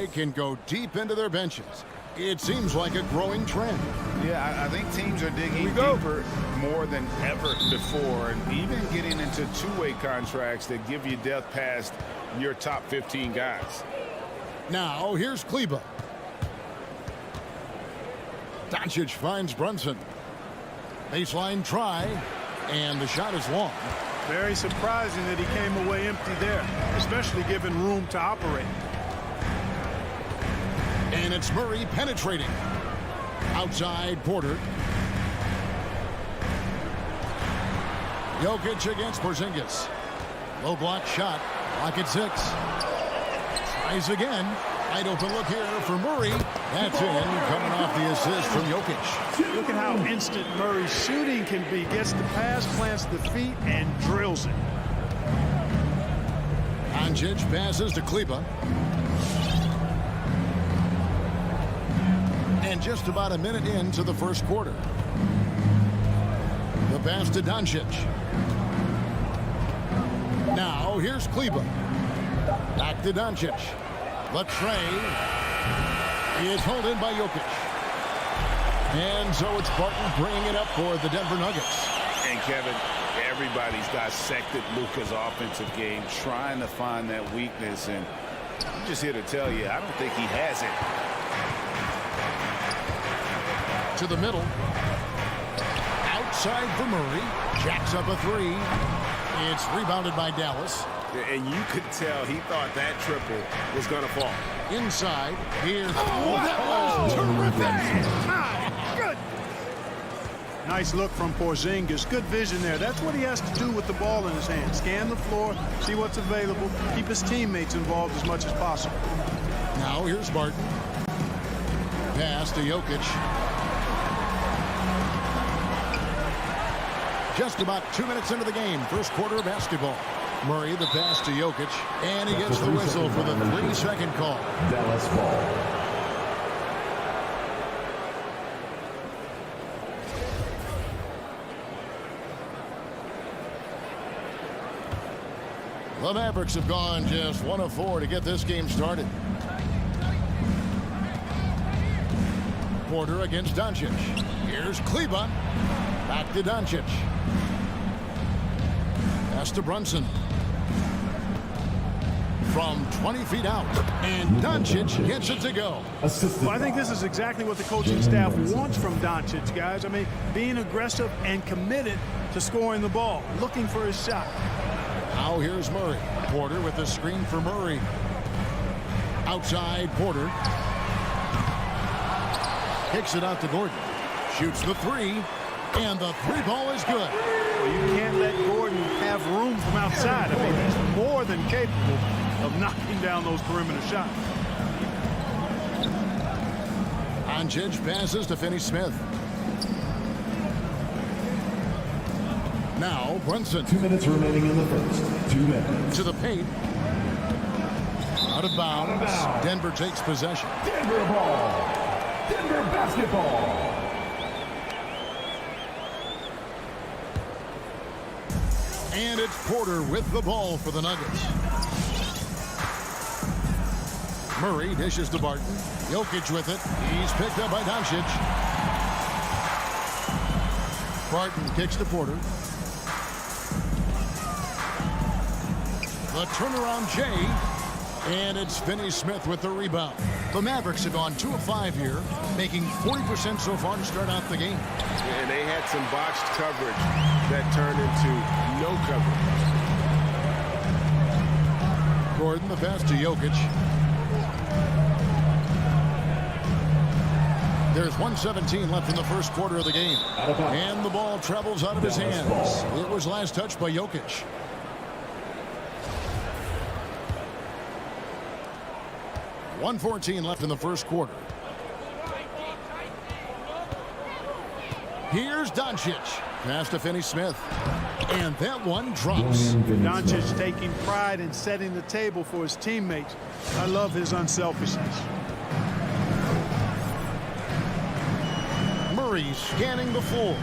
they can go deep into their benches. It seems like a growing trend. Yeah, I think teams are digging deeper more than ever before, and even getting into two-way contracts that give you depth past your top 15 guys. Now, here's Kleber. Doncic finds Brunson. Baseline try, and the shot is long. Very surprising that he came away empty there, especially given room to operate. And it's Murray penetrating. Outside Porter. Jokic against Porzingis. Low block shot. Rocket 6. Tries again. Wide open look here for Murray. That's in. Coming off the assist from Jokic. Look at how instant Murray's shooting can be. Gets the pass, plants the feet, and drills it. Doncic passes to Kleber. And just about a minute into the first quarter. The pass to Doncic. Now here's Kleber. Back to Doncic. The tray is held in by Jokic. And so it's Barton bringing it up for the Denver Nuggets. And Kevin, everybody's dissected Luka's offensive game, trying to find that weakness. And I'm just here to tell you, I don't think he has it. To the middle. Outside for Murray. Jacks up a three. It's rebounded by Dallas. And you could tell he thought that triple was going to fall. Inside. Here's... Oh, that was terrific! My good. Nice look from Porzingis. Good vision there. That's what he has to do with the ball in his hand. Scan the floor, see what's available, keep his teammates involved as much as possible. Now here's Barton. Pass to Jokic. Just about 2 minutes into the game. First quarter of basketball. Murray, the pass to Jokic. And he gets the whistle for the 3-second call. Dallas ball. The Mavericks have gone just 1 of 4 to get this game started. Porter against Doncic. Here's Kleber. Back to Doncic. Pass to Brunson. From 20 feet out. And Doncic gets it to go. Well, I think this is exactly what the coaching staff wants from Doncic, guys. I mean, being aggressive and committed to scoring the ball, looking for his shot. Now here's Murray. Porter with the screen for Murray. Outside Porter. Kicks it out to Gordon. Shoots the three. And the three ball is good. Well, you can't let Gordon have room from outside. I mean, he's more than capable of knocking down those perimeter shots. Doncic passes to Finney-Smith. Now Brunson. 2 minutes remaining in the first. 2 minutes. To the paint. Out of bounds. Denver takes possession. Denver ball. Denver basketball. And it's Porter with the ball for the Nuggets. Murray dishes to Barton. Jokic with it. He's picked up by Doncic. Barton kicks to Porter. The turnaround Jay. And it's Finney-Smith with the rebound. The Mavericks have gone 2 of 5 here, making 40% so far to start out the game. And they had some botched coverage that turned into no coverage. Gordon, the pass to Jokic. There's 1:17 left in the first quarter of the game. And the ball travels out of his hands. It was last touched by Jokic. .114 left in the first quarter. Here's Doncic. Pass to Finney-Smith. And that one drops. Doncic taking pride in setting the table for his teammates. I love his unselfishness. Murray scanning the floor.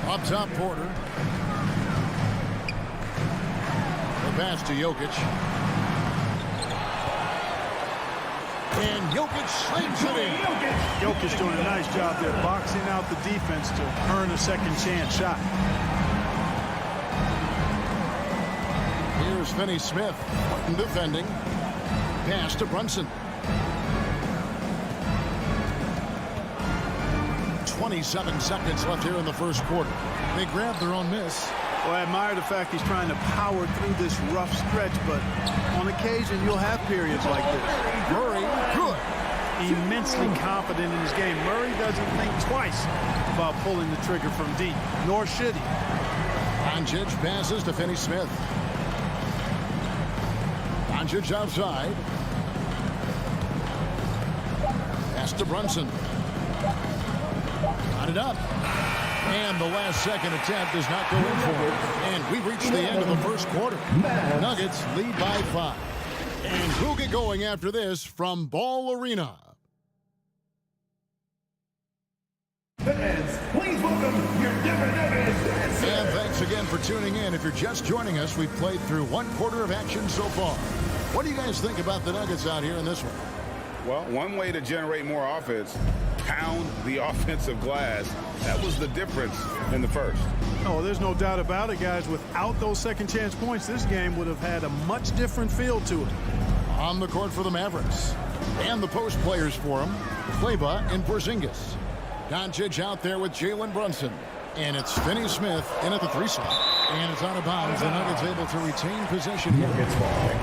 Up top, Porter. The pass to Jokic. And Jokic slings it in. Jokic doing a nice job there, boxing out the defense to earn a second chance shot. Here's Finney Smith defending. Pass to Brunson. 27 seconds left here in the first quarter. They grab their own miss. Well, I admire the fact he's trying to power through this rough stretch, but on occasion you'll have periods like this. Murray, good. Immensely confident in his game. Murray doesn't think twice about pulling the trigger from deep, nor should he. Doncic passes to Finney Smith. Doncic outside. Pass to Brunson. Got it up. And the last second attempt does not go in for it. And we've reached the end of the first quarter. Nuggets lead by 5. And who'll get going after this from Ball Arena? Fans, please welcome your Denver Nuggets. And thanks again for tuning in. If you're just joining us, we've played through one quarter of action so far. What do you guys think about the Nuggets out here in this one? Well, one way to generate more offense, pound the offensive glass. That was the difference in the first. Oh, there's no doubt about it, guys. Without those second chance points, this game would have had a much different feel to it. On the court for the Mavericks. And the post players for them, Kleber and Porzingis. Doncic out there with Jalen Brunson. And it's Finney Smith in at the 3 slot. And it's out of bounds. The Nuggets able to retain possession here.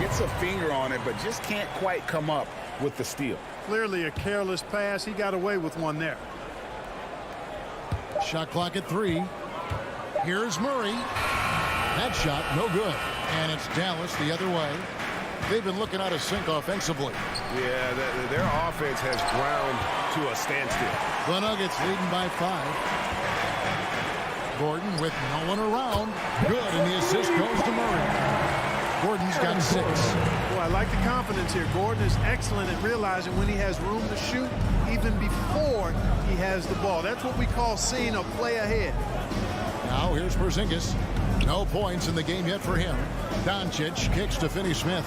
Gets a finger on it, but just can't quite come up with the steal. Clearly a careless pass. He got away with one there. Shot clock at 3. Here's Murray. That shot, no good. And it's Dallas the other way. They've been looking out of sync offensively. Yeah, their offense has ground to a standstill. The Nuggets leading by 5. Gordon with no one around. Good, and the assist goes to Murray. Gordon's got 6. Boy, I like the confidence here. Gordon is excellent at realizing when he has room to shoot, even before he has the ball. That's what we call seeing a play ahead. Now here's Porzingis. No points in the game yet for him. Doncic kicks to Finney Smith.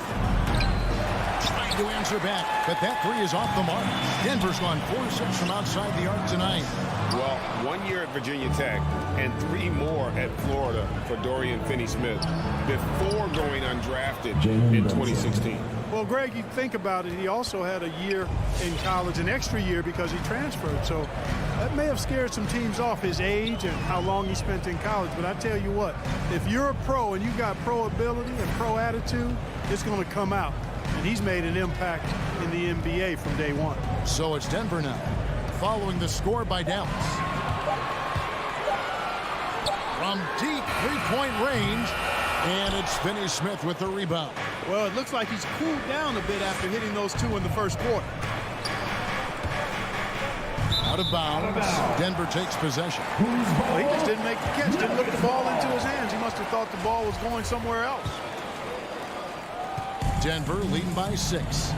Trying to answer back, but that 3 is off the mark. Denver's gone 4-6 from outside the arc tonight. Well, 1 year at Virginia Tech and 3 more at Florida for Dorian Finney-Smith before going undrafted in 2016. Well, Greg, you think about it, he also had a year in college, an extra year because he transferred. So that may have scared some teams off, his age and how long he spent in college. But I tell you what, if you're a pro and you got pro ability and pro attitude, it's going to come out. And he's made an impact in the NBA from day one. So it's Denver now, following the score by Dallas. From deep three-point range, and it's Finney Smith with the rebound. Well, it looks like he's cooled down a bit after hitting those 2 in the first quarter. Out of bounds. Denver takes possession. Well, he just didn't make the catch, didn't look the ball into his hands. He must have thought the ball was going somewhere else. Denver leading by 6.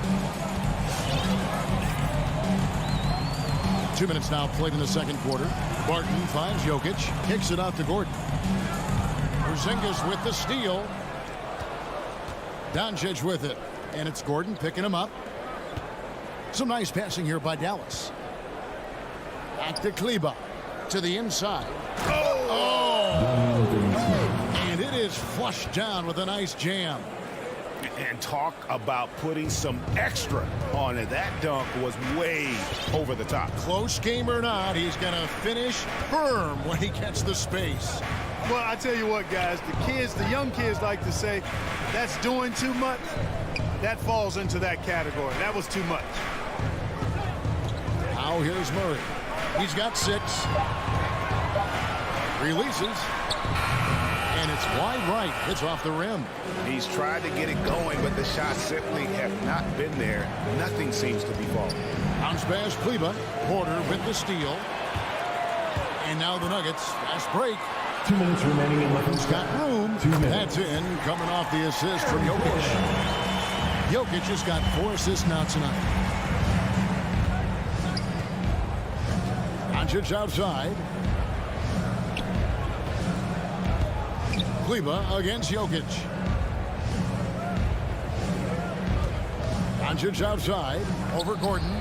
2 minutes now played in the second quarter. Barton finds Jokic, kicks it out to Gordon. Porzingis with the steal. Doncic with it. And it's Gordon picking him up. Some nice passing here by Dallas. Back to Kleber. To the inside. And it is flushed down with a nice jam. And talk about putting some extra on it. That dunk was way over the top. Close game or not, he's going to finish firm when he gets the space. Well, I tell you what, guys, the young kids like to say, that's doing too much. That falls into that category. That was too much. Now here's Murray. He's got 6. Releases. And it's wide right. It's off the rim. He's tried to get it going, but the shots simply have not been there. Nothing seems to be falling. Bounce pass, Kleber. Porter with the steal. And now the Nuggets. Fast break. 2 minutes remaining in the first. Got room. 2 minutes. That's in. Coming off the assist from Jokic. Jokic has got 4 assists now tonight. Doncic outside. Kleber against Jokic. Doncic outside over Gordon.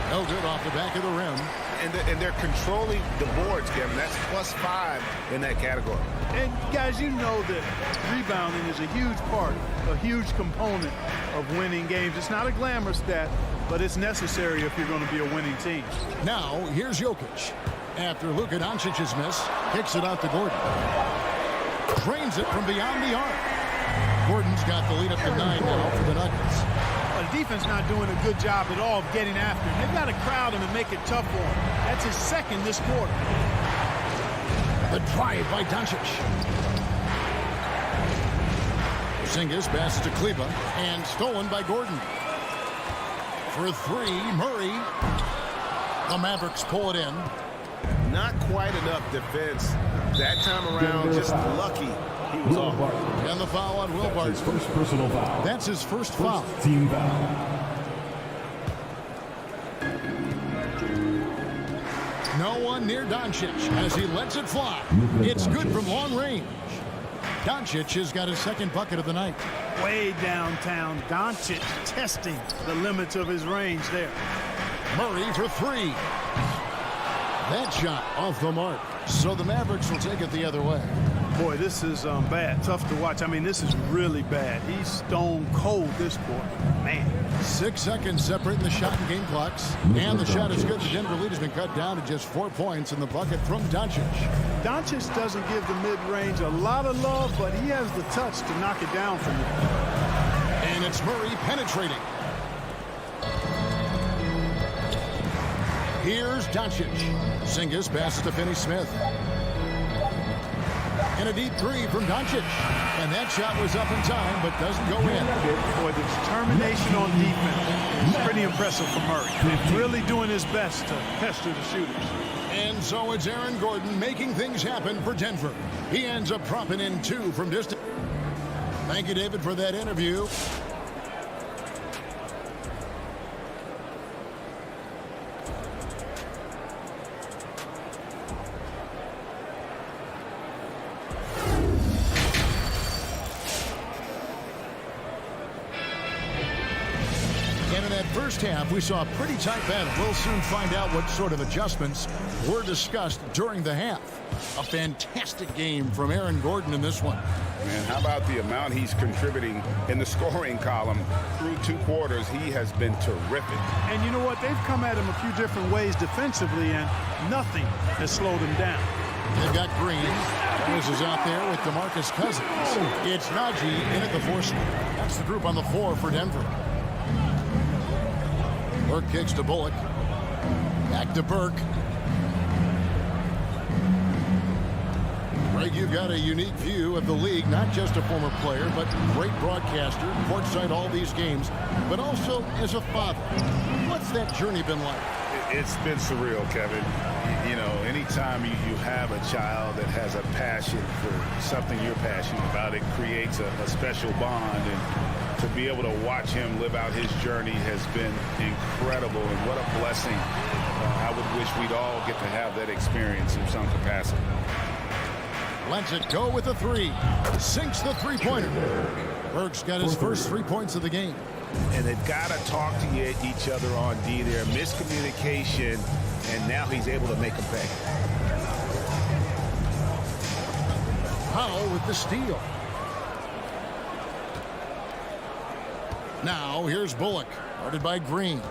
No good off the back of the rim. And they're controlling the boards, Kevin. That's +5 in that category. And guys, you know that rebounding is a huge part, a huge component of winning games. It's not a glamour stat, but it's necessary if you're going to be a winning team. Now, here's Jokic. After Luka Doncic's miss, kicks it out to Gordon. Drains it from beyond the arc. Gordon's got the lead up to 9 now for the Nuggets. The defense not doing a good job at all of getting after him. They've got to crowd him and make it tough for him. That's his second this quarter. The drive by Doncic. Porzingis passes to Kleber and stolen by Gordon. For 3, Murray. The Mavericks pull it in. Not quite enough defense that time around. Just lucky he was off. And the foul on Will Barton. His first personal foul. That's his first foul. Team foul. No one near Doncic as he lets it fly. It's good from long range. Doncic has got his second bucket of the night. Way downtown, Doncic testing the limits of his range there. Murray for 3. That shot off the mark. So the Mavericks will take it the other way. Boy, this is bad. Tough to watch. I mean, this is really bad. He's stone cold this quarter. Man. 6 seconds separating the shot and game clocks. And the shot is good. The Denver lead has been cut down to just 4 points in the bucket from Doncic. Doncic doesn't give the mid-range a lot of love, but he has the touch to knock it down from there. And it's Murray penetrating. Here's Doncic. Porzingis passes to Finney-Smith. And a deep 3 from Doncic. And that shot was up in time, but doesn't go in. Boy, the determination on defense is pretty impressive for Murray. Really doing his best to pester the shooters. And so it's Aaron Gordon making things happen for Denver. He ends up dropping in 2 from distance. Thank you, David, for that interview. First half, we saw a pretty tight battle. We'll soon find out what sort of adjustments were discussed during the half. A fantastic game from Aaron Gordon in this one. Man, how about the amount he's contributing in the scoring column through 2 quarters? He has been terrific. And you know what? They've come at him a few different ways defensively, and nothing has slowed him down. They've got Green. This is out there with DeMarcus Cousins. It's Najee in at the 4 spot. That's the group on the 4 for Denver. Burke kicks to Bullock. Back to Burke. Greg, you've got a unique view of the league, not just a former player, but great broadcaster, courtside all these games, but also as a father. What's that journey been like? It's been surreal, Kevin. You know, anytime you have a child that has a passion for something you're passionate about, it creates a special bond. And to be able to watch him live out his journey has been incredible, and what a blessing. I would wish we'd all get to have that experience in some capacity. Lets it go with a 3. Sinks the 3-pointer. Burke's got his first 3 points of the game. And they've got to talk to each other on D there. Miscommunication, and now he's able to make a pay. Powell with the steal. Now, here's Bullock, guarded by Green.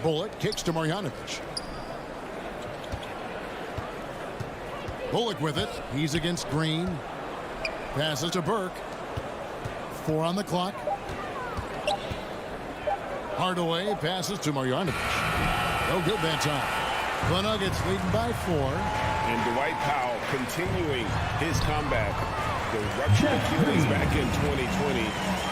Bullock kicks to Marjanovic. Bullock with it. He's against Green. Passes to Burke. 4 on the clock. Hardaway passes to Marjanovic. No good that time. The Nuggets leading by 4. And Dwight Powell continuing his comeback. The ruptured Achilles back in 2020.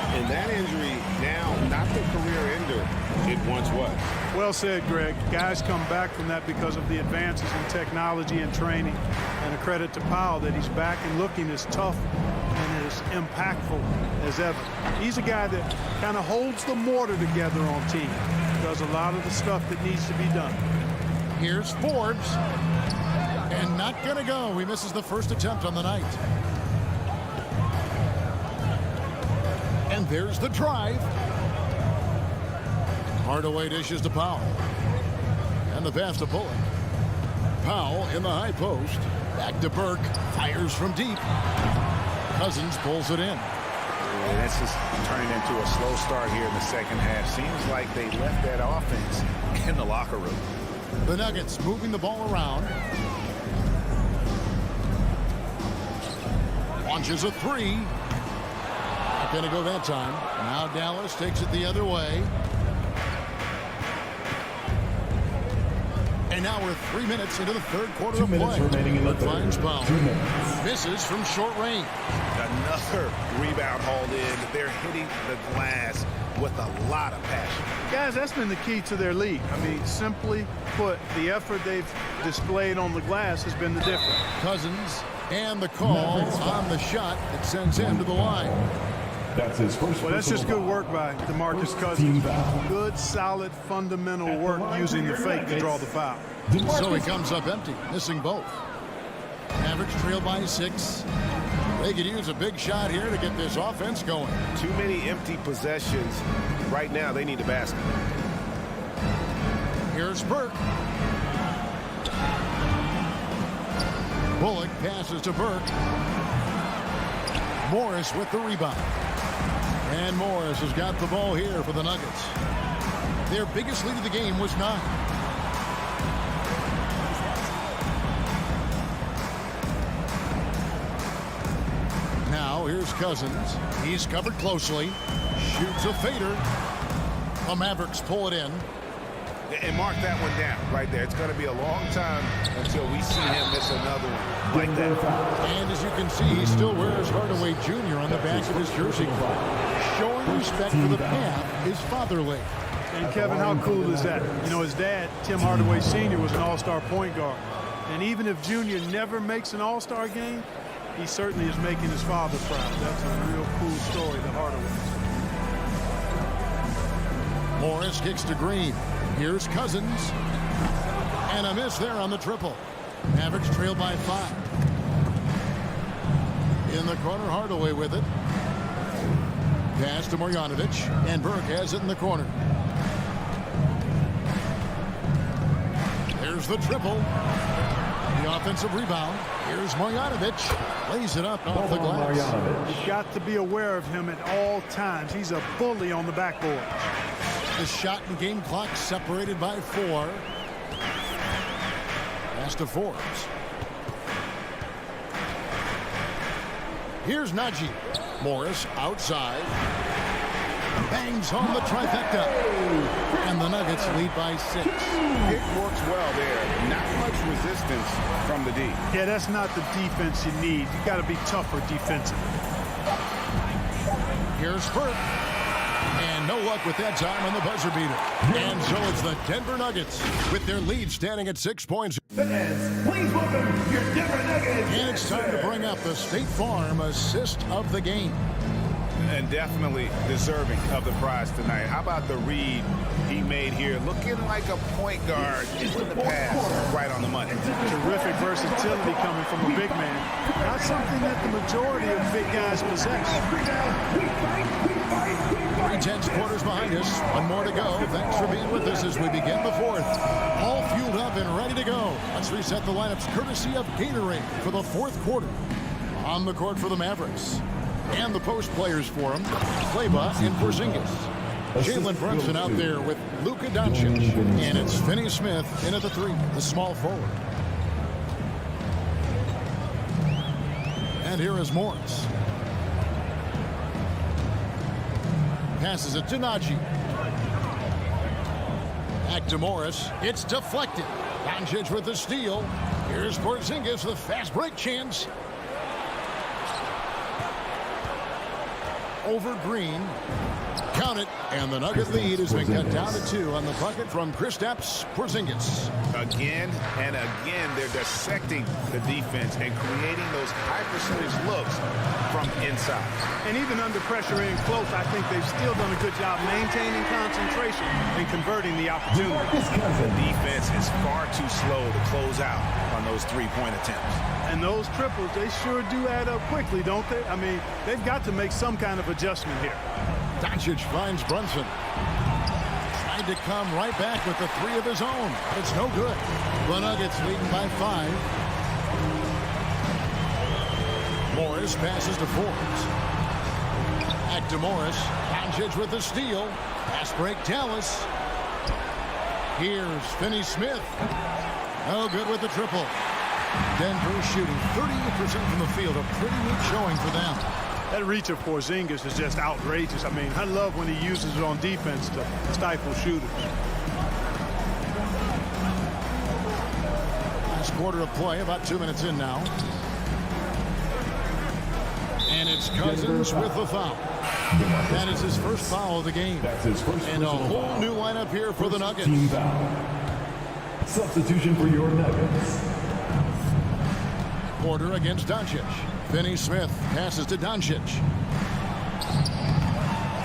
And that injury now not the career ender it once was. Well said, Greg. Guys come back from that because of the advances in technology and training. And a credit to Powell that he's back and looking as tough and as impactful as ever. He's a guy that kind of holds the mortar together on team. Does a lot of the stuff that needs to be done. Here's Forbes. And not going to go. He misses the first attempt on the night. And there's the drive. Hardaway dishes to Powell. And the pass to Bullock. Powell in the high post. Back to Burke. Fires from deep. Cousins pulls it in. Yeah, this is turning into a slow start here in the second half. Seems like they left that offense in the locker room. The Nuggets moving the ball around. Launches a three. Not going to go that time. Now Dallas takes it the other way. And now we're 3 minutes into the third quarter 2 of minutes play. remaining in the But finds third. Powell. 2 minutes. Misses from short range. Another rebound hauled in. They're hitting the glass with a lot of passion. Guys, that's been the key to their lead. I mean, simply put, the effort they've displayed on the glass has been the difference. Cousins and the call on the shot that sends him to the line. That's his first. Well, that's just good personal work by DeMarcus First Cousins. team foul. Good, solid, fundamental work using the fake to draw the foul. foul. So he comes up empty, missing both. Average trail by 6. They could use a big shot here to get this offense going. Too many empty possessions. Right now, they need a basket. Here's Burke. Bullock passes to Burke. Morris with the rebound. And Morris has got the ball here for the Nuggets. Their biggest lead of the game was 9. Now here's Cousins. He's covered closely. Shoots a fader. The Mavericks pull it in. And mark that one down right there. It's going to be a long time until we see him miss another one like that. And as you can see, he still wears Hardaway Jr. on the back of his jersey. Showing respect for the path his father laid. And Kevin, how cool is that? You know, his dad, Tim Hardaway Sr., was an all-star point guard. And even if Junior never makes an all-star game, he certainly is making his father proud. That's a real cool story, the Hardaway. Morris kicks to Green. Here's Cousins. And a miss there on the triple. Mavericks trail by 5. In the corner, Hardaway with it. Pass to Marjanovic. And Burke has it in the corner. There's the triple. The offensive rebound. Here's Marjanovic. Lays it up off the glass. You've got to be aware of him at all times. He's a bully on the backboard. The shot and game clock separated by 4. Pass to Forbes. Here's Najee. Morris outside. Bangs home the trifecta. And the Nuggets lead by 6. It works well there. Not much resistance from the D. Yeah, that's not the defense you need. You got to be tougher defensively. Here's Burke. And no luck with that time on the buzzer beater. And so it's the Denver Nuggets with their lead standing at 6 points. Fans, please welcome your Denver Nuggets. And it's time to bring up the State Farm assist of the game. And definitely deserving of the prize tonight. How about the read he made here? Looking like a point guard with the pass right on the money. Terrific versatility coming from a big man. Not something that the majority of big guys possess. 3/10 quarters behind us. One more to go. Thanks for being with us as we begin the 4th. All fueled up and ready to go. Let's reset the lineups courtesy of Gatorade for the 4th quarter. On the court for the Mavericks. And the post players for him, Kleber and Porzingis. Jalen Brunson out there with Luka Doncic. And it's Finney Smith in at the 3, the small forward. And here is Morris. Passes it to Najee. Back to Morris. It's deflected. Doncic with the steal. Here's Porzingis, the fast break chance. Over Green. Count it. And the Nugget lead has been cut down to 2 on the bucket from Kristaps Porzingis. Again and again, they're dissecting the defense and creating those high percentage looks from inside. And even under pressure in close, I think they've still done a good job maintaining concentration and converting the opportunity. The defense is far too slow to close out on those three-point attempts. And those triples, they sure do add up quickly, don't they? I mean, they've got to make some kind of adjustment here. Doncic finds Brunson. Tried to come right back with the three of his own. It's no good. The Nuggets leading by 5. Morris passes to Forbes. Back to Morris. Doncic with the steal. Pass break, Dallas. Here's Finney-Smith. No good with the triple. Denver shooting 38% from the field. A pretty weak showing for them. That reach of Porzingis is just outrageous. I mean, I love when he uses it on defense to stifle shooters. Last quarter of play, about 2 minutes in now. And it's Cousins with the foul. That is his first foul of the game. That's his first And a whole foul. new lineup here for the Nuggets. Team foul. Substitution for your Nuggets. Porter against Doncic. Finney-Smith passes to Doncic.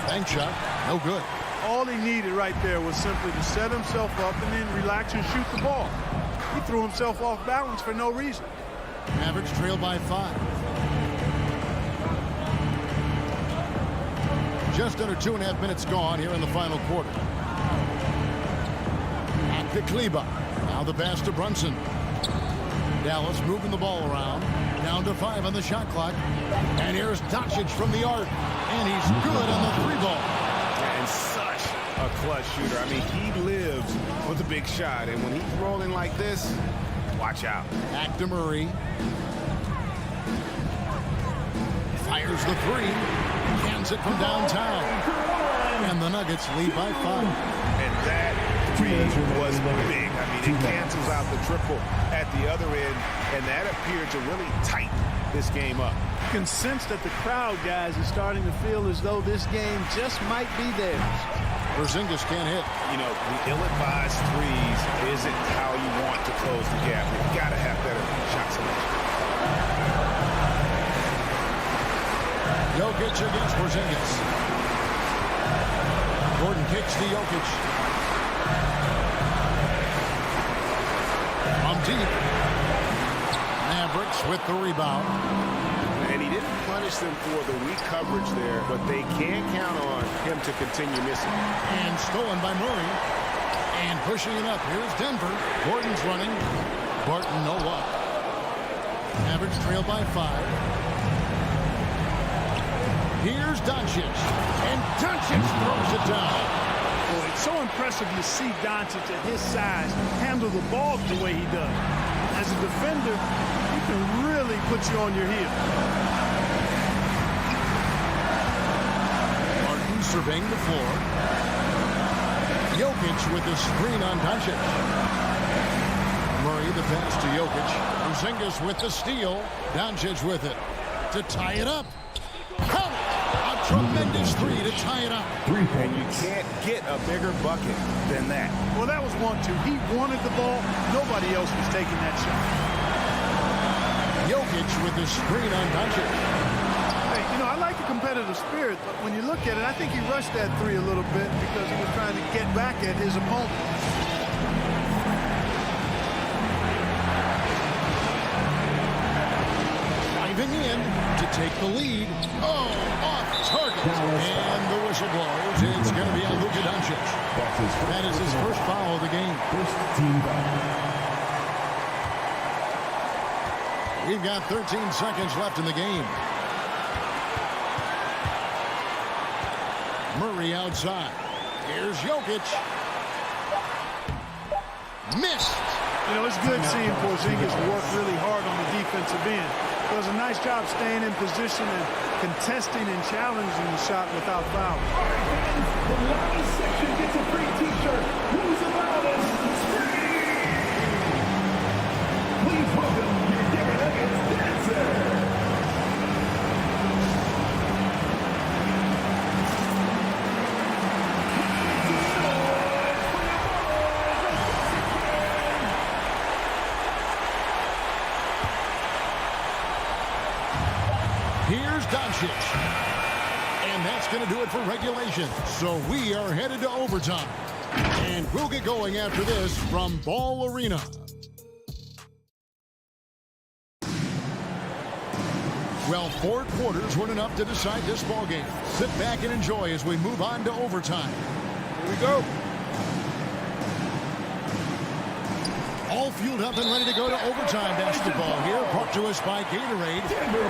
Bank shot, no good. All he needed right there was simply to set himself up and then relax and shoot the ball. He threw himself off balance for no reason. Mavericks trail by 5. Just under 2.5 minutes gone here in the final quarter. Back to Kleber. Now the pass to Brunson. Dallas moving the ball around. Down to 5 on the shot clock. And here's Doncic from the arc. And he's good on the 3-ball. And such a clutch shooter. I mean, he lives with a big shot. And when he's rolling like this, watch out. Back to Murray. Fires the 3. Cans it from downtown. And the Nuggets lead by 5. And that 3 was big. I mean, it cancels out the triple at the other end, and that appeared to really tighten this game up. You can sense that the crowd, guys, is starting to feel as though this game just might be theirs. Porzingis can't hit. You know, the ill-advised threes isn't how you want to close the gap. You've got to have better shot selection. Jokic against Porzingis. Gordon kicks to Jokic. From deep. Mavericks with the rebound. And he didn't punish them for the weak coverage there, but they can count on him to continue missing. And stolen by Murray. And pushing it up. Here's Denver. Gordon's running. Barton no luck. Mavericks trail by 5. Here's Doncic. And Doncic throws it down. Boy, it's so impressive to see Doncic at his size handle the ball the way he does. As a defender, he can really put you on your heel. Martin surveying the floor. Jokic with the screen on Doncic. Murray the pass to Jokic. Porzingis with the steal. Doncic with it to tie it up. Count it! A tremendous 3 to tie it up. 3 And points. you can't get a bigger bucket than that. Well, that was 1-2. He wanted the ball. Nobody else was taking that shot. Jokic with the screen on Doncic. Hey, you know, I like the competitive spirit, but when you look at it, I think he rushed that 3 a little bit because he was trying to get back at his opponent. Diving in to take the lead. Oh, off target. And the whistle blows. It's going to be on Luka Doncic. That is his first foul of the game. First team foul. We've got 13 seconds left in the game. Murray outside. Here's Jokic. Missed. You know, it's good seeing Porzingis work really hard on the defensive end. Does a nice job staying in position and contesting and challenging the shot without foul. The lobby section gets a free t-shirt. Who's the loudest? Please welcome your Denver Nuggets dancer. Here's Doncic. And that's going to do it for regulation. So we are headed to overtime. And we'll get going after this from Ball Arena. Well, 4 quarters weren't enough to decide this ball game. Sit back and enjoy as we move on to overtime. Here we go. All fueled up and ready to go to overtime basketball here. Brought to us by Gatorade.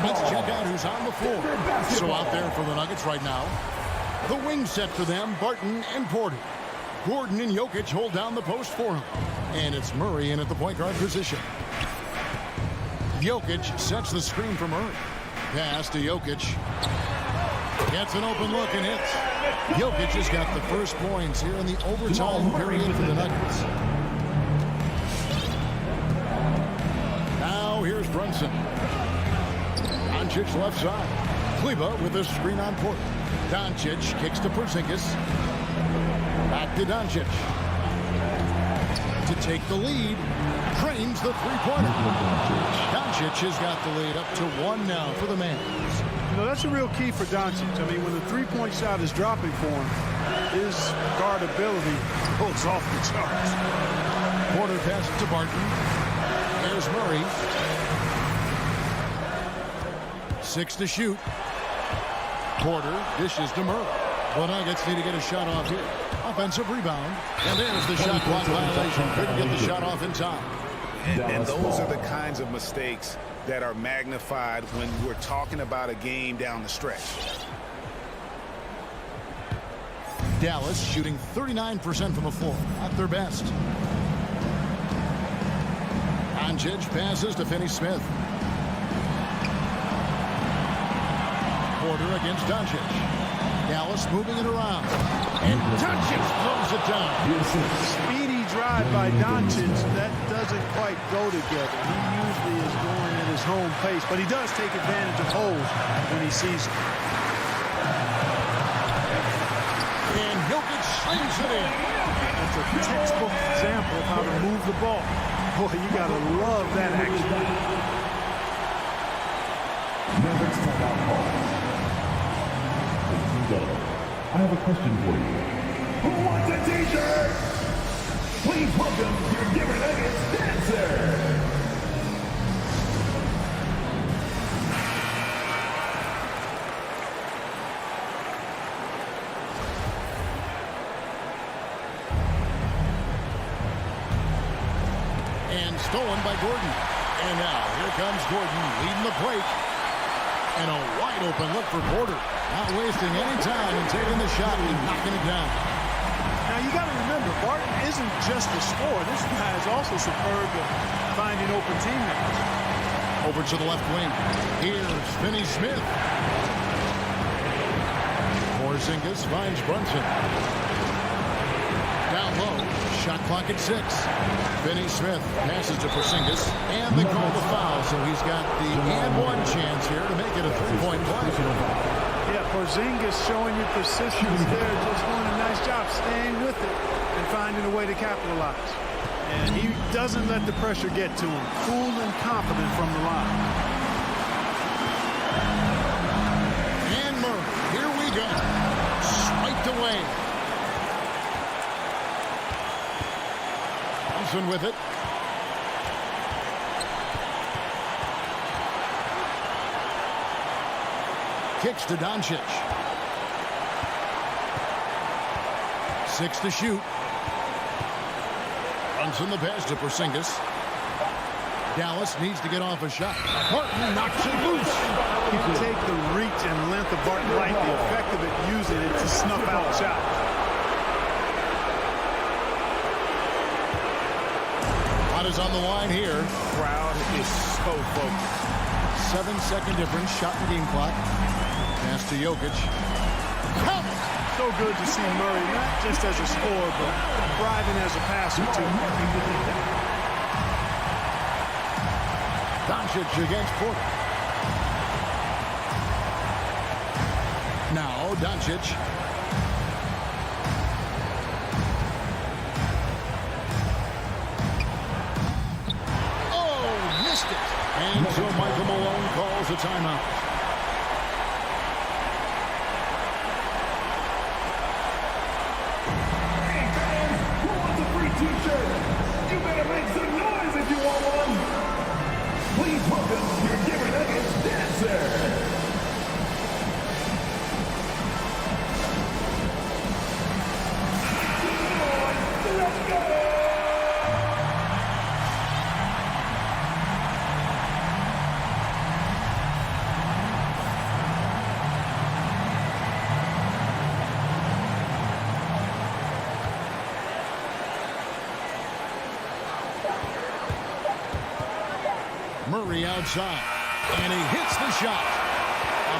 Let's check out who's on the floor. So out there for the Nuggets right now. The wing set for them, Barton and Porter. Gordon and Jokic hold down the post for him. And it's Murray in at the point guard position. Jokic sets the screen for Murray. Pass to Jokic. Gets an open look and hits. Jokic has got the first points here in the overtime period for the Nuggets. Now here's Brunson. Doncic left side. Kleber with a screen on Porter. Doncic kicks to Porzingis. Back to Doncic. To take the lead. Drains the three-pointer. Doncic has got the lead up to 1 now for the Mavs. You know, that's a real key for Doncic. I mean, when the three-point shot is dropping for him, his guardability goes off the charts. Porter passes to Barton. There's Murray. 6 to shoot. Porter dishes to Murray. The Nuggets need to get a shot off here. Offensive rebound. And there's the shot clock violation. Couldn't get the shot off in time. And those are the kinds of mistakes that are magnified when we're talking about a game down the stretch. Dallas shooting 39% from the floor. At their best. Doncic passes to Finney-Smith. Porter against Doncic. Dallas moving it around. And Doncic throws it down. Speedy drive by Doncic. That doesn't quite go together. He usually is going at his home pace, but he does take advantage of holes when he sees them. And Jokic slings it in. That's a textbook example of how to move the ball. Boy, you got to love that action. Mavericks timeout call. I have a question for you. Who wants a t-shirt? Please welcome your Denver Nuggets dancer. And stolen by Gordon. And now here comes Gordon leading the break. And a wide open look for Porter. Not wasting any time and taking the shot and knocking it down. Now, you got to remember, Barton isn't just a scorer. This guy is also superb at finding open teammates. Over to the left wing. Here's Finney-Smith. Porzingis finds Brunson. Down low. Shot clock at 6. Finney-Smith passes to Porzingis. And they call the foul, so he's got the and-one chance here to make it a three-point play. Yeah, Porzingis showing you persistence there, just doing a nice job staying with it and finding a way to capitalize. And he doesn't let the pressure get to him. Cool and confident from the line. And Murray, here we go. Swiped away. Thompson with it. Kicks to Doncic. 6 to shoot. Brunson the pass to Porzingis. Dallas needs to get off a shot. Barton knocks it loose. Can't take the reach and length of Barton Light, the effect of it, using it to snuff out shots. Hot is on the line here. Crowd is so focused. 7-second difference. Shot in game clock. Pass to Jokic. So good to see Murray, not just as a scorer, but thriving as a passer, too. Doncic against Porter. Now Doncic. Oh, missed it. And so Michael Malone calls a timeout. T-shirt. You better make some noise if you want one. Please welcome your Denver Nuggets dancer. Murray outside. And he hits the shot.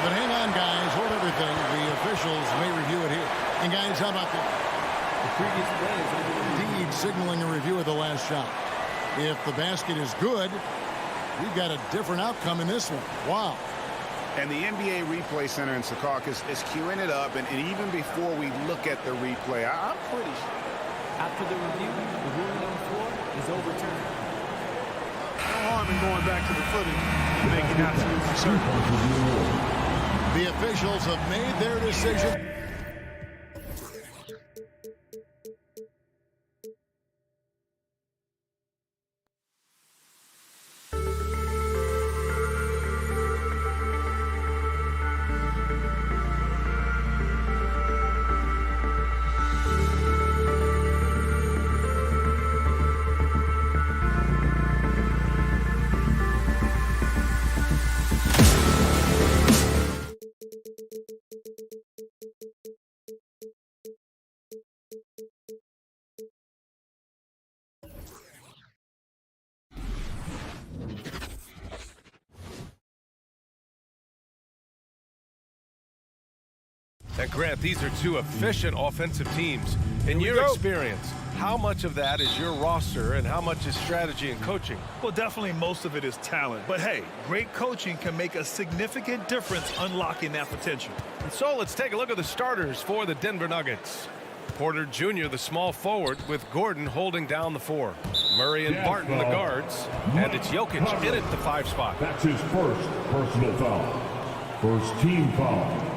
But hang on, guys. Hold everything. The officials may review it here. And, guys, how about the previous play is indeed signaling a review of the last shot. If the basket is good, we've got a different outcome in this one. Wow. And the NBA Replay Center in Secaucus is queuing it up. And even before we look at the replay, I'm pretty sure. After the review, the ruling on the floor is overturned. No harm in going back to the footing and making absolutely certain. The officials have made their decision. And Grant, these are two efficient offensive teams. In your experience, how much of that is your roster and how much is strategy and coaching? Well, definitely most of it is talent. But hey, great coaching can make a significant difference unlocking that potential. And so let's take a look at the starters for the Denver Nuggets. Porter Jr., the small forward, with Gordon holding down the 4. Murray and Barton, the guards. And it's Jokic in at the 5 spot. That's his first personal foul. First team foul.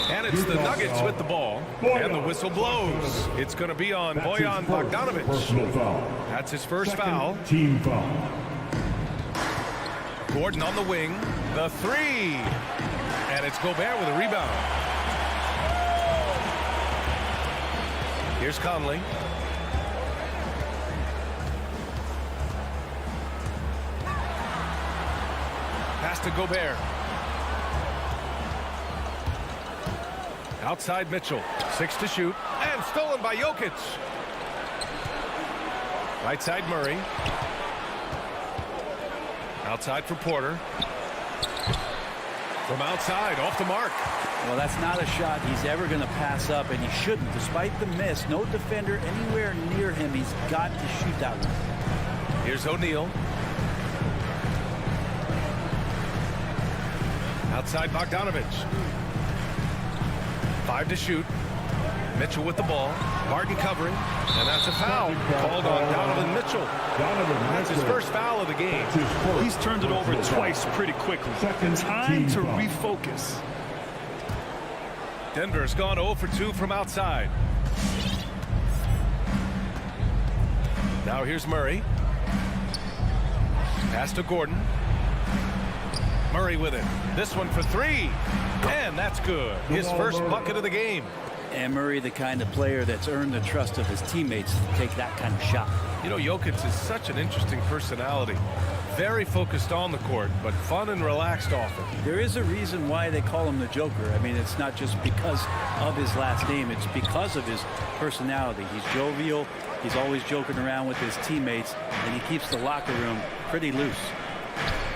And it's the Nuggets with the ball. And the whistle blows. It's going to be on Bojan Bogdanovic. Personal foul. That's his first foul. Team foul. Gordon on the wing. The 3. And it's Gobert with a rebound. Here's Conley. Pass to Gobert. Outside Mitchell. 6 to shoot. And stolen by Jokic. Right side Murray. Outside for Porter. From outside, off the mark. Well, that's not a shot he's ever going to pass up, and he shouldn't. Despite the miss, no defender anywhere near him. He's got to shoot that one. Here's O'Neal. Outside Bogdanovic. 5 to shoot. Mitchell with the ball. Barton covering. And that's a foul called on Donovan Mitchell. That's his first foul of the game. He's turned it over twice pretty quickly. Time to refocus. Denver's gone 0 for 2 from outside. Now here's Murray. Pass to Gordon. Murray with it. This one for 3. And that's good. His first bucket of the game. And Murray, the kind of player that's earned the trust of his teammates to take that kind of shot. You know, Jokic is such an interesting personality. Very focused on the court, but fun and relaxed often. There is a reason why they call him the Joker. I mean, it's not just because of his last name. It's because of his personality. He's jovial. He's always joking around with his teammates, and he keeps the locker room pretty loose.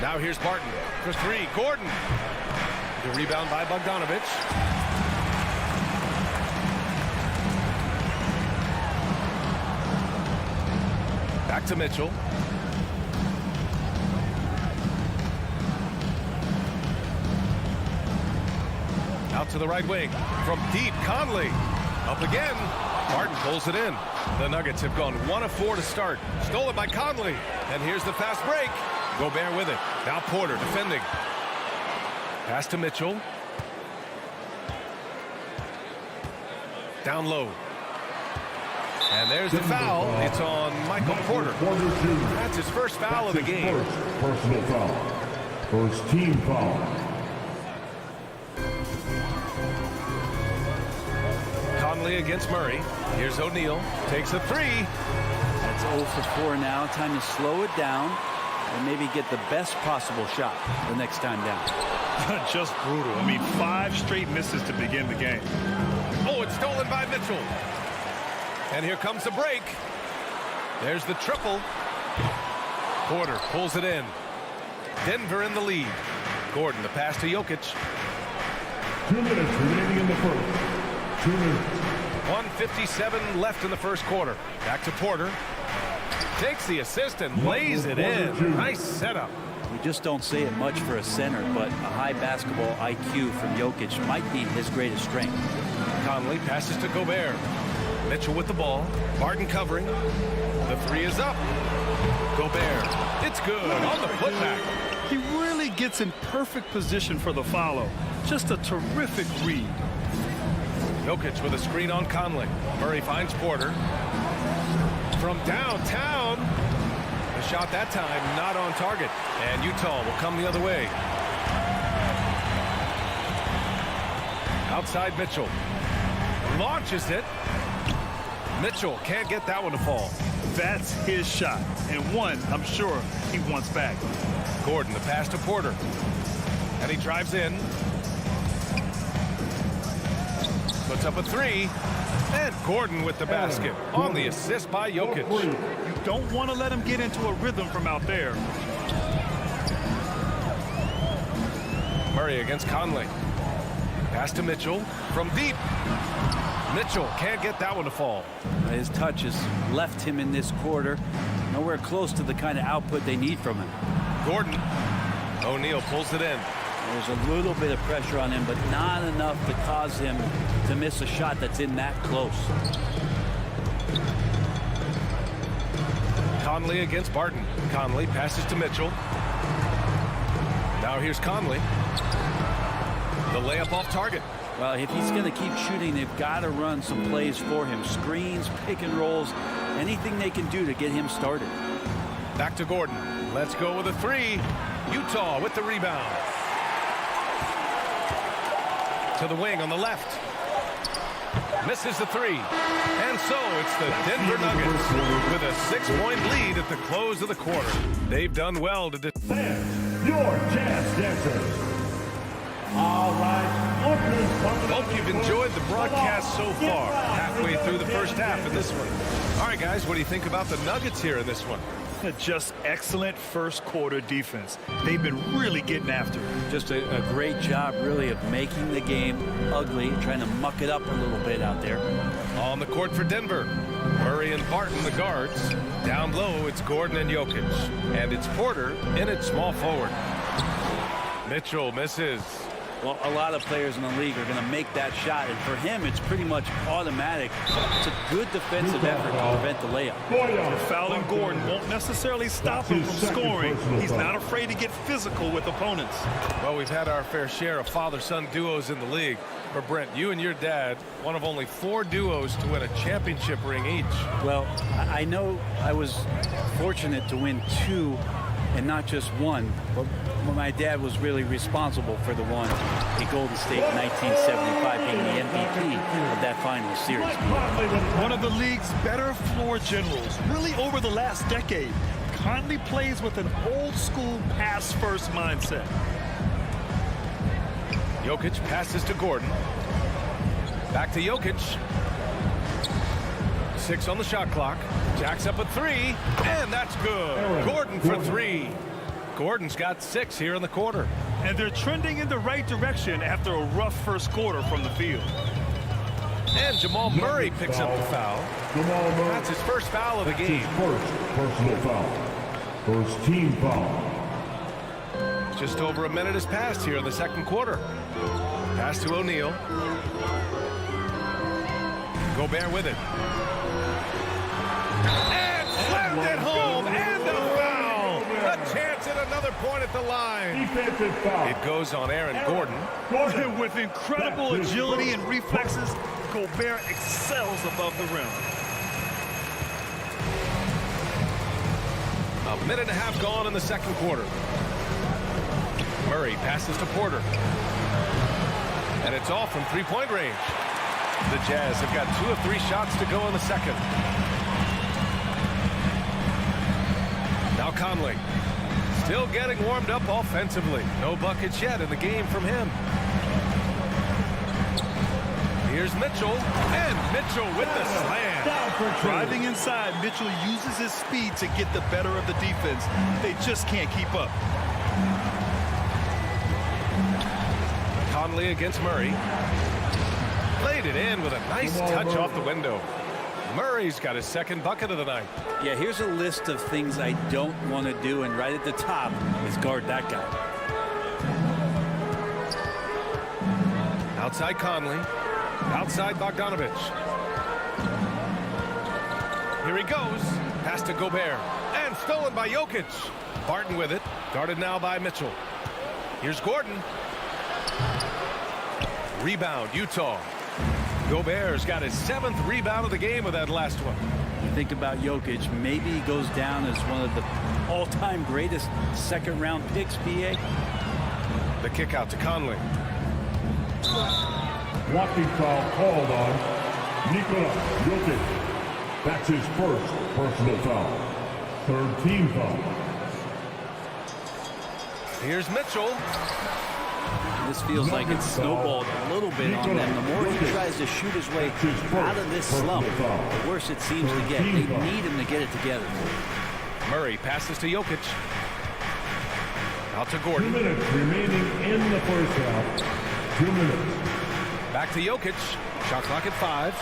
Now here's Barton for 3. Gordon. The rebound by Bogdanovic. Back to Mitchell. Out to the right wing. From deep, Conley. Up again. Barton pulls it in. The Nuggets have gone 1 of 4 to start. Stolen by Conley. And here's the fast break. Gobert with it. Now Porter defending. Pass to Mitchell. Down low. And there's the foul. It's on Michael Porter. That's his first foul of the game. First personal foul. First team foul. Conley against Murray. Here's O'Neal. Takes a 3. That's 0 for 4 now. Time to slow it down and maybe get the best possible shot the next time down. Just brutal. I mean, 5 straight misses to begin the game. Oh, it's stolen by Mitchell. And here comes the break. There's the triple. Porter pulls it in. Denver in the lead. Gordon, the pass to Jokic. 2 minutes remaining in the first. 2 minutes. 1:57 left in the first quarter. Back to Porter. Takes the assist and lays it in. Nice setup. We just don't say it much for a center, but a high basketball IQ from Jokic might be his greatest strength. Conley passes to Gobert. Mitchell with the ball. Barton covering. The three is up. Gobert. It's good on the putback. He really gets in perfect position for the follow. Just a terrific read. Jokic with a screen on Conley. Murray finds Porter. From downtown. The shot that time not on target. And Utah will come the other way. Outside Mitchell. Launches it. Mitchell can't get that one to fall. That's his shot, and one I'm sure he wants back. Gordon, the pass to Porter. And he drives in. Puts up a three. And Gordon with the basket on the assist by Jokic. You don't want to let him get into a rhythm from out there. Murray against Conley. Pass to Mitchell from deep. Mitchell can't get that one to fall. His touch has left him in this quarter. Nowhere close to the kind of output they need from him. Gordon. O'Neal pulls it in. There's a little bit of pressure on him, but not enough to cause him to miss a shot that's in that close. Conley against Barton. Conley passes to Mitchell. Now here's Conley. The layup off target. Well, if he's going to keep shooting, they've got to run some plays for him. Screens, pick and rolls, anything they can do to get him started. Back to Gordon. Let's go with a three. Utah with the rebound. To the wing on the left. Misses the three. And so it's the Denver Nuggets with a 6-point lead at the close of the quarter. They've done well to Fans, your jazz dancers. All right. Hope you've enjoyed the broadcast so far. Halfway through the first half in this one. All right, guys, what do you think about the Nuggets here in this one? Just excellent first quarter defense. They've been really getting after it. Just a great job, really, of making the game ugly, trying to muck it up a little bit out there. On the court for Denver. Murray and Barton, the guards. Down low, it's Gordon and Jokic. And it's Porter in at small forward. Mitchell misses. Well, a lot of players in the league are going to make that shot, and for him, it's pretty much automatic. It's a good defensive effort to prevent the layup. Fouling Gordon won't necessarily stop him from scoring. He's not afraid to get physical with opponents. Well, we've had our fair share of father-son duos in the league. But Brent, you and your dad, one of only 4 duos to win a championship ring each. Well, I know I was fortunate to win 2 and not just 1, but my dad was really responsible for the one in Golden State in 1975, being the MVP of that final series. One of the league's better floor generals, really over the last decade. Conley plays with an old-school pass-first mindset. Jokic passes to Gordon. Back to Jokic. 6 on the shot clock. Jacks up a 3, and that's good. Gordon for 3. Gordon's got 6 here in the quarter. And they're trending in the right direction after a rough first quarter from the field. And Jamal Murray picks up the foul. That's his first foul of the game. First personal foul. First team foul. Just over a minute has passed here in the second quarter. Pass to O'Neal. Gobert with it. And slammed it home, and the foul. A chance at another point at the line. Defensive foul. It goes on Aaron Gordon. With incredible agility and reflexes, Gobert excels above the rim. A minute and a half gone in the second quarter. Murray passes to Porter. And it's all from three-point range. The Jazz have got 2 of 3 shots to go in the second. Now Conley. Still getting warmed up offensively. No buckets yet in the game from him. Here's Mitchell, and Mitchell with the slam. Down for two. Driving inside, Mitchell uses his speed to get the better of the defense. They just can't keep up. Conley against Murray. Laid it in with a nice touch off the window. Murray's got his second bucket of the night. Yeah, here's a list of things I don't want to do, and right at the top is guard that guy. Outside Conley. Outside Bogdanovich. Here he goes. Pass to Gobert. And stolen by Jokic. Barton with it. Guarded now by Mitchell. Here's Gordon. Rebound, Utah. Gobert's got his 7th rebound of the game with that last one. You think about Jokic, maybe he goes down as one of the all-time greatest second-round picks, BA. The kick out to Conley. Walking foul called on Nikola Jokic. That's his first personal foul. 3rd team foul. Here's Mitchell. This feels like it's snowballed a little bit on them. The more he tries to shoot his way out of this slump, the worse it seems to get. They need him to get it together. Murray passes to Jokic. Out to 2 Gordon. minutes remaining in the first half. 2 minutes. Back to Jokic. Shot clock at 5.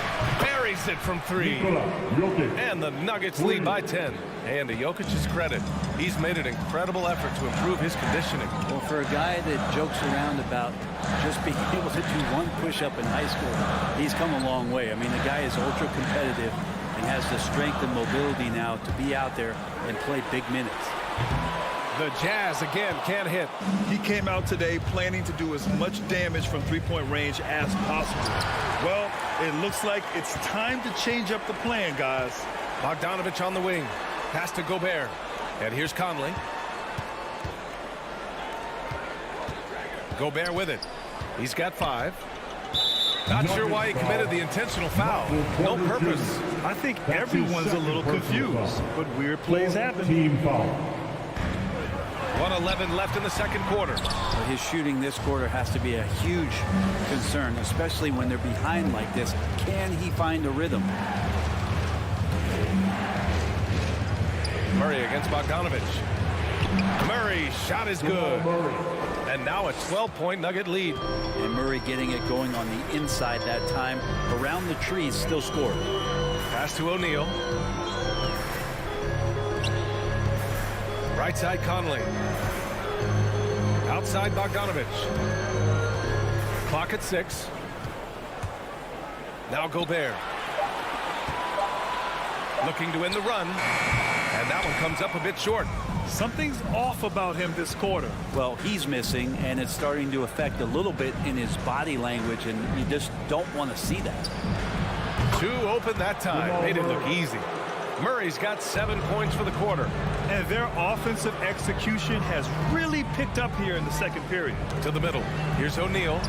Buries it from 3. Nikola Jokic. And the Nuggets lead by 10. And to Jokic's credit, he's made an incredible effort to improve his conditioning. Well, for a guy that jokes around about just being able to do one push-up in high school, he's come a long way. I mean, the guy is ultra competitive and has the strength and mobility now to be out there and play big minutes. The Jazz again can't hit. He came out today planning to do as much damage from three-point range as possible. Well, it looks like it's time to change up the plan, guys. Bogdanovich on the wing. Pass to Gobert. And here's Conley. Gobert with it. He's got 5. Not sure why he committed the intentional foul. No purpose. I think everyone's a little confused, but weird plays happen. Team foul. 1:11 left in the second quarter. But his shooting this quarter has to be a huge concern, especially when they're behind like this. Can he find a rhythm? Murray against Bogdanovich. Murray shot is good. And now a 12-point Nugget lead. And Murray getting it going on the inside that time. Around the trees, still scored. Pass to O'Neal. Right side Conley. Outside Bogdanovich. Clock at 6. Now Gobert. Looking to win the run. And that one comes up a bit short. Something's off about him this quarter. Well, he's missing, and it's starting to affect a little bit in his body language, and you just don't want to see that. 2 open that time. Made it look easy. Murray's got 7 points for the quarter. And their offensive execution has really picked up here in the second period. To the middle. Here's O'Neal.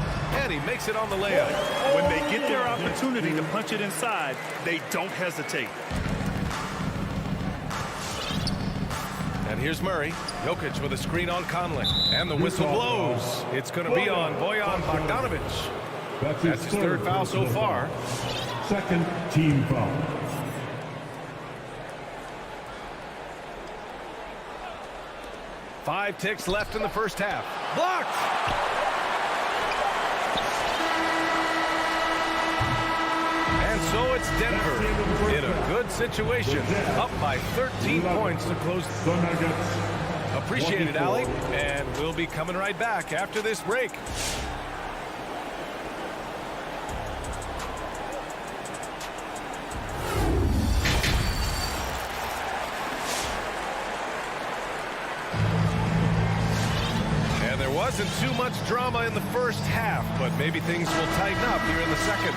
And he makes it on the layup. When they get their opportunity to punch it inside, they don't hesitate. And here's Murray. Jokic with a screen on Conley. And the whistle blows. It's going to be on Bojan Bogdanovich. That's his 3rd foul so far. 2nd team foul. Five ticks left in the first half. Blocked! And so it's Denver in a good situation. Up by 13 points to close. The Nuggets. Appreciate it, Allie. And we'll be coming right back after this break. Wasn't too much drama in the first half, but maybe things will tighten up here in the second.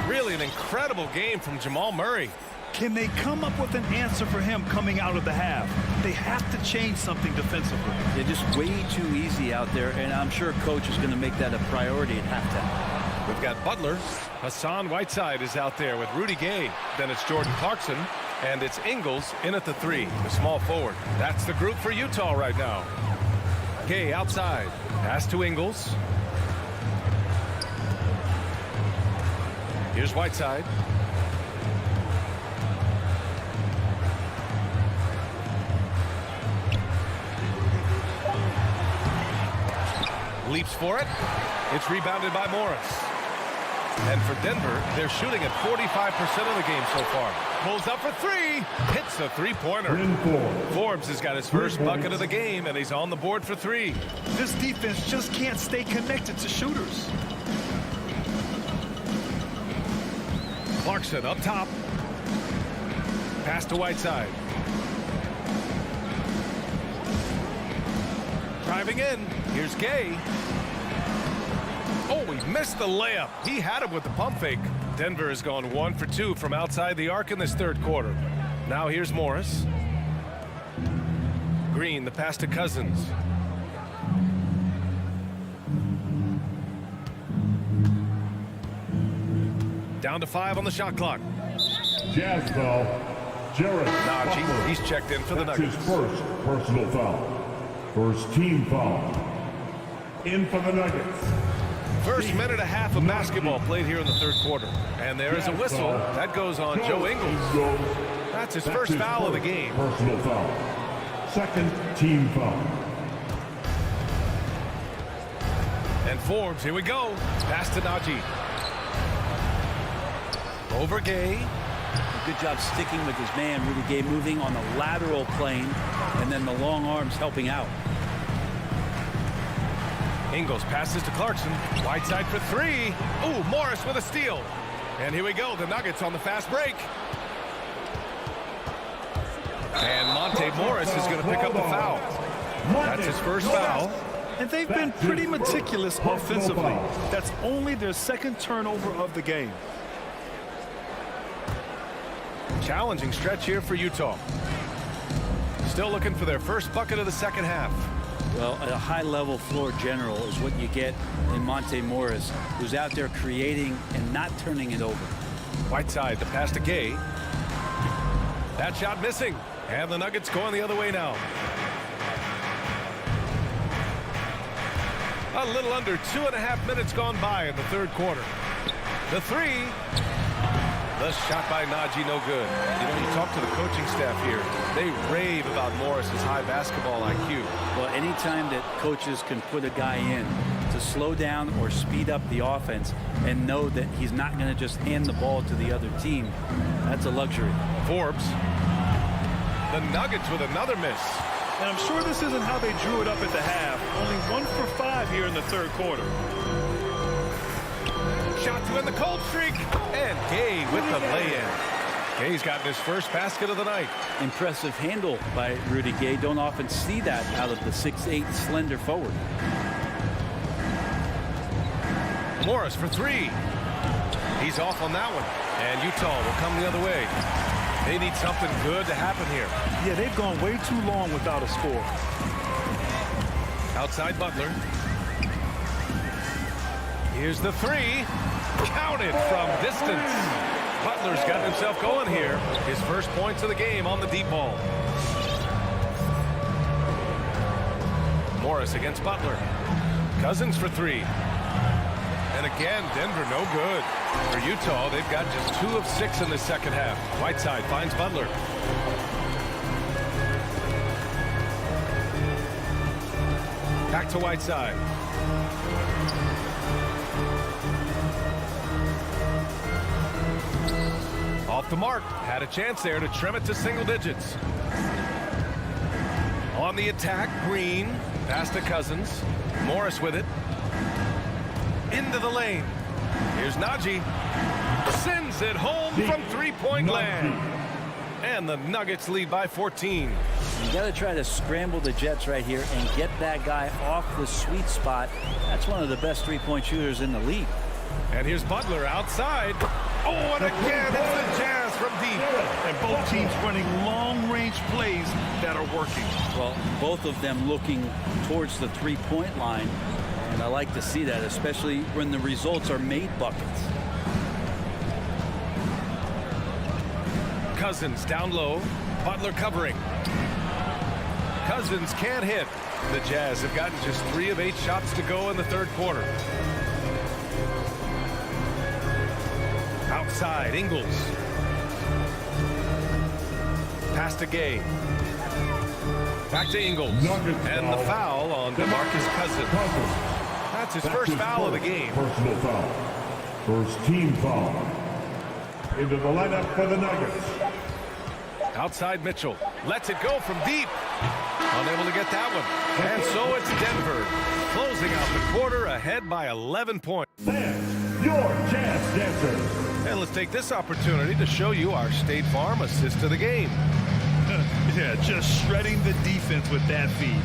Really an incredible game from Jamal Murray. Can they come up with an answer for him coming out of the half? They have to change something defensively. They're just way too easy out there, and I'm sure coach is going to make that a priority at halftime. We've got Butler. Hassan Whiteside is out there with Rudy Gay. Then it's Jordan Clarkson, and it's Ingles in at the 3, the small forward. That's the group for Utah right now. Gay outside. Pass to Ingles. Here's Whiteside. Leaps for it. It's rebounded by Morris. And for Denver, they're shooting at 45% of the game so far. Pulls up for three. Hits a three-pointer. Forbes has got his first bucket of the game, and he's on the board for three. This defense just can't stay connected to shooters. Clarkson up top. Pass to Whiteside. Driving in. Here's Gay. Oh, he missed the layup. He had him with the pump fake. Denver has gone 1 for 2 from outside the arc in this third quarter. Now here's Morris. Green, the pass to Cousins. Down to 5 on the shot clock. Jazz foul. Jared Najee, Butler. he's checked in for the That's Nuggets. his first personal foul. First team foul. In for the Nuggets. First minute and a half of basketball played here in the third quarter. And there is a whistle. That goes on Joe Ingles. That's his first foul of the game. Personal foul. Second team foul. And Forbes, here we go. Pass to Najee. Over Gay. Good job sticking with his man, Rudy Gay, moving on the lateral plane, and then the long arms helping out. Ingles passes to Clarkson. Whiteside for three. Ooh, Morris with a steal. And here we go. The Nuggets on the fast break. And Monte Morris is going to pick up the foul. That's his first foul. And they've been pretty meticulous offensively. That's only their second turnover of the game. Challenging stretch here for Utah. Still looking for their first bucket of the second half. Well, a high-level floor general is what you get in Monte Morris, who's out there creating and not turning it over. Whiteside, the pass to Gay. That shot missing. And the Nuggets going the other way now. A little under 2.5 minutes gone by in the third quarter. The three. The shot by Najee, no good. You know, you talk to the coaching staff here. They rave about Morris's high basketball IQ. Well, anytime that coaches can put a guy in to slow down or speed up the offense and know that he's not going to just hand the ball to the other team, that's a luxury. Forbes. The Nuggets with another miss. And I'm sure this isn't how they drew it up at the half. Only 1 for 5 here in the third quarter. Shot to end the cold streak. And Gay with the lay-in. Gay's gotten his first basket of the night. Impressive handle by Rudy Gay. Don't often see that out of the 6'8" slender forward. Morris for three. He's off on that one. And Utah will come the other way. They need something good to happen here. Yeah, they've gone way too long without a score. Outside Butler. Here's the three. Counted from distance. Butler's got himself going here. His first points of the game on the deep ball. Morris against Butler. Cousins for three. And again, Denver no good. For Utah, they've got just 2 of 6 in the second half. Whiteside finds Butler. Back to Whiteside. Off the mark. Had a chance there to trim it to single digits. On the attack, Green. Pass to Cousins. Morris with it. Into the lane. Here's Najee. Sends it home from three-point land. And the Nuggets lead by 14. You got to try to scramble the Jets right here and get that guy off the sweet spot. That's one of the best three-point shooters in the league. And here's Butler outside. Oh, and again, it's the Jazz from deep. And both teams running long-range plays that are working. Well, both of them looking towards the three-point line. And I like to see that, especially when the results are made buckets. Cousins down low. Butler covering. Cousins can't hit. The Jazz have gotten just 3 of 8 shots to go in the third quarter. side, Ingles. Pass to Gay. Back to Ingles. And the foul on DeMarcus Cousins. That's his first foul of the game. Personal foul. First team foul. Into the lineup for the Nuggets. Outside Mitchell. Lets it go from deep. Unable to get that one. And so it's Denver. Closing out the quarter ahead by 11 points. Fans, your chance dancer. And let's take this opportunity to show you our State Farm assist to the game. Yeah, just shredding the defense with that feed.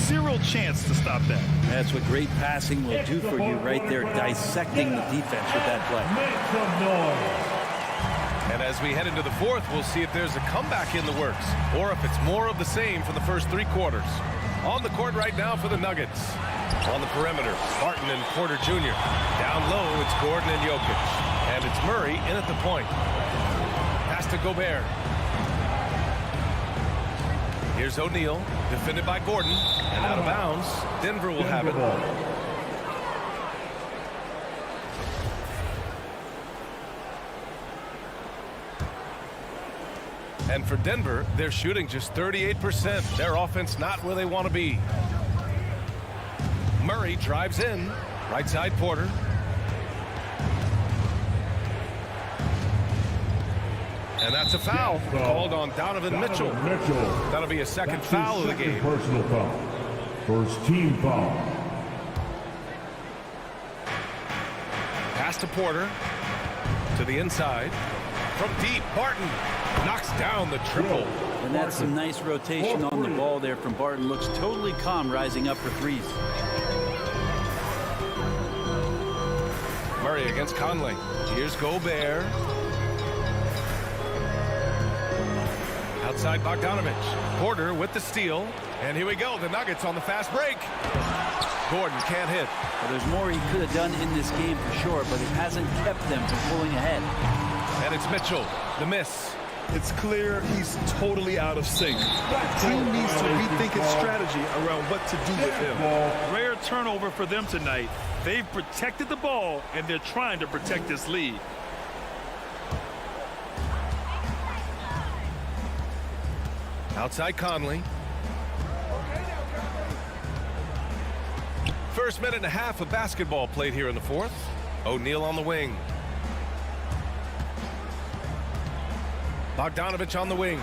Zero chance to stop that. That's what great passing will do for you right there, dissecting the defense with that play. Make some noise. And as we head into the fourth, we'll see if there's a comeback in the works or if it's more of the same for the first 3 quarters. On the court right now for the Nuggets. On the perimeter, Barton and Porter Jr. Down low, it's Gordon and Jokic. And it's Murray in at the point. Pass to Gobert. Here's O'Neal, defended by Gordon, and out of bounds. Denver will have it. And for Denver, they're shooting just 38%. Their offense not where they want to be. Murray drives in. Right side Porter. And that's a foul called on Donovan Mitchell. That'll be a second foul of the game. Personal foul. First team foul. Pass to Porter. To the inside. From deep, Barton knocks down the triple. And that's some nice rotation on the ball there from Barton. Looks totally calm rising up for threes. Murray against Conley. Here's Gobert. Outside Bogdanovich. Porter with the steal. And here we go. The Nuggets on the fast break. Gordon can't hit. Well, there's more he could have done in this game for sure, but it hasn't kept them from pulling ahead. And it's Mitchell. The miss. It's clear he's totally out of sync. The team needs to rethink its strategy around what to do with him. Rare turnover for them tonight. They've protected the ball, and they're trying to protect this lead. Outside Conley. First minute and a half of basketball played here in the fourth. O'Neal on the wing. Bogdanovich on the wing.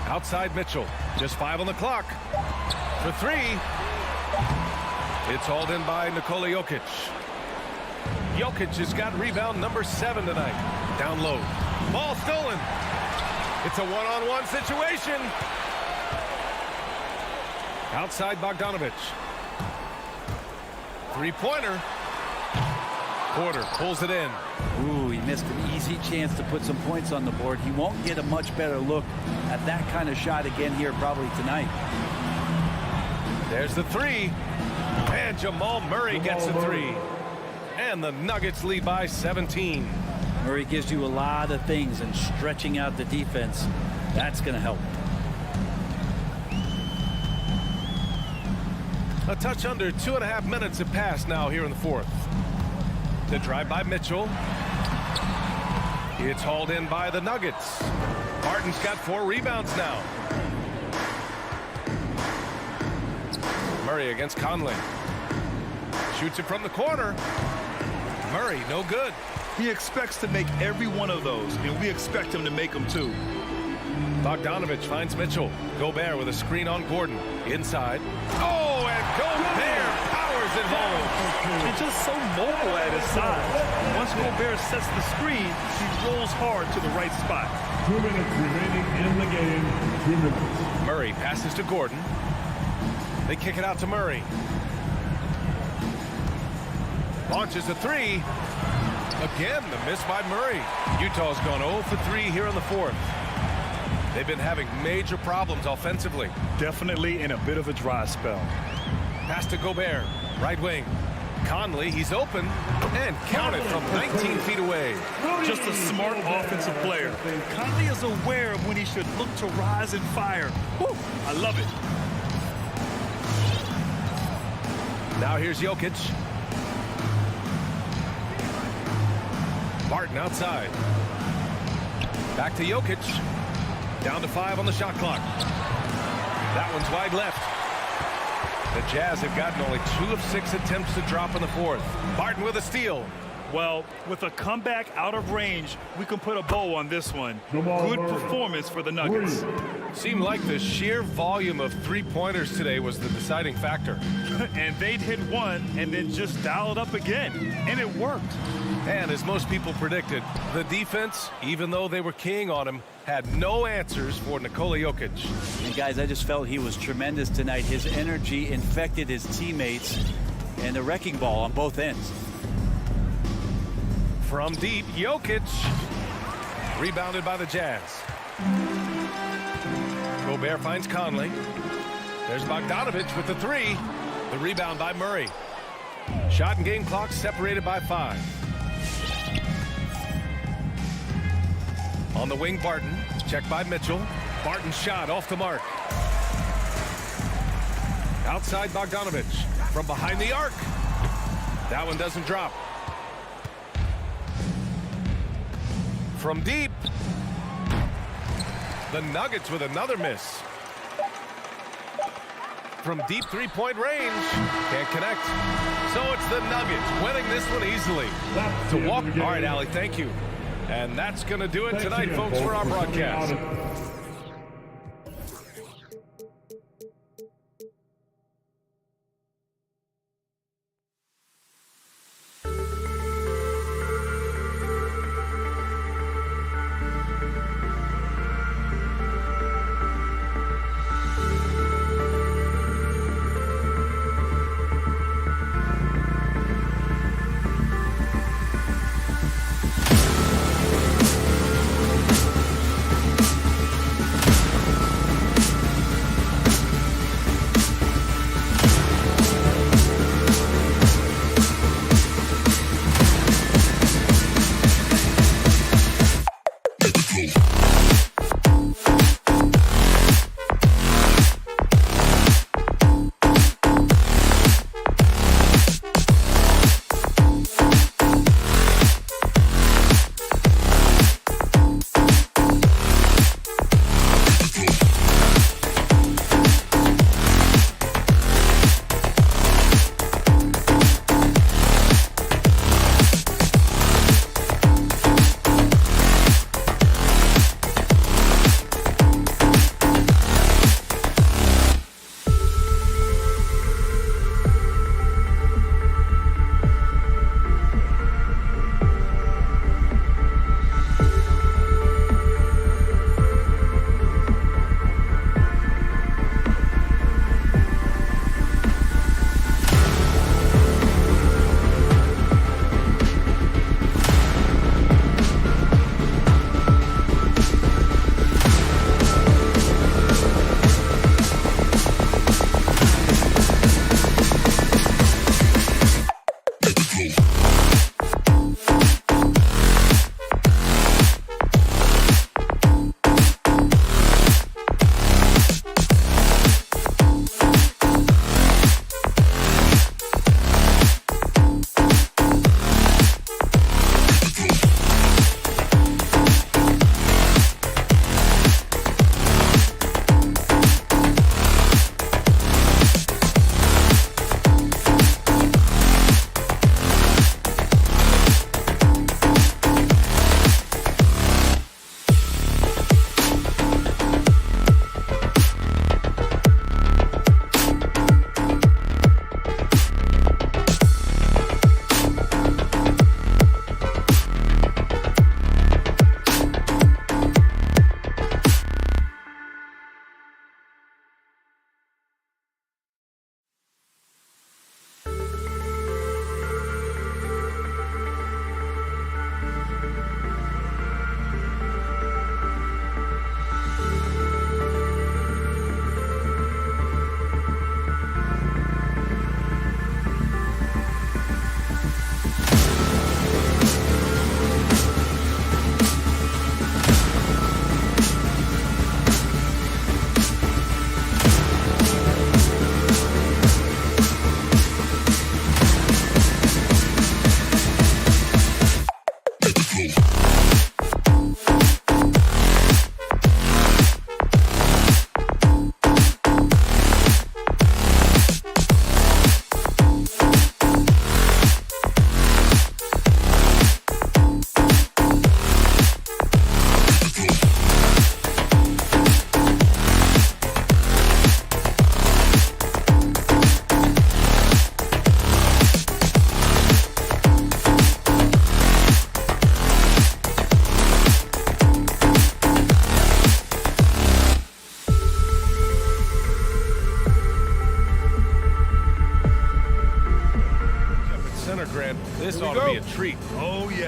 Outside Mitchell. Just 5 on the clock. For 3. It's hauled in by Nikola Jokic. Jokic has got rebound number 7 tonight. Down low. Ball stolen. It's a one-on-one situation. Outside Bogdanovich. 3-pointer. Porter pulls it in. Ooh, he missed an easy chance to put some points on the board. He won't get a much better look at that kind of shot again here probably tonight. There's the 3. And Jamal Murray gets a 3. And the Nuggets lead by 17. Murray gives you a lot of things, and stretching out the defense, that's going to help. A touch under 2.5 minutes have passed now here in the fourth. The drive by Mitchell. It's hauled in by the Nuggets. Barton's got 4 rebounds now. Murray against Conley. Shoots it from the corner. Murray, no good. He expects to make every one of those, and we expect him to make them too. Bogdanovich finds Mitchell. Gobert with a screen on Gordon. Inside. Oh, and Gobert powers it home. He's just so mobile at his side. Once Gobert sets the screen, he rolls hard to the right spot. 2 minutes remaining in the game. 2 minutes. Murray passes to Gordon. They kick it out to Murray. Launches a 3. Again, the miss by Murray. Utah's gone 0 for 3 here in the fourth. They've been having major problems offensively. Definitely in a bit of a dry spell. Pass to Gobert. Right wing. Conley, he's open. And counted from 19 feet away. Just a smart offensive player. Conley is aware of when he should look to rise and fire. Whew, I love it. Now here's Jokic. Barton outside. Back to Jokic. Down to 5 on the shot clock. That one's wide left. The Jazz have gotten only 2 of 6 attempts to drop in the fourth. Barton with a steal. Well, with a comeback out of range, we can put a bow on this one. Jamal Good Murray. performance for the Nuggets. Seemed like the sheer volume of three-pointers today was the deciding factor. And they'd hit one and then just dial it up again. And it worked. And as most people predicted, the defense, even though they were keying on him, had no answers for Nikola Jokic. And guys, I just felt he was tremendous tonight. His energy infected his teammates, and the wrecking ball on both ends. From deep, Jokic. Rebounded by the Jazz. Gobert finds Conley. There's Bogdanović with the 3. The rebound by Murray. Shot and game clock separated by 5. On the wing, Barton. Checked by Mitchell. Barton's shot off the mark. Outside Bogdanović. From behind the arc. That one doesn't drop. From deep. The Nuggets with another miss. From deep three-point range. Can't connect. So it's the Nuggets winning this one easily. To walk. All right, Allie, thank you. And that's going to do it tonight, folks, for our broadcast.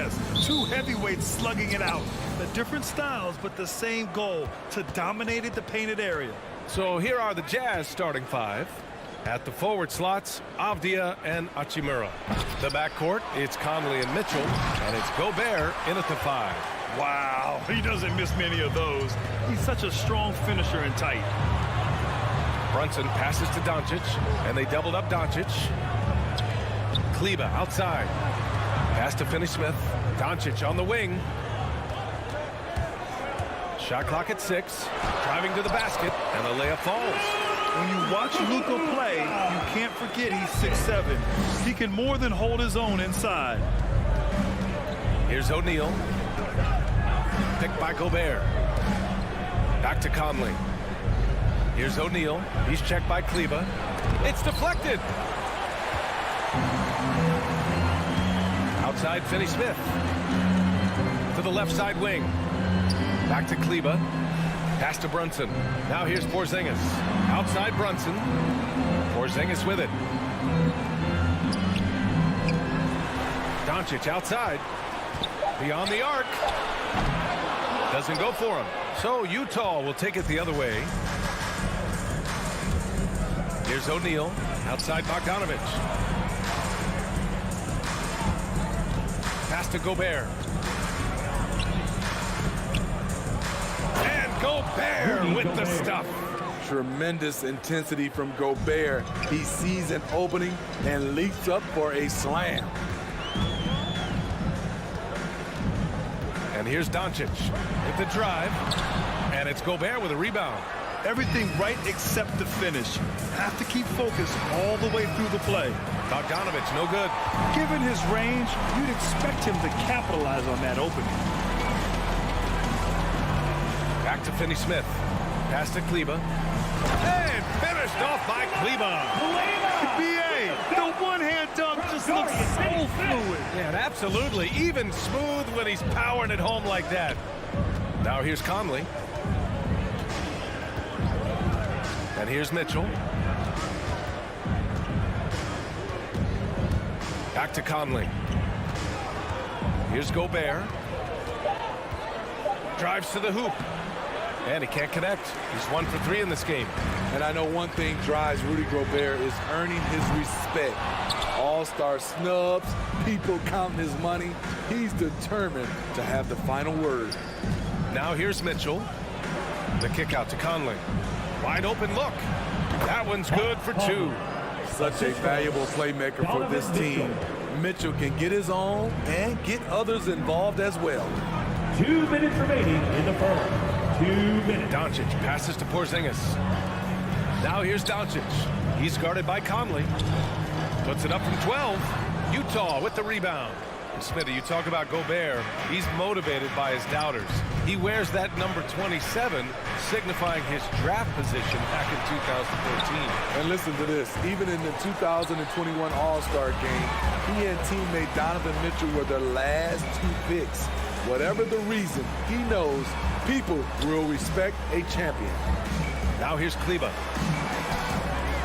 Yes, two heavyweights slugging it out. The different styles, but the same goal, to dominate the painted area. So here are the Jazz starting five. At the forward slots, Avdia and Hachimura. The backcourt, it's Conley and Mitchell, and it's Gobert in at the five. Wow, he doesn't miss many of those. He's such a strong finisher and tight. Brunson passes to Doncic, and they doubled up Doncic. Kleber outside. Pass to Finney-Smith. Doncic on the wing. Shot clock at 6. Driving to the basket, and the layup falls. When you watch Luka play, you can't forget he's 6'7". He can more than hold his own inside. Here's O'Neal. Picked by Gobert. Back to Conley. Here's O'Neal. He's checked by Kleber. It's deflected. Outside Finney-Smith. To the left side wing. Back to Kleber. Pass to Brunson. Now here's Porzingis. Outside Brunson. Porzingis with it. Doncic outside. Beyond the arc. Doesn't go for him. So Utah will take it the other way. Here's O'Neal. Outside Bogdanovich. Pass to Gobert. And Gobert with the stuff. Tremendous intensity from Gobert. He sees an opening and leaps up for a slam. And here's Doncic with the drive. And it's Gobert with a rebound. Everything right except the finish. Have to keep focused all the way through the play. Bogdanovich, no good. Given his range, you'd expect him to capitalize on that opening. Back to Finney-Smith. Pass to Kleber. And finished off by Kleber. BA, the one-hand dunk just looks so fluid. Yeah, absolutely. Even smooth when he's powering it home like that. Now here's Conley. And here's Mitchell. Back to Conley. Here's Gobert. Drives to the hoop. And he can't connect. He's 1 for 3 in this game. And I know one thing drives Rudy Gobert is earning his respect. All-star snubs, people counting his money. He's determined to have the final word. Now here's Mitchell. The kick out to Conley. Wide open look. That one's good for 2. Such a valuable playmaker for this team. Mitchell can get his own and get others involved as well. 2 minutes remaining in the first. 2 minutes. Doncic passes to Porzingis. Now here's Doncic. He's guarded by Conley. Puts it up from 12. Utah with the rebound. And Smitty, you talk about Gobert. He's motivated by his doubters. He wears that number 27, signifying his draft position back in 2014. And listen to this. Even in the 2021 All-Star game, he and teammate Donovan Mitchell were the last 2 picks. Whatever the reason, he knows people will respect a champion. Now here's Kleber.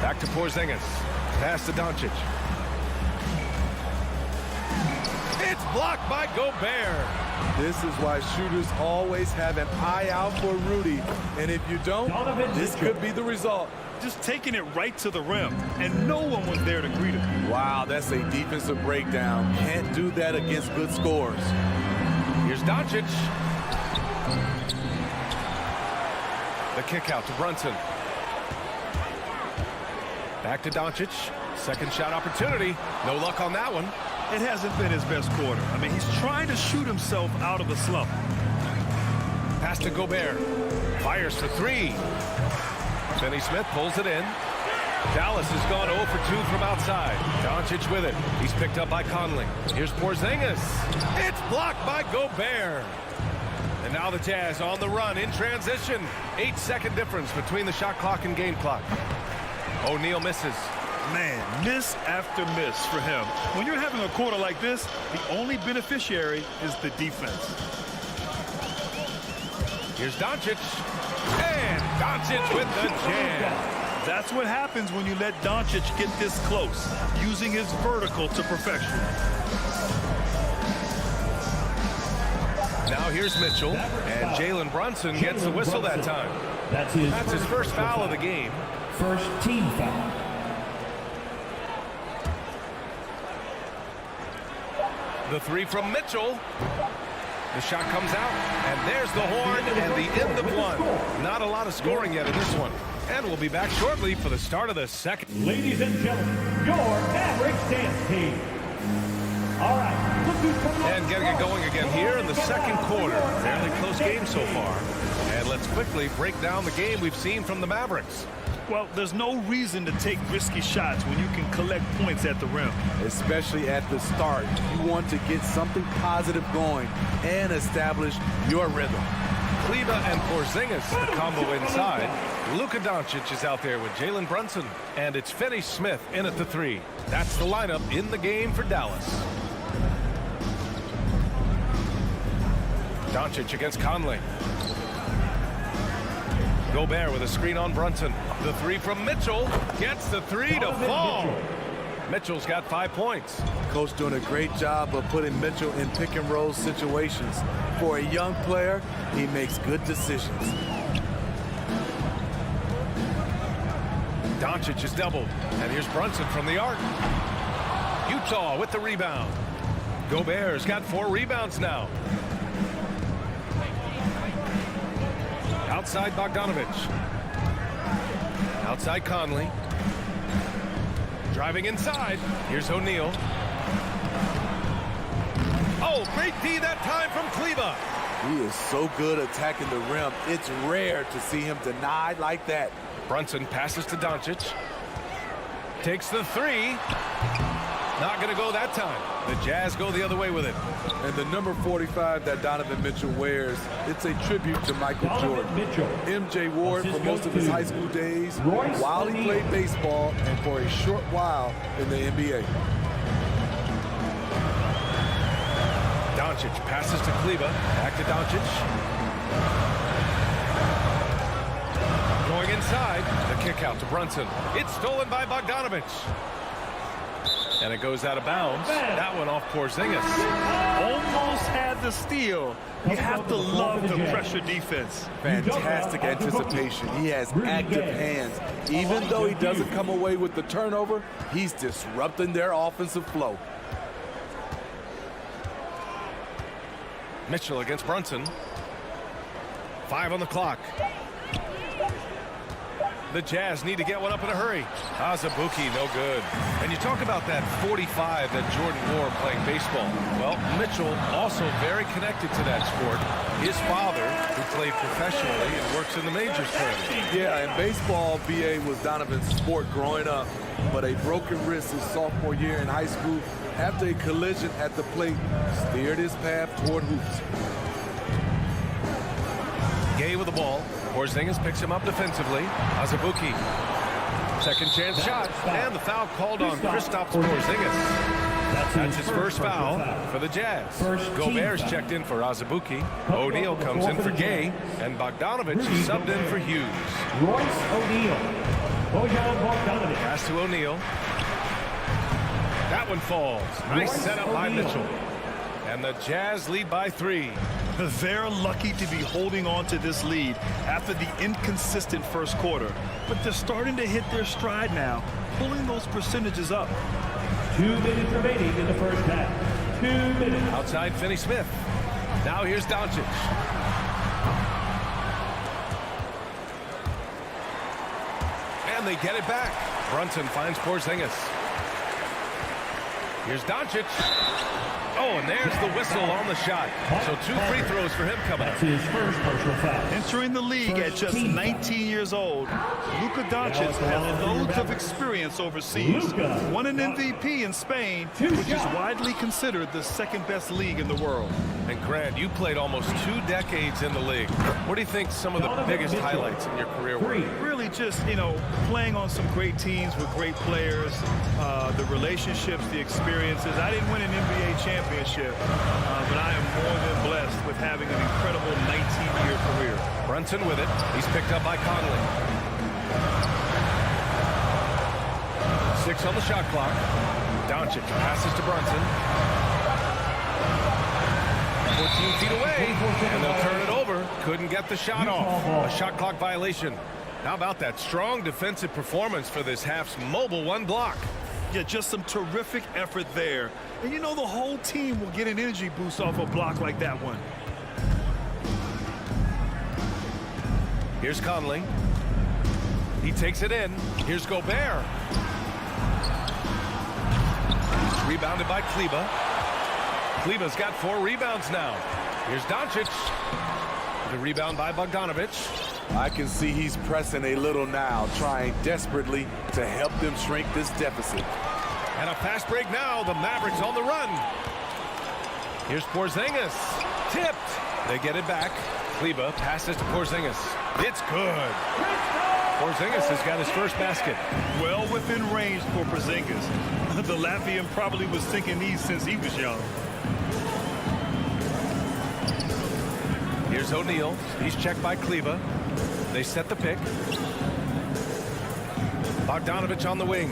Back to Porzingis. Pass to Doncic. It's blocked by Gobert. This is why shooters always have an eye out for Rudy. And if you don't, this could be the result. Just taking it right to the rim, and no one was there to greet him. Wow, that's a defensive breakdown. Can't do that against good scores. Here's Doncic. The kick out to Brunson. Back to Doncic. Second shot opportunity. No luck on that one. It hasn't been his best quarter. I mean, he's trying to shoot himself out of a slump. Pass to Gobert. Fires for 3. Finney-Smith pulls it in. Dallas has gone 0 for 2 from outside. Doncic with it. He's picked up by Conley. Here's Porzingis. It's blocked by Gobert. And now the Jazz on the run in transition. 8-second difference between the shot clock and game clock. O'Neal misses. Man, miss after miss for him. When you're having a quarter like this, the only beneficiary is the defense. Here's Doncic. And Doncic with the jam. That's what happens when you let Doncic get this close, using his vertical to perfection. Now here's Mitchell, and Jalen Brunson gets the whistle that time. That's his first foul of the game. First team foul. The three from Mitchell. The shot comes out, and there's the horn, and the end of one. Not a lot of scoring yet in this one. And we'll be back shortly for the start of the second. Ladies and gentlemen, your Mavericks dance team. All right, look who's coming up. And getting it going again here in the second quarter. Fairly close game so far. And let's quickly break down the game we've seen from the Mavericks. Well, there's no reason to take risky shots when you can collect points at the rim. Especially at the start. You want to get something positive going and establish your rhythm. Kleber and Porzingis, the combo inside. Luka Doncic is out there with Jalen Brunson. And it's Finney Smith in at the three. That's the lineup in the game for Dallas. Doncic against Conley. Gobert with a screen on Brunson. The three from Mitchell. Gets the three to fall. Mitchell's got 5 points. Coach doing a great job of putting Mitchell in pick and roll situations. For a young player, he makes good decisions. Doncic is doubled. And here's Brunson from the arc. Utah with the rebound. Gobert's got 4 rebounds now. Outside Bogdanovich. Outside Conley. Driving inside. Here's O'Neal. Oh, great D that time from Kleber. He is so good attacking the rim. It's rare to see him denied like that. Brunson passes to Doncic. Takes the three. Not going to go that time. The Jazz go the other way with it. And the number 45 that Donovan Mitchell wears, it's a tribute to Michael Jordan. MJ wore it for most of his high school days while he played baseball and for a short while in the NBA. Doncic passes to Kleber. Back to Doncic. Going inside. The kick out to Brunson. It's stolen by Bogdanovich. And it goes out of bounds. That one off Porzingis. Almost had the steal. You have to love the pressure defense. Fantastic anticipation. He has active hands. Even though he doesn't come away with the turnover, he's disrupting their offensive flow. Mitchell against Brunson. 5 on the clock. The Jazz need to get one up in a hurry. Azubuike, no good. And you talk about that 45 that Jordan wore playing baseball. Well, Mitchell also very connected to that sport. His father, who played professionally and works in the majors currently. Yeah, and baseball, BA, was Donovan's sport growing up. But a broken wrist his sophomore year in high school after a collision at the plate steered his path toward hoops. Gay with the ball. Porzingis picks him up defensively. Azubuike. Second chance shot. And the foul called on Kristaps Porzingis. That's his first foul for the Jazz. Gobert's checked in for Azubuike. O'Neal comes in for Gay. And Bogdanovich is subbed in for Hughes. Royce O'Neal. Bojan Bogdanovic. Pass to O'Neal. That one falls. Nice setup by Mitchell. And the Jazz lead by 3. They're lucky to be holding on to this lead after the inconsistent first quarter. But they're starting to hit their stride now, pulling those percentages up. 2 minutes remaining in the first half. 2 minutes. Outside Finney Smith. Now here's Doncic. And they get it back. Brunson finds Porzingis. Here's Doncic. Oh, and there's the whistle on the shot. So 2 free throws for him coming up. That's his first personal foul. Entering the league at just 19 years old, Luka Doncic has loads of experience overseas. Won an MVP in Spain, which is widely considered the second-best league in the world. And Grant, you played almost 2 decades in the league. What do you think some of the biggest highlights in your career were? Really just, playing on some great teams with great players, the relationships, the experiences. I didn't win an NBA championship, but I am more than blessed with having an incredible 19-year career. Brunson with it. He's picked up by Conley. 6 on the shot clock. Doncic passes to Brunson. 15 feet away, and they'll turn it over. Couldn't get the shot off. A shot clock violation. How about that strong defensive performance for this half's mobile one block? Yeah, just some terrific effort there. And you know the whole team will get an energy boost off a block like that one. Here's Conley. He takes it in. Here's Gobert. Rebounded by Kleber. Kleber's got 4 rebounds now. Here's Doncic. The rebound by Bogdanović. I can see he's pressing a little now, trying desperately to help them shrink this deficit. And a fast break now. The Mavericks on the run. Here's Porzingis. Tipped. They get it back. Kleber passes to Porzingis. It's good. Porzingis has got his first basket. Well within range for Porzingis. The Latvian probably was thinking these since he was young. Here's O'Neal. He's checked by Kleber. They set the pick. Bogdanović on the wing.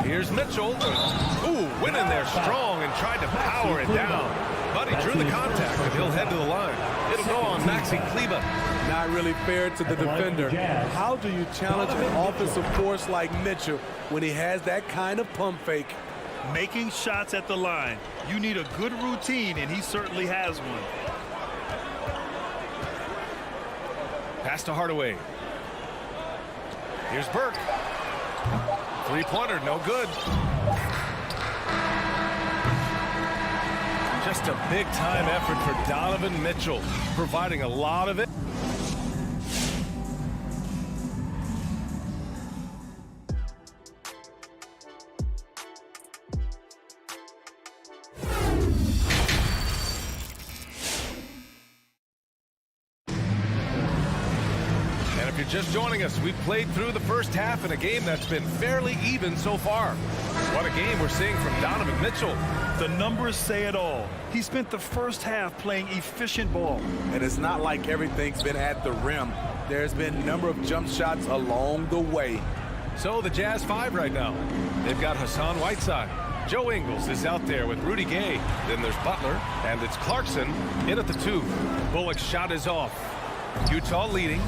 Here's Mitchell. Ooh, went in there strong and tried to power it down. But he drew the contact, and he'll head to the line. It'll go on Maxi Kleber. Not really fair to the defender. How do you challenge an offensive force like Mitchell when he has that kind of pump fake? Making shots at the line. You need a good routine, and he certainly has one. Pass to Hardaway. Here's Burke. Three-pointer, no good. Just a big-time effort for Donovan Mitchell, providing a lot of it. Just joining us, we've played through the first half in a game that's been fairly even so far. What a game we're seeing from Donovan Mitchell. The numbers say it all. He spent the first half playing efficient ball. And it's not like everything's been at the rim. There's been a number of jump shots along the way. So the Jazz 5 right now. They've got Hassan Whiteside. Joe Ingles is out there with Rudy Gay. Then there's Butler, and it's Clarkson in at the 2. Bullock's shot is off. Utah leading.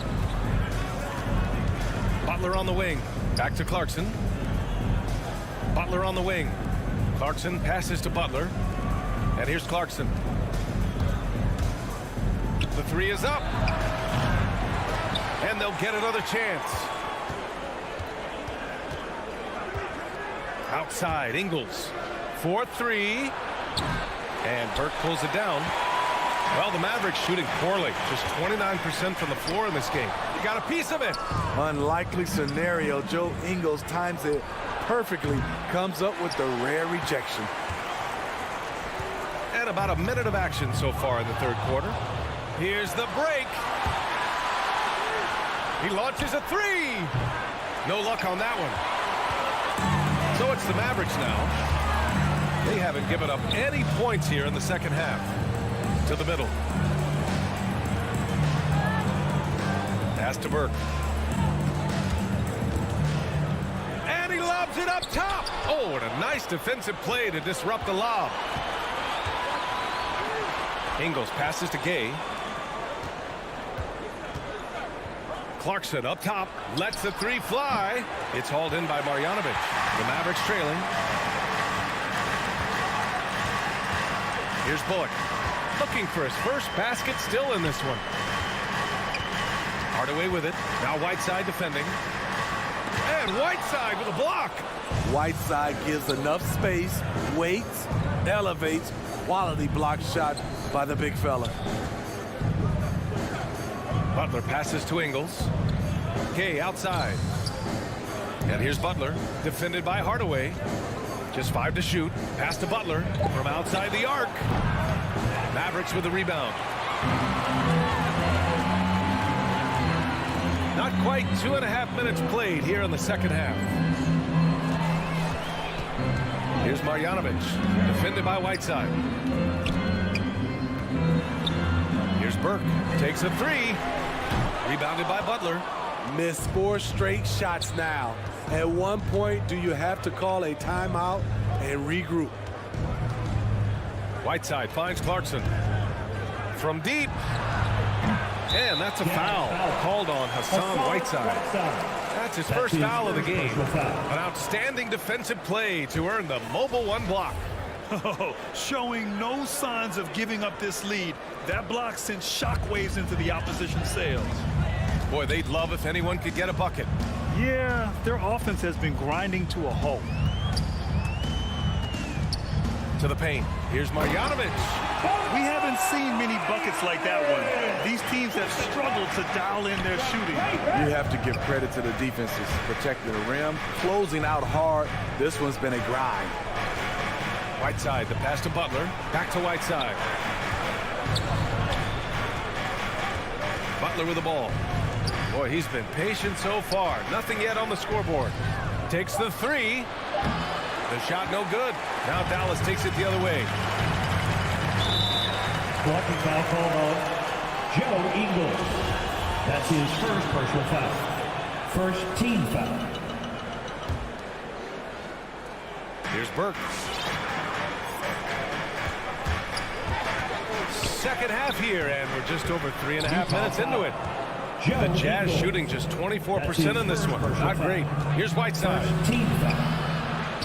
Butler on the wing. Back to Clarkson. Butler on the wing. Clarkson passes to Butler. And here's Clarkson. The 3 is up. And they'll get another chance. Outside, Ingles. 4-3. And Burke pulls it down. Well, the Mavericks shooting poorly. Just 29% from the floor in this game. You got a piece of it. Unlikely scenario. Joe Ingles times it perfectly. Comes up with the rare rejection. And about a minute of action so far in the third quarter. Here's the break. He launches a 3. No luck on that one. So it's the Mavericks now. They haven't given up any points here in the second half. To the middle. Pass to Burke. And he lobs it up top. Oh, and a nice defensive play to disrupt the lob. Ingles passes to Gay. Clarkson up top. Lets the 3 fly. It's hauled in by Marjanović. The Mavericks trailing. Here's Bullock. Looking for his first basket, still in this one. Hardaway with it. Now Whiteside defending. And Whiteside with a block. Whiteside gives enough space, waits, elevates. Quality block shot by the big fella. Butler passes to Ingles. Gay outside. And here's Butler, defended by Hardaway. Just 5 to shoot. Pass to Butler from outside the arc. Mavericks with the rebound. Not quite 2.5 minutes played here in the second half. Here's Marjanović, defended by Whiteside. Here's Burke, takes a 3. Rebounded by Butler. Missed 4 straight shots now. At one point, do you have to call a timeout and regroup? Whiteside finds Clarkson. From deep. And that's a foul called on Hassan Whiteside. That's his first foul of the game. An outstanding defensive play to earn the Mobile One block. Oh, showing no signs of giving up this lead. That block sent shockwaves into the opposition sails. Boy, they'd love if anyone could get a bucket. Yeah, their offense has been grinding to a halt. To the paint. Here's Marjanovic. We haven't seen many buckets like that one. These teams have struggled to dial in their shooting. You have to give credit to the defenses, protecting the rim, closing out hard. This one's been a grind. Whiteside, the pass to Butler. Back to Whiteside. Butler with the ball. Boy, he's been patient so far. Nothing yet on the scoreboard. Takes the three. The shot no good. Now Dallas takes it the other way. Blocking foul called on Joe Ingles. That's his first personal foul. First team foul. Here's Burke. Second half here, and we're just over 3.5 minutes into it. The Jazz shooting just 24% in this one. Not great. Here's Whiteside. Team foul.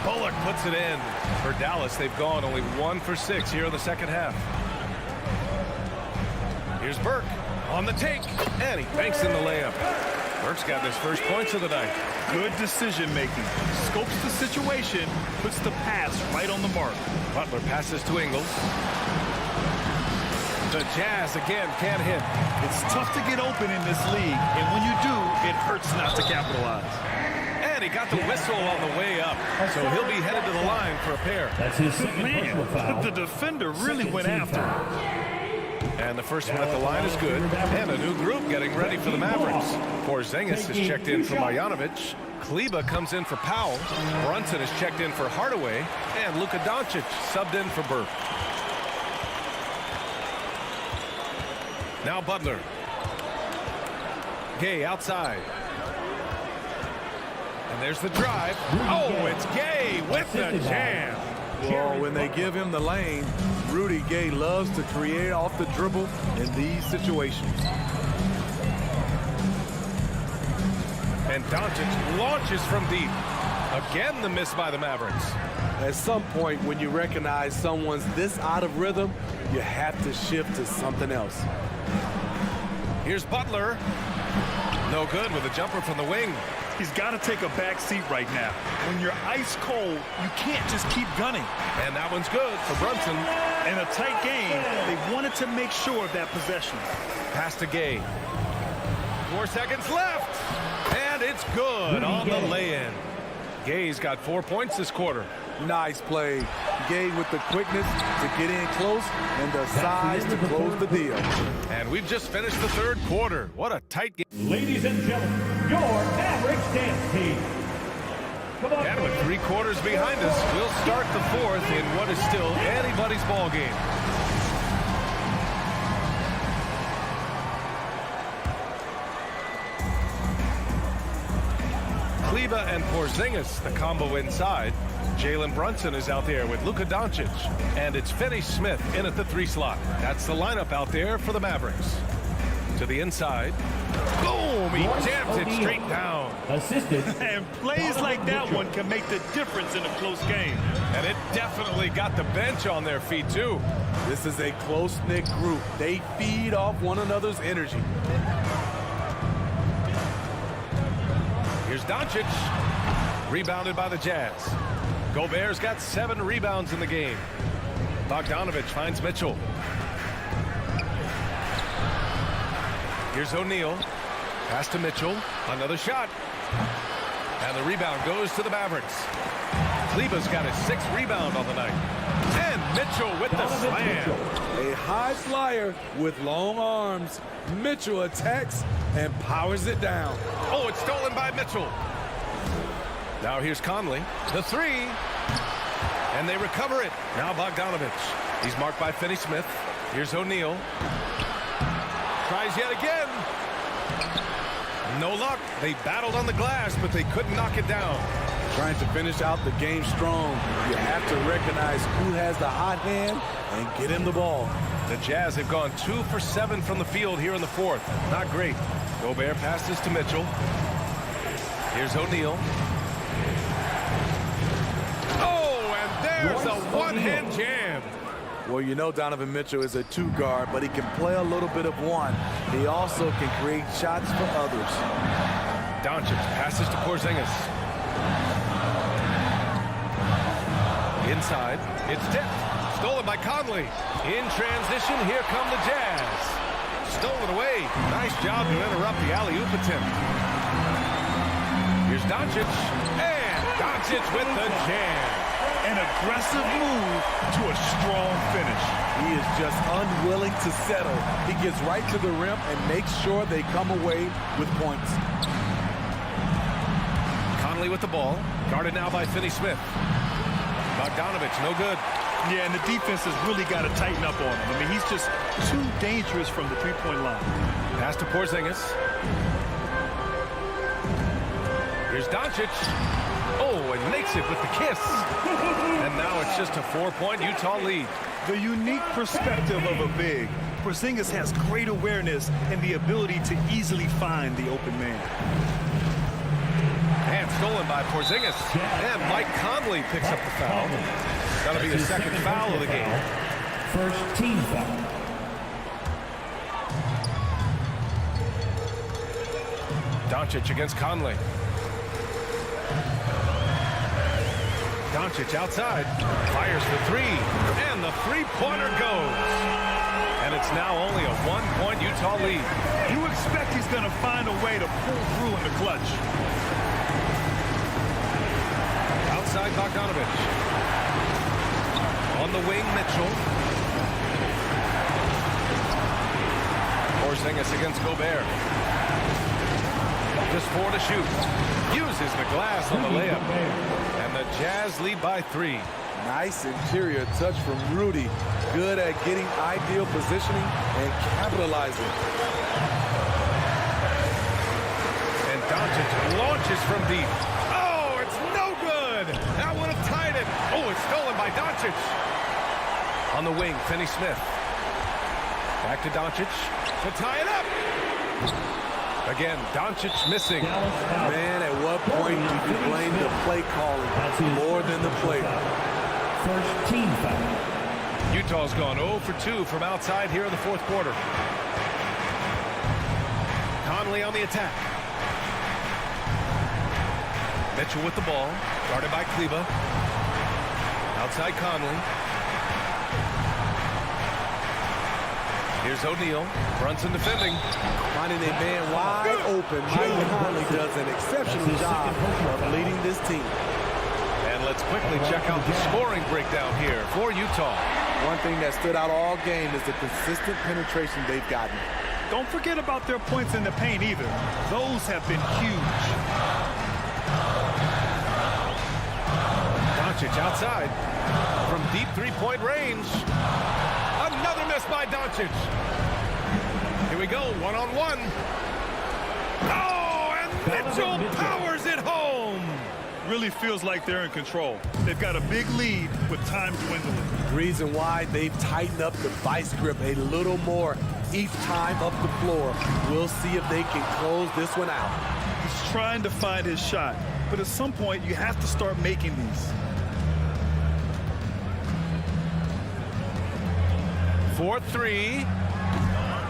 Bullock puts it in. For Dallas, they've gone only 1 for 6 here in the second half. Here's Burke on the take, and he banks in the layup. Burke's got his first points of the night. Good decision making. Scopes the situation, puts the pass right on the mark. Butler passes to Ingles. The Jazz again can't hit. It's tough to get open in this league, and when you do, it hurts not to capitalize. And he got the whistle on the way up, so he'll be headed to the line for a pair. That's his second personal foul. The defender really went after him. And the first one at the line is good. And a new group getting ready for the Mavericks. Porzingis is checked in for Marjanovic. Kleber comes in for Powell. Brunson is checked in for Hardaway. And Luka Doncic subbed in for Burke. Now Butler. Gay outside. And there's the drive. Oh, it's Gay with the jam. Well, when they give him the lane, Rudy Gay loves to create off the dribble in these situations. And Doncic launches from deep. Again, the miss by the Mavericks. At some point, when you recognize someone's this out of rhythm, you have to shift to something else. Here's Butler. No good with a jumper from the wing. He's got to take a back seat right now. When you're ice cold, you can't just keep gunning. And that one's good for Brunson. In a tight game, they wanted to make sure of that possession. Pass to Gay. 4 seconds left. And it's good on the lay-in. Gay's got 4 points this quarter. Nice play. Gay with the quickness to get in close and the size to close the deal. And we've just finished the third quarter. What a tight game. Ladies and gentlemen, your Mavericks dance team. Come on, and with 3 quarters behind us, we'll start the fourth in what is still anybody's ball game. Kleber and Porzingis, the combo inside. Jalen Brunson is out there with Luka Doncic. And it's Finney Smith in at the 3 slot. That's the lineup out there for the Mavericks. To the inside. Boom! He jams it straight down. Assisted. And plays like that one can make the difference in a close game. And it definitely got the bench on their feet, too. This is a close-knit group. They feed off one another's energy. Here's Doncic. Rebounded by the Jazz. Gobert's got 7 rebounds in the game. Bogdanovic finds Mitchell. Here's O'Neal. Pass to Mitchell. Another shot. And the rebound goes to the Mavericks. Kleber's got his 6th rebound on the night. And Mitchell with the slam. A high flyer with long arms. Mitchell attacks and powers it down. Oh, it's stolen by Mitchell. Now here's Conley. The 3. And they recover it. Now Bogdanovic. He's marked by Finney Smith. Here's O'Neal. Tries yet again. No luck. They battled on the glass, but they couldn't knock it down. Trying to finish out the game strong, you have to recognize who has the hot hand and get him the ball. The Jazz have gone 2 for 7 from the field here in the fourth. Not great. Gobert passes to Mitchell. Here's O'Neal. Oh, and there's a one-hand jam. Well, you know Donovan Mitchell is a two guard, but he can play a little bit of one. He also can create shots for others. Doncic passes to Porzingis. Inside, it's tipped. Stolen by Conley. In transition, here come the Jazz. Stolen away. Nice job to interrupt the alley-oop attempt. Here's Doncic. And Doncic with the jam. An aggressive move to a strong finish. He is just unwilling to settle. He gets right to the rim and makes sure they come away with points. Conley with the ball. Guarded now by Finney-Smith. Bogdanovich, no good. Yeah, and the defense has really got to tighten up on him. I mean, he's just too dangerous from the three-point line. Pass to Porzingis. Here's Doncic. Oh, and makes it with the kiss. And now it's just a 4-point Utah lead. The unique perspective of a big. Porzingis has great awareness and the ability to easily find the open man. And stolen by Porzingis. And Mike Conley picks up the foul. That'll be the second foul of the game. First team foul. Doncic against Conley. Doncic outside. Fires for three. And the three-pointer goes. And it's now only a 1-point Utah lead. You expect he's going to find a way to pull through in the clutch. Outside Bogdanovich. On the wing, Mitchell. Porzingis against Gobert. Just 4 to shoot. Uses the glass on the layup. And the Jazz lead by 3. Nice interior touch from Rudy. Good at getting ideal positioning and capitalizing. And Doncic launches from deep. Oh, it's no good. That would have tied it. Oh, it's stolen by Doncic. On the wing, Finney-Smith. Back to Doncic to tie it up. Again, Doncic missing. Man, at what point do you blame the play calling more than the player? First team foul. Utah's gone 0 for 2 from outside here in the fourth quarter. Conley on the attack. Mitchell with the ball, guarded by Kleber. Outside Conley. Here's O'Neal. Brunson defending. Finding a man wide open. Mike Conley does an exceptional job of leading this team. And let's quickly check out the scoring breakdown here for Utah. One thing that stood out all game is the consistent penetration they've gotten. Don't forget about their points in the paint either. Those have been huge. Doncic outside from deep three-point range. Another miss by Doncic. Here we go, one-on-one. Oh, and Mitchell powers it home. Really feels like they're in control. They've got a big lead with time dwindling. Reason why they've tightened up the vice grip a little more each time up the floor. We'll see if they can close this one out. He's trying to find his shot, but at some point you have to start making these. 4-3.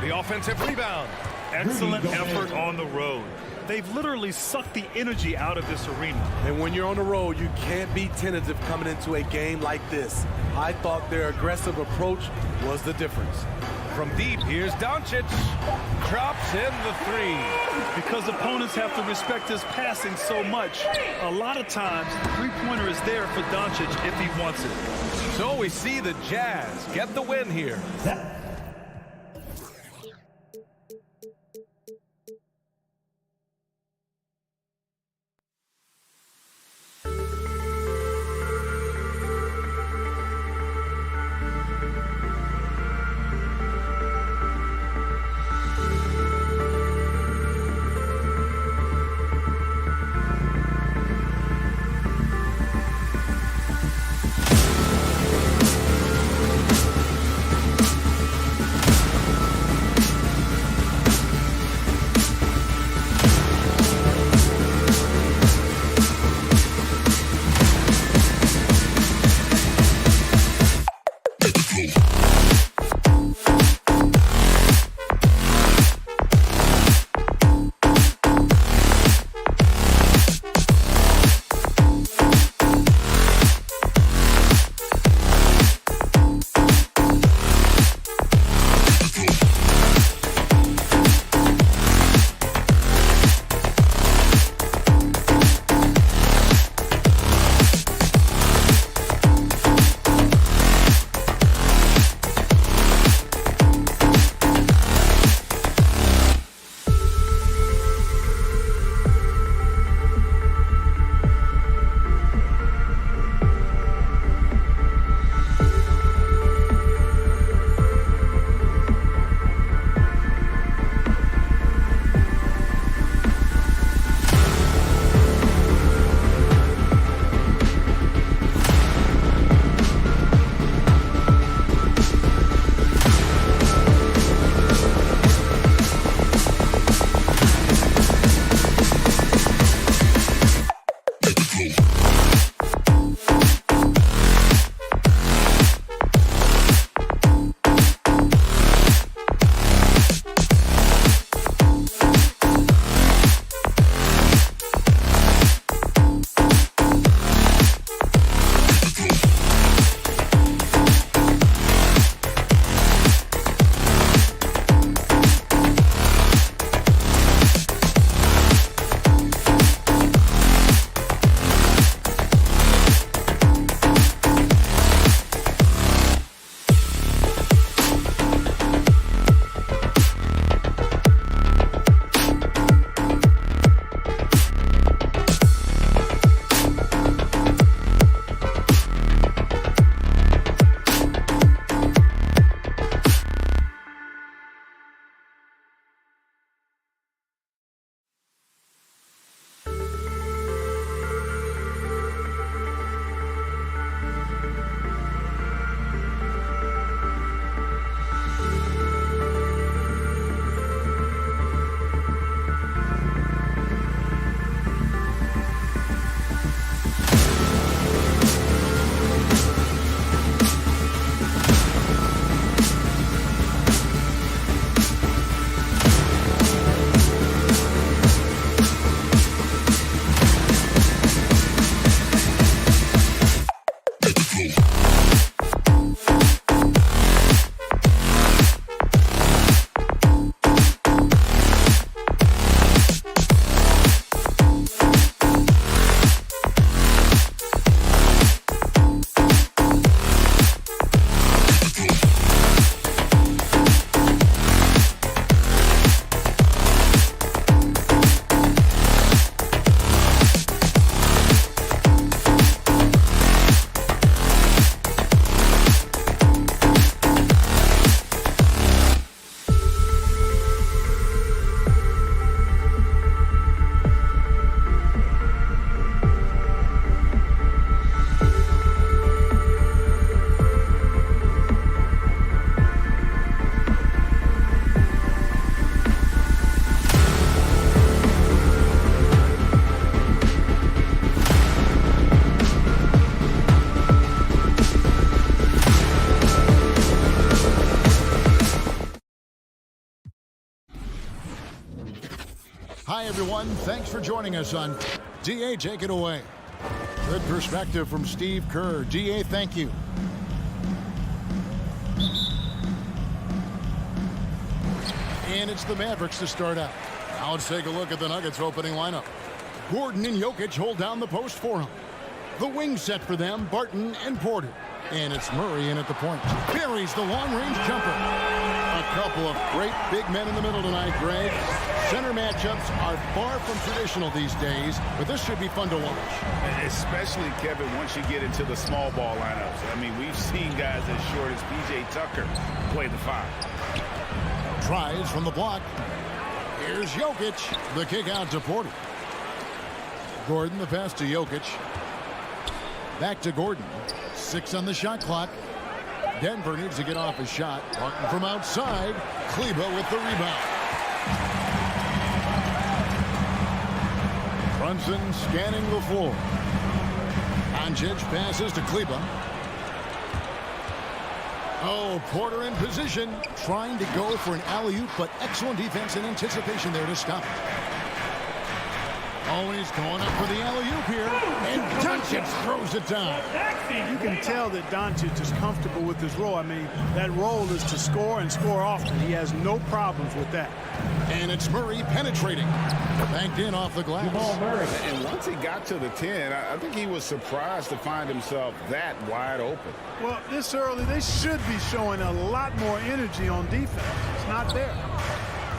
The offensive rebound. Excellent effort on the road. They've literally sucked the energy out of this arena. And when you're on the road, you can't be tentative coming into a game like this. I thought their aggressive approach was the difference. From deep, here's Doncic. Drops in the three. Because opponents have to respect his passing so much, a lot of times, the three-pointer is there for Doncic if he wants it. So we see the Jazz get the win here. Hi, everyone. Thanks for joining us on DA, take it away. Good perspective from Steve Kerr. DA, thank you. And it's the Mavericks to start out. Now let's take a look at the Nuggets opening lineup. Gordon and Jokic hold down the post for him. The wing set for them, Barton and Porter. And it's Murray in at the point. Buries the long-range jumper. A couple of great big men in the middle tonight, Greg. Center matchups are far from traditional these days, but this should be fun to watch. Especially, Kevin, once you get into the small ball lineups. I mean, we've seen guys as short as P.J. Tucker play the 5. Tries from the block. Here's Jokic. The kick out to Porter. Gordon, the pass to Jokic. Back to Gordon. 6 on the shot clock. Denver needs to get off a shot. Barton from outside. Kleber with the rebound. Brunson scanning the floor. Doncic passes to Kleber. Oh, Porter in position. Trying to go for an alley-oop, but excellent defense and anticipation there to stop it. Oh, he's going up for the alley-oop here. And Doncic throws it down. You can tell that Doncic is comfortable with his role. I mean, that role is to score and score often. He has no problems with that. And it's Murray penetrating. Banked in off the glass. And once he got to the 10, I think he was surprised to find himself that wide open. Well, this early, they should be showing a lot more energy on defense. It's not there.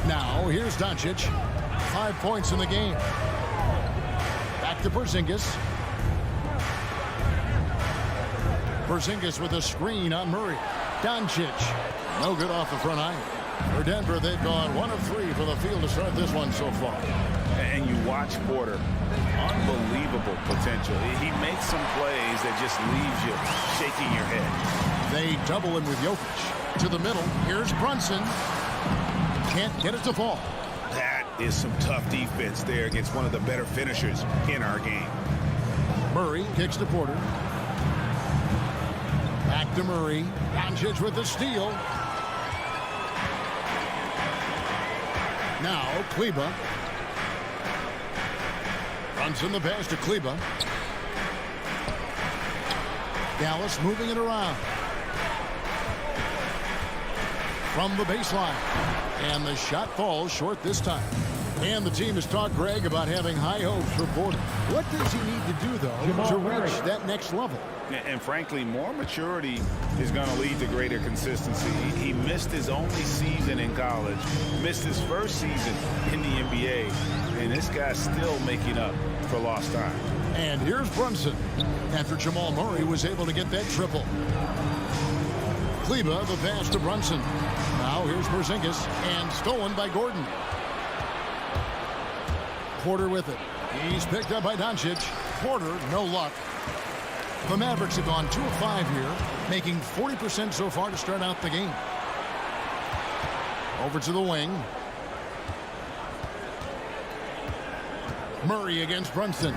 Now, here's Doncic. 5 points in the game. Back to Porzingis. Porzingis with a screen on Murray. Doncic. No good off the front iron. For Denver, they've gone 1 of 3 for the field to start this one so far. And you watch Porter. Unbelievable potential. He makes some plays that just leaves you shaking your head. They double him with Jokic. To the middle. Here's Brunson. Can't get it to fall. That is some tough defense there against one of the better finishers in our game. Murray kicks to Porter. Back to Murray. Doncic with the steal. Now, Kleber. Brunson the pass to Kleber. Dallas moving it around. From the baseline. And the shot falls short this time. And the team has talked, Greg, about having high hopes for Porter. What does he need to do, though, to reach that next level? And frankly, more maturity is going to lead to greater consistency. He missed his only season in college, missed his first season in the NBA, and this guy's still making up for lost time. And here's Brunson after Jamal Murray was able to get that triple. Kleber, the pass to Brunson. Now here's Porzingis, and stolen by Gordon. Porter with it. He's picked up by Doncic. Porter, no luck. The Mavericks have gone 2 of 5 here, making 40% so far to start out the game. Over to the wing. Murray against Brunson.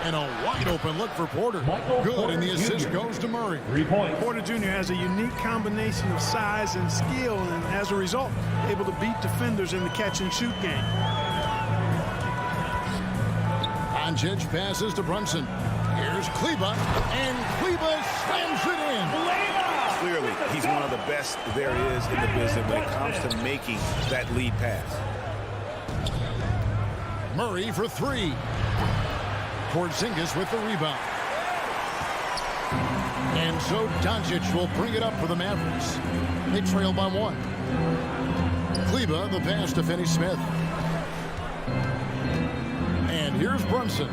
And a wide open look for Porter. Good, and the assist goes to Murray. 3 points. Porter Jr. has a unique combination of size and skill, and as a result, able to beat defenders in the catch-and-shoot game. Doncic passes to Brunson. Here's Kleber, and Kleber slams it in. Clearly, he's one of the best there is in the business when it comes to making that lead pass. Murray for 3. Porzingis with the rebound. And so Doncic will bring it up for the Mavericks. They trail by 1. Kleber, the pass to Finney-Smith. And here's Brunson.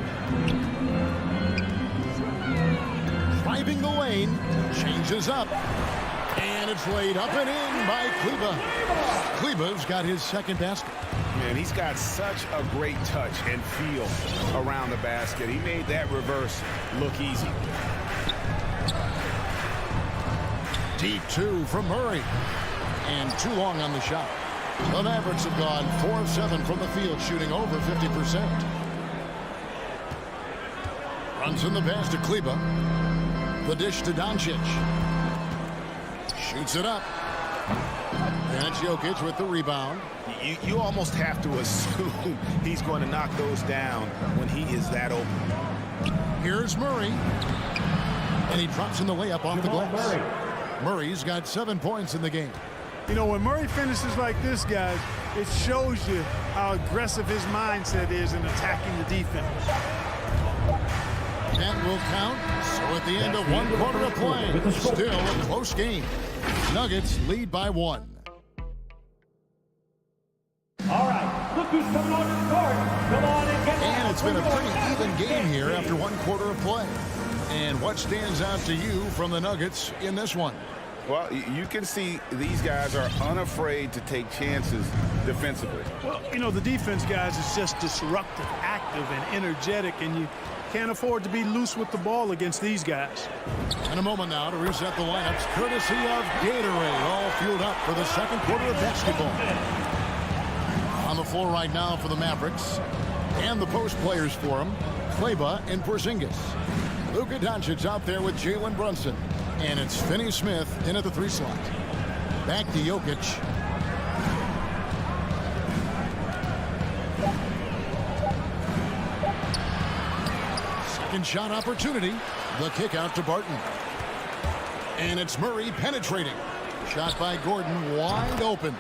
Driving the lane, changes up. And it's laid up and in by Kleber. Kleber's got his second basket. Man, he's got such a great touch and feel around the basket. He made that reverse look easy. Deep 2 from Murray. And too long on the shot. The Mavericks have gone 4 of 7 from the field, shooting over 50%. Runs in the pass to Kleber. The dish to Doncic. Shoots it up. And it's Jokic with the rebound. You almost have to assume he's going to knock those down when he is that open. Here's Murray. And he drops in the layup off the glass. Murray's got 7 points in the game. You know, when Murray finishes like this, guys, it shows you how aggressive his mindset is in attacking the defense. That will count. So at the end of 1 quarter of play, still a close game. Nuggets lead by 1. All right, look who's coming on the court. Come on and get And it's been a pretty even game here after 1 quarter of play. And what stands out to you from the Nuggets in this one? Well, you can see these guys are unafraid to take chances defensively. Well, you know, the defense, guys, is just disruptive, active, and energetic, and you can't afford to be loose with the ball against these guys. In a moment now to reset the lineups, courtesy of Gatorade, all fueled up for the 2nd quarter of basketball. On the floor right now for the Mavericks, and the post players for them, Kleber and Porzingis. Luka Doncic out there with Jalen Brunson. And it's Finney-Smith in at the 3 slot. Back to Jokic. Second shot opportunity. The kick out to Barton. And it's Murray penetrating. Shot by Gordon wide open.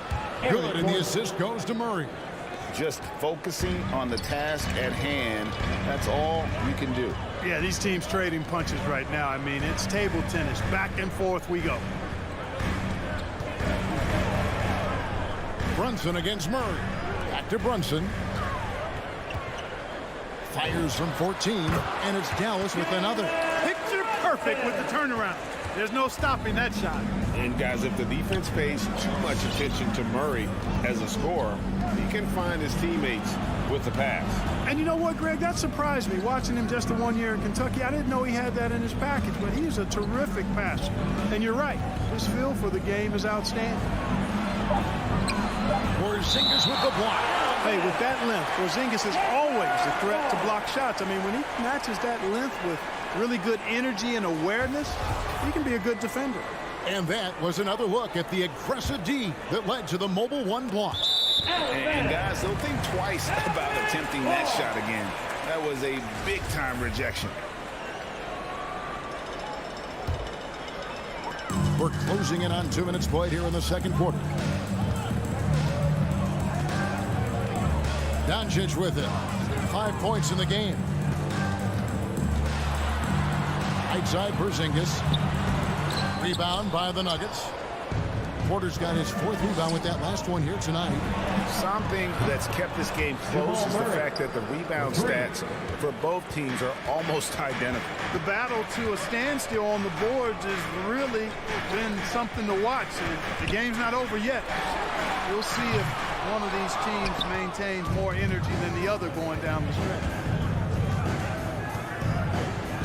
Good, and the assist goes to Murray. Just focusing on the task at hand, that's all you can do. Yeah, these teams trading punches right now. I mean, it's table tennis. Back and forth we go. Brunson against Murray. Back to Brunson. Fires from 14, and it's Dallas with another. Picture perfect with the turnaround. There's no stopping that shot. And guys, if the defense pays too much attention to Murray as a scorer, he can find his teammates with the pass. And you know what, Greg? That surprised me. Watching him just the 1 year in Kentucky, I didn't know he had that in his package, but he is a terrific passer. And you're right, his feel for the game is outstanding. Porzingis with the block. Hey, with that length, Porzingis is always a threat to block shots. I mean, when he matches that length with really good energy and awareness, he can be a good defender. And that was another look at the aggressive D that led to the mobile 1 block. And guys, don't think twice about attempting that shot again. That was a big-time rejection. We're closing in on 2 minutes played here in the 2nd quarter. Doncic with it. 5 points in the game. Right side, Porzingis. Rebound by the Nuggets. Porter's got his 4th rebound with that last one here tonight. Something that's kept this game close is the fact that the rebound stats for both teams are almost identical. The battle to a standstill on the boards has really been something to watch. The game's not over yet. We'll see if one of these teams maintains more energy than the other going down the stretch.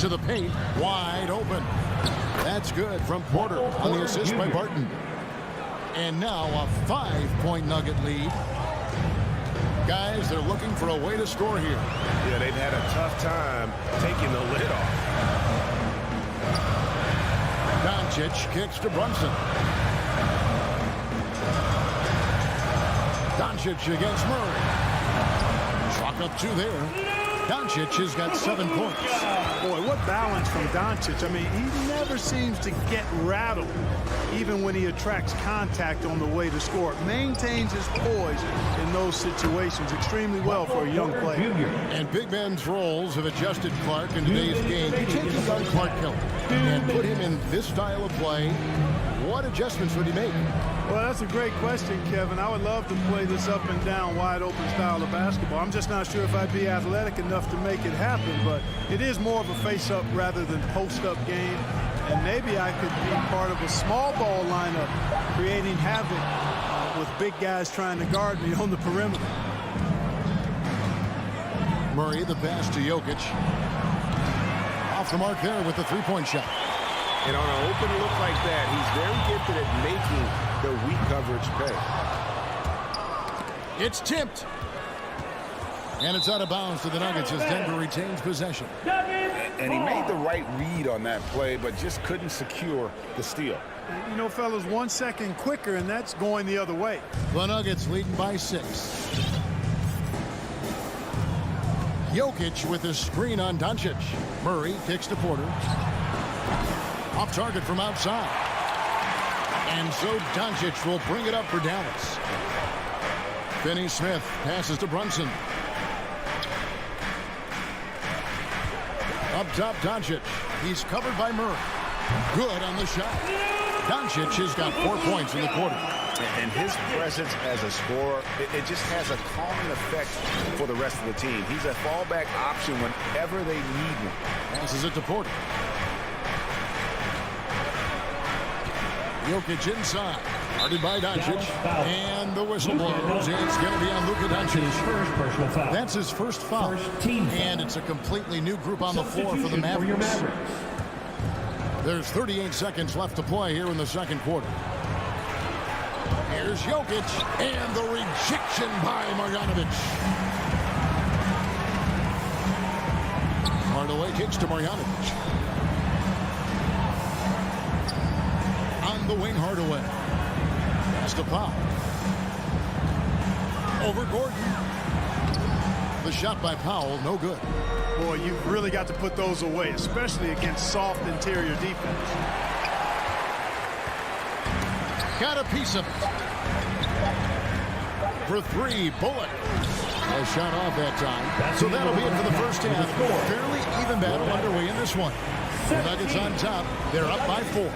To the paint, wide open. That's good from Porter on the assist by Barton. And now a 5-point Nugget lead. Guys, they're looking for a way to score here. Yeah, they've had a tough time taking the lid off. Doncic kicks to Brunson. Doncic against Murray. Chalk up 2 there. Doncic has got 7 points. Boy, what balance from Doncic. I mean, he never seems to get rattled, even when he attracts contact on the way to score. Maintains his poise in those situations extremely well for a young player. And big men's roles have adjusted Clark in today's game. You take a young Clark Kelly and put him in this style of play. What adjustments would he make? Well, that's a great question, Kevin. I would love to play this up and down, wide open style of basketball. I'm just not sure if I'd be athletic enough to make it happen, but it is more of a face-up rather than post-up game. And maybe I could be part of a small ball lineup, creating havoc with big guys trying to guard me on the perimeter. Murray, the pass to Jokic. Off the mark there with the 3-point shot. And on an open look like that, he's very gifted at making the weak coverage pay. It's tipped. And it's out of bounds to the Nuggets as Denver retains possession. And he made the right read on that play, but just couldn't secure the steal. You know, fellas, 1 second quicker, and that's going the other way. The Nuggets leading by 6. Jokic with a screen on Doncic. Murray kicks to Porter. Off target from outside. And so Doncic will bring it up for Dallas. Finney Smith passes to Brunson. Up top, Doncic. He's covered by Murray. Good on the shot. Doncic has got 4 points in the quarter. And his presence as a scorer, it just has a calming effect for the rest of the team. He's a fallback option whenever they need one. Passes it to Porter. Jokic inside. Guarded by Doncic. And the whistle blows. It's going to be on Luka Doncic. That's his first foul. And it's a completely new group on the floor for the Mavericks. There's 38 seconds left to play here in the second quarter. Here's Jokic. And the rejection by Marjanovic. Hardaway kicks to Marjanovic. On the wing, Hardaway. Pass to Powell. Over Gordon. The shot by Powell, no good. Boy, you've really got to put those away, especially against soft interior defense. Got a piece of it. For 3, Bullock. A shot off that time. So that'll be it for the first half. Fairly even battle underway in this one. The Nuggets on top. They're up by 4.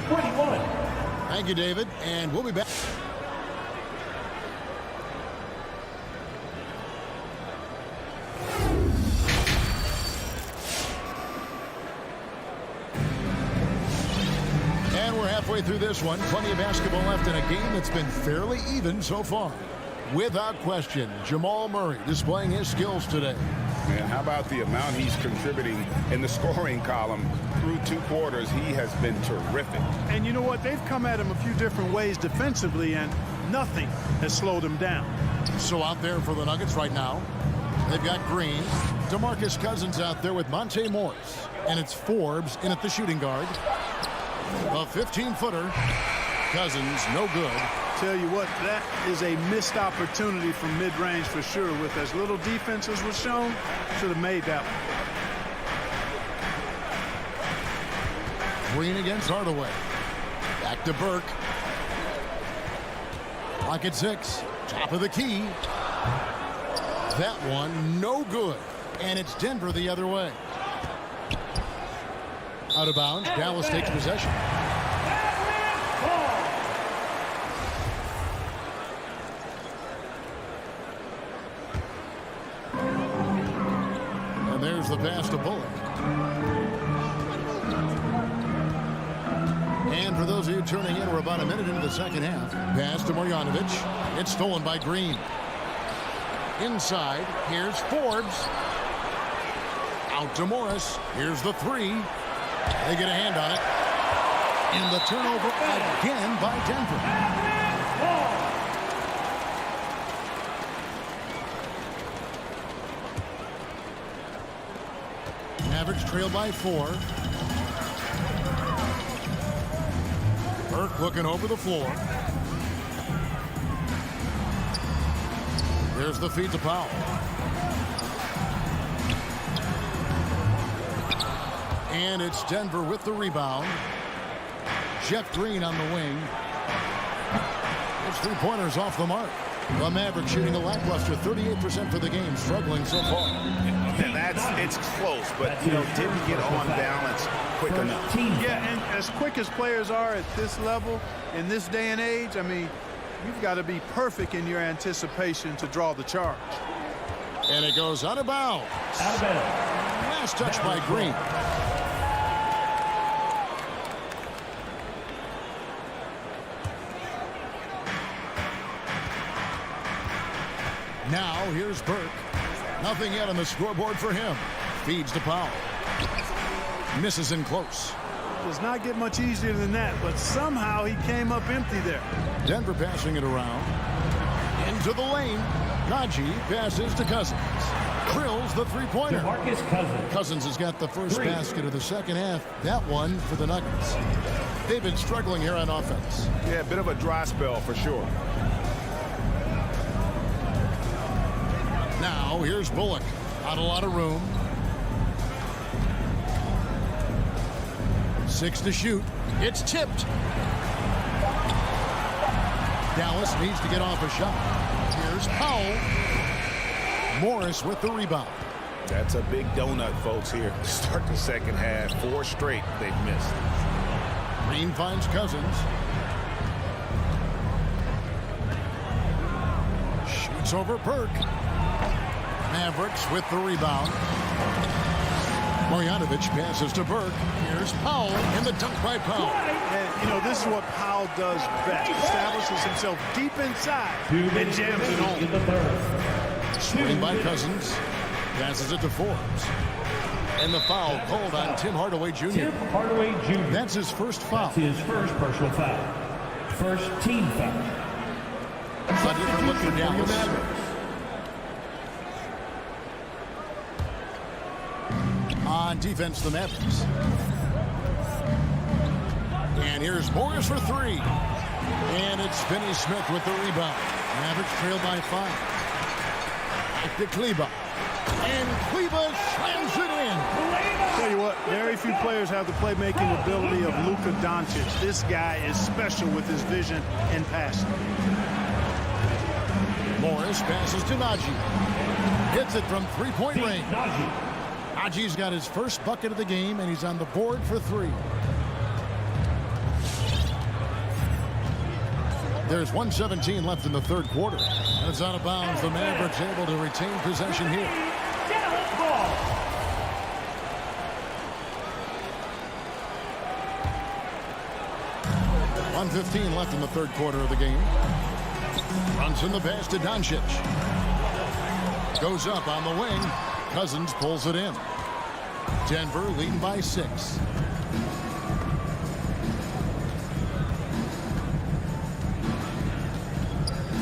21. Thank you, David, and we'll be back. And we're halfway through this one. Plenty of basketball left in a game that's been fairly even so far. Without question, Jamal Murray displaying his skills today. Man, how about the amount he's contributing in the scoring column through 2 quarters? He has been terrific. And you know what? They've come at him a few different ways defensively, and nothing has slowed him down. So out there for the Nuggets right now, they've got Green. DeMarcus Cousins out there with Monte Morris. And it's Forbes in at the shooting guard. A 15-footer. Cousins, no good. Tell you what, that is a missed opportunity from mid-range for sure. With as little defense as was shown, should have made that one. Green against Hardaway. Back to Burke. Clock at 6. Top of the key. That one, no good. And it's Denver the other way. Out of bounds. Dallas takes possession. And there's the pass to Bullock. And for those of you tuning in, we're about a minute into the second half. Pass to Marjanovic. It's stolen by Green. Inside, here's Forbes. Out to Morris. Here's the 3. They get a hand on it. And the turnover again by Denver. Mavericks trail by 4. Burke looking over the floor. There's the feed to Powell. And it's Denver with the rebound. Jeff Green on the wing. His 3-pointers off the mark. The Mavericks shooting a lackluster 38% for the game, struggling so far. And it's close, but didn't get on balance quick enough. Yeah, and as quick as players are at this level, in this day and age, I mean, you've got to be perfect in your anticipation to draw the charge. And it goes out of bounds. Last touch by Green. Now here's Burke. Nothing yet on the scoreboard for him. Feeds to Powell. Misses in close. Does not get much easier than that, but somehow he came up empty there. Denver passing it around. Into the lane. Najee passes to Cousins. Drills the three-pointer. DeMarcus Cousins. Cousins has got the first basket of the second half. That one for the Nuggets. They've been struggling here on offense. Yeah, a bit of a dry spell for sure. Now, here's Bullock. Not a lot of room. 6 to shoot. It's tipped. Dallas needs to get off a shot. Here's Powell. Morris with the rebound. That's a big donut, folks, here. Start the second half. 4 straight they've missed. Green finds Cousins. Shoots over Burke. Mavericks with the rebound. Marjanovic passes to Burke. Here's Powell in the dunk by Powell. And, you know, this is what Powell does best. Establishes himself deep inside and jams it home. Swing by Cousins. Passes it to Forbes. And the foul called on Tim Hardaway Jr. Tim Hardaway Jr. That's his first foul. That's his first personal foul. First team foul. A different look for Dallas. On defense, the Mavericks. And here's Morris for 3. And it's Finney Smith with the rebound. Mavericks trail by 5. Back to Kleber. And Kleber slams it in. Tell you what, very few players have the playmaking ability of Luka Doncic. This guy is special with his vision and passing. Morris passes to Najee. Hits it from three-point range. Najee's got his first bucket of the game, and he's on the board for 3. There's 1:17 left in the third quarter. And it's out of bounds. The Mavericks able to retain possession here. 1:15 left in the third quarter of the game. Brunson the pass to Doncic. Goes up on the wing. Cousins pulls it in. Denver leading by 6.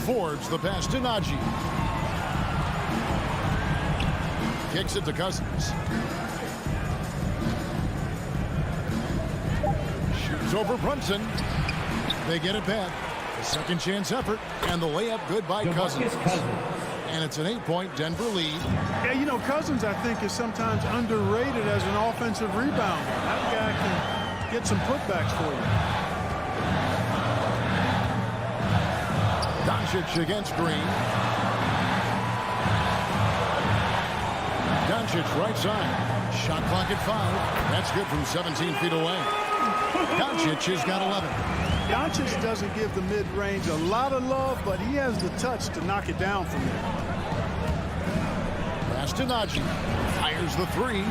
Forbes the pass to Najee. Kicks it to Cousins. Shoots over Brunson. They get it back. A second chance effort. And the layup good by Cousins. And it's an 8-point Denver lead. Yeah, you know, Cousins, I think, is sometimes underrated as an offensive rebounder. That guy can get some putbacks for you. Doncic against Green. Doncic right side. Shot clock at 5. That's good from 17 feet away. Doncic has got 11. Doncic doesn't give the mid-range a lot of love, but he has the touch to knock it down from there. Pass to Najee. Fires the 3.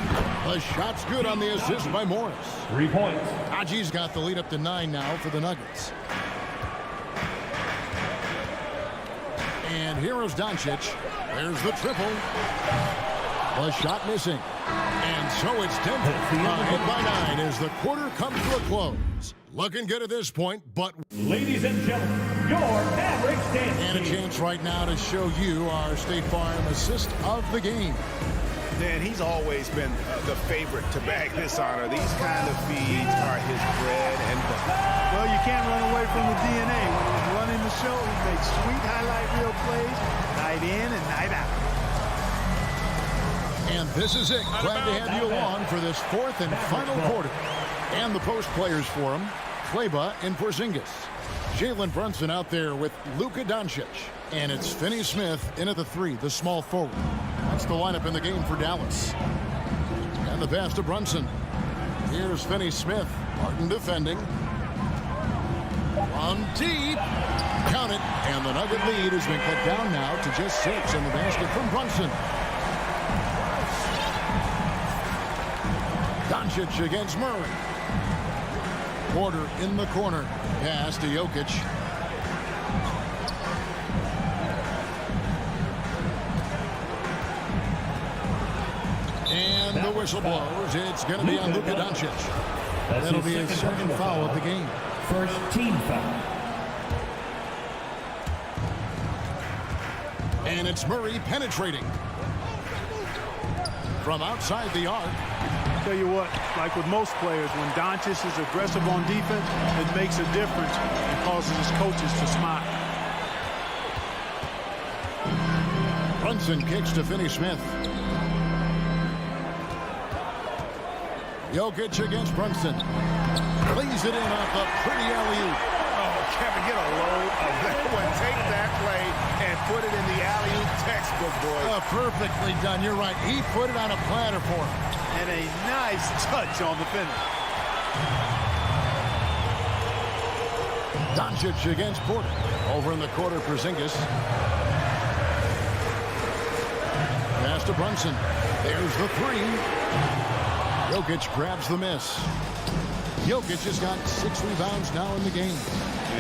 The shot's good on the assist by Morris. 3 points. Najee's got the lead up to 9 now for the Nuggets. And here's Doncic. There's the triple. The shot missing. And so it's Denver ahead by 9 as the quarter comes to a close. Looking good at this point, but... Ladies and gentlemen, your Mavericks dance. And a chance right now to show you our State Farm assist of the game. Dan, he's always been the favorite to bag this honor. These kind of feeds are his bread and butter. Well, you can't run away from the DNA. When he's running the show, he makes sweet highlight reel plays night in and night out. And this is it. Glad to have you along for this fourth and final quarter. And the post players for him, Kleber and Porzingis. Jalen Brunson out there with Luka Doncic. And it's Finney Smith in at the 3, the small forward. That's the lineup in the game for Dallas. And the pass to Brunson. Here's Finney Smith. Martin defending. On deep. Count it. And the Nugget lead has been cut down now to just 6 in the basket from Brunson. Doncic against Murray. Porter in the corner. Pass to Jokic. And the whistle blows. It's going to be on Luka Doncic. That'll be his second foul of the game. First team foul. And it's Murray penetrating. From outside the arc. Tell you what, like with most players, when Doncic is aggressive on defense, it makes a difference and causes his coaches to smile. Brunson kicks to Finney-Smith. Jokic against Brunson. Lays it in off a pretty alley-oop. Oh, Kevin, get a load of that one. Take that play and put it in the alley-oop textbook, boy. Perfectly done. You're right. He put it on a platter for him. And a nice touch on the finish. Doncic against Porter. Over in the corner, Porzingis. Pass to Brunson. There's the three. Jokic grabs the miss. Jokic has got 6 rebounds now in the game.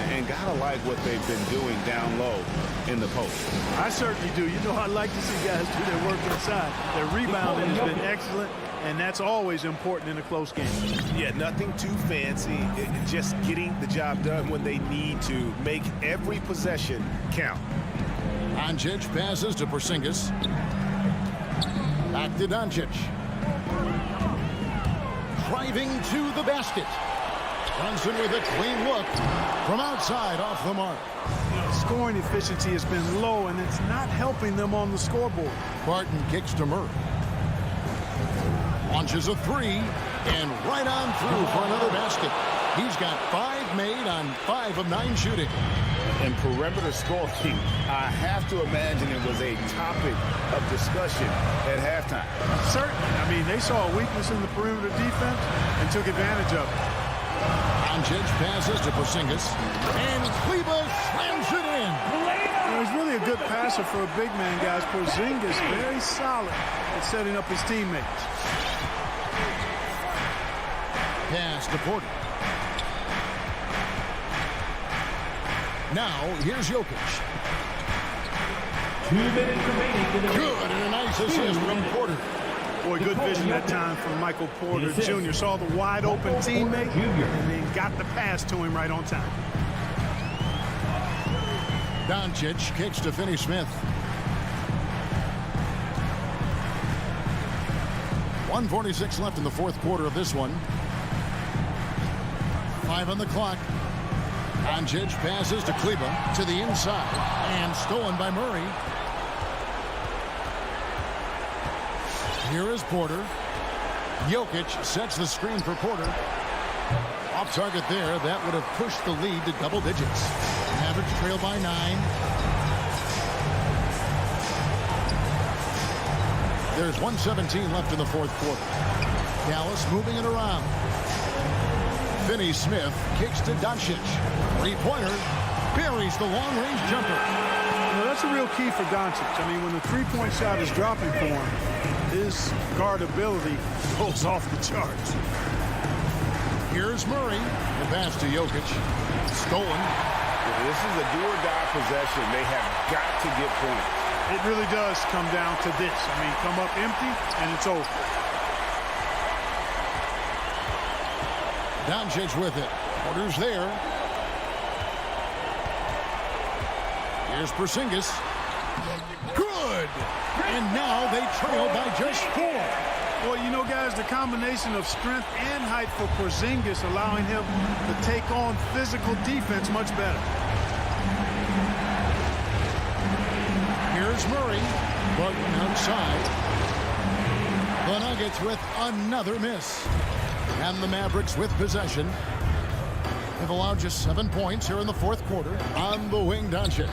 And gotta like what they've been doing down low in the post. I certainly do. You know, I like to see guys do their work inside. Their rebounding has been excellent, and that's always important in a close game. Yeah, nothing too fancy. Just getting the job done when they need to. Make every possession count. Doncic passes to Porzingis. Back to Doncic. Driving to the basket. Brunson with a clean look from outside off the mark. Scoring efficiency has been low, and it's not helping them on the scoreboard. Barton kicks to Murray. Launches a three, and right on through for another basket. He's got 5 made on 5 of 9 shooting. And perimeter scoring, I have to imagine it was a topic of discussion at halftime. Certainly. I mean, they saw a weakness in the perimeter defense and took advantage of it. Doncic passes to Porzingis, and Kleber slams it in. He's really a good passer for a big man, guys. Porzingis very solid at setting up his teammates. Pass to Porter. Now, here's Jokic. 2 minutes remaining. Good, and a nice assist from Porter. Boy, good vision that time from Michael Porter Jr. Saw the wide open teammate and then got the pass to him right on time. Doncic kicks to Finney-Smith. 1:46 left in the fourth quarter of this one. 5 on the clock. Doncic passes to Kleber to the inside and stolen by Murray. Here is Porter. Jokic sets the screen for Porter. Off target there. That would have pushed the lead to double digits. Mavericks trail by 9. There's 1:17 left in the fourth quarter. Dallas moving it around. Finney-Smith kicks to Doncic. 3-pointer. Buries the long-range jumper. You know, that's a real key for Doncic. I mean, when the three-point shot is dropping for him, his guardability goes off the charts. Here's Murray. The pass to Jokic. Stolen. This is a do-or-die possession. They have got to get points. It really does come down to this. I mean, come up empty, and it's over. Doncic with it. Porter's there. Here's Porzingis. Good! And now they trail by just 4. Well, you know, guys, the combination of strength and height for Porzingis allowing him to take on physical defense much better. Here's Murray. Barton outside. The Nuggets with another miss. And the Mavericks with possession. They've allowed just 7 points here in the fourth quarter. On the wing, Doncic.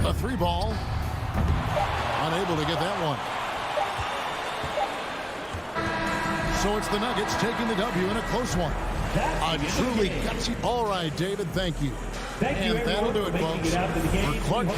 A 3-ball. Unable to get that one. So it's the Nuggets taking the W in a close one. A truly gutsy. All right, David, thank you. And that'll do it, folks. For Clark.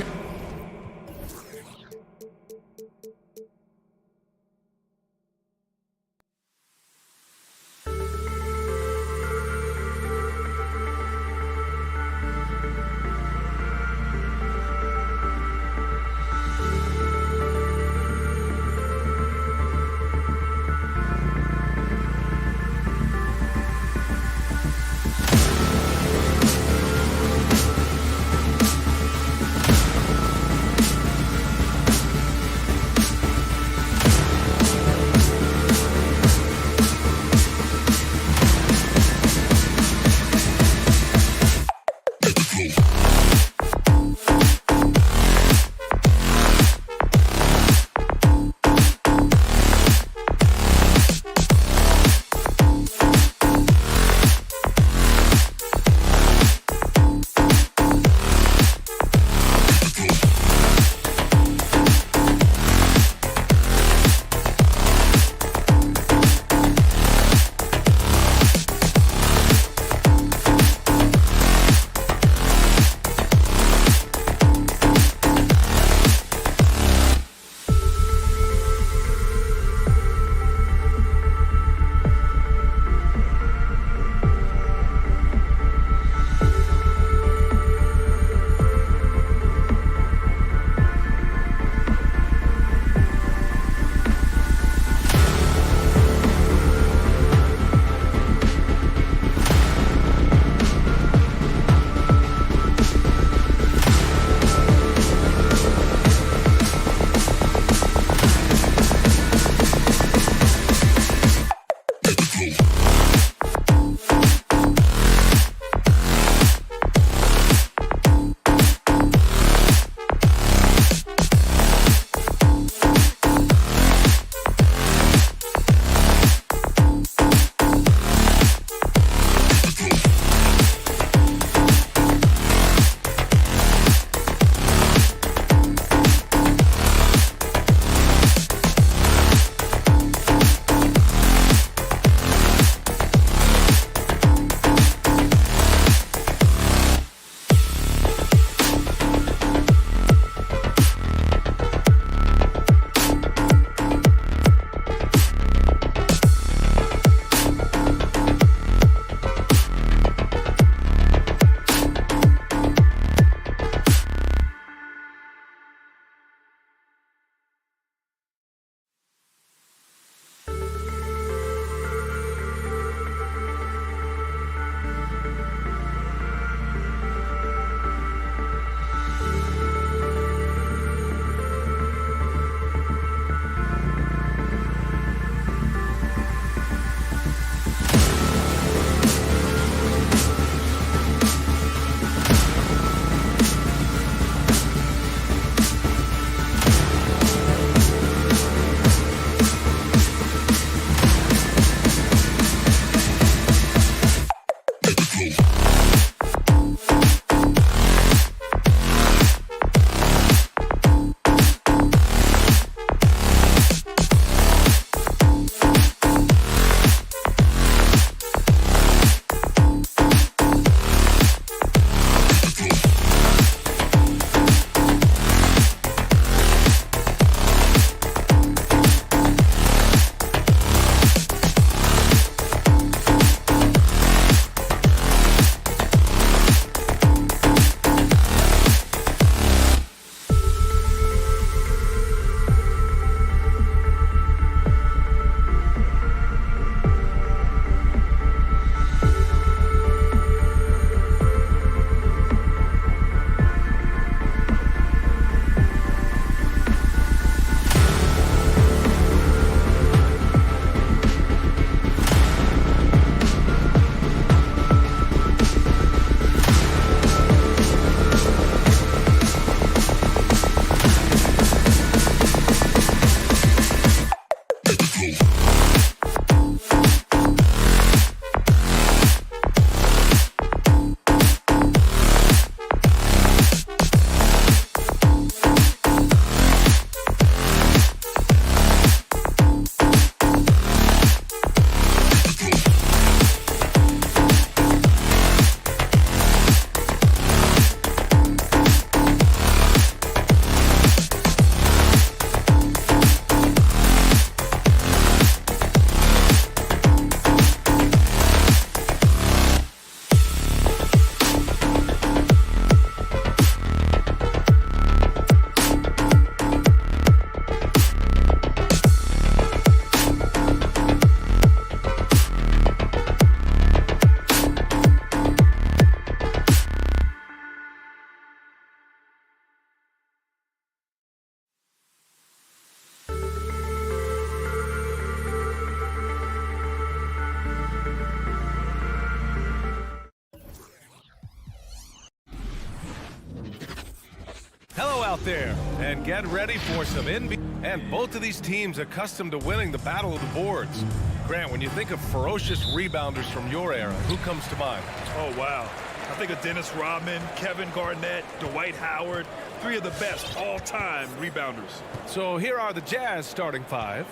out there and get ready for some NBA. And both of these teams accustomed to winning the battle of the boards. Grant, when you think of ferocious rebounders from your era, who comes to mind? Oh, wow. I think of Dennis Rodman, Kevin Garnett, Dwight Howard, 3 of the best all-time rebounders. So here are the Jazz starting 5.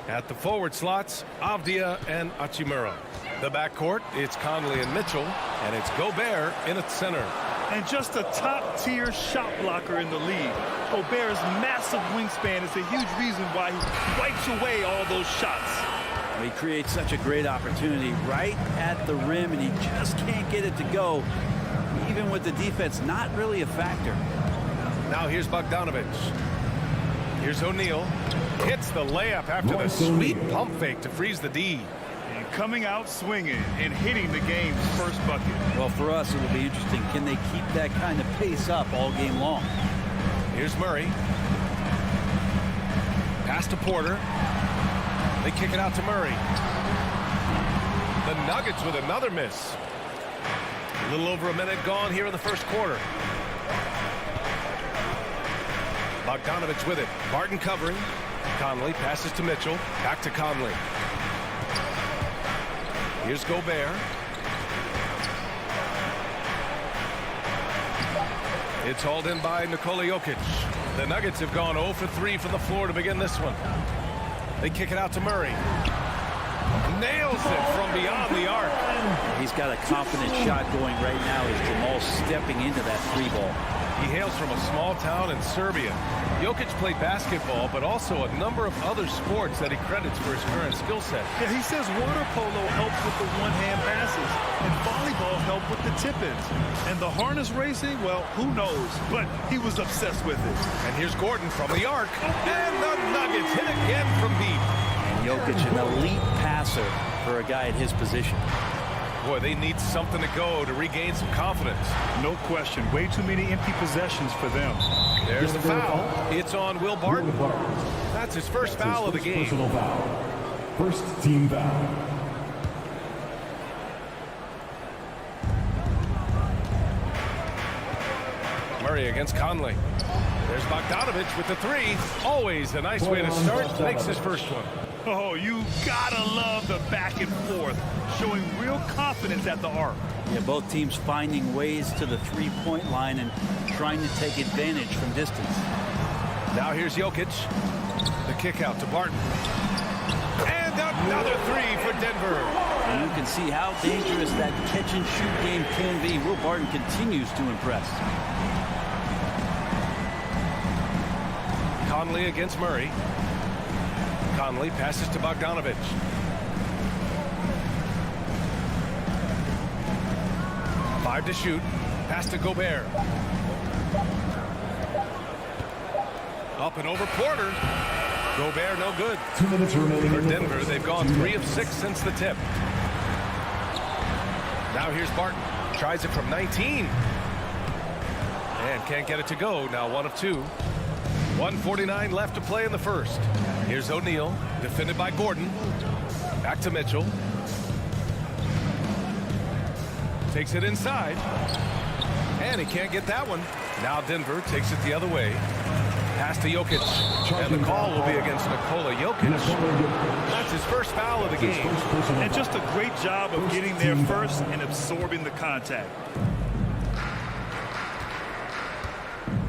At the forward slots, Avdia and Hachimura. The backcourt, it's Conley and Mitchell, and it's Gobert in at center. And just a top-tier shot blocker in the league. Gobert's massive wingspan is a huge reason why he wipes away all those shots. He creates such a great opportunity right at the rim, and he just can't get it to go, even with the defense not really a factor. Now here's Bogdanovic. Here's O'Neal. Hits the layup after the sweet pump fake to freeze the D. And coming out swinging and hitting the game's first bucket. Well, for us, it will be interesting. Can they keep that kind of pace up all game long? Here's Murray. Pass to Porter. They kick it out to Murray. The Nuggets with another miss. A little over a minute gone here in the first quarter. Bogdanovic with it. Barton covering. Conley passes to Mitchell. Back to Conley. Here's Gobert. It's hauled in by Nikola Jokic. The Nuggets have gone 0 for 3 from the floor to begin this one. They kick it out to Murray. Nails it from beyond the arc. He's got a confident shot going right now as Jamal stepping into that 3 ball. He hails from a small town in Serbia. Jokic played basketball, but also a number of other sports that he credits for his current skill set. Yeah, he says water polo helps with the one-hand passes, and volleyball helped with the tip-ins. And the harness racing, well, who knows? But he was obsessed with it. And here's Gordon from the arc. And the Nuggets hit again from deep. And Jokic, an elite passer for a guy at his position. Boy, they need something to go to regain some confidence. No question. Way too many empty possessions for them. There's the foul. It's on Will Barton. That's his first foul of the game. Personal foul. First team foul. Murray against Conley. There's Bogdanovic with the 3. Always a nice way to start. Makes his first one. Oh, you gotta love the back and forth, showing real confidence at the arc. Yeah, both teams finding ways to the 3-point line and trying to take advantage from distance. Now here's Jokic. The kick out to Barton. And another 3 for Denver. And you can see how dangerous that catch-and-shoot game can be. Will Barton continues to impress. Conley against Murray. Conley passes to Bogdanovic. Five to shoot. Pass to Gobert. Up and over Porter. Gobert no good. 2 minutes remaining For in the Denver, first. they've gone 3 of 6 since the tip. Now here's Barton. Tries it from 19. And can't get it to go. Now 1 of 2. 1:49 left to play in the first. Here's O'Neal, defended by Gordon. Back to Mitchell. Takes it inside. And he can't get that one. Now Denver takes it the other way. Pass to Jokic. And the call will be against Nikola Jokic. That's his first foul of the game. And just a great job of getting there first and absorbing the contact.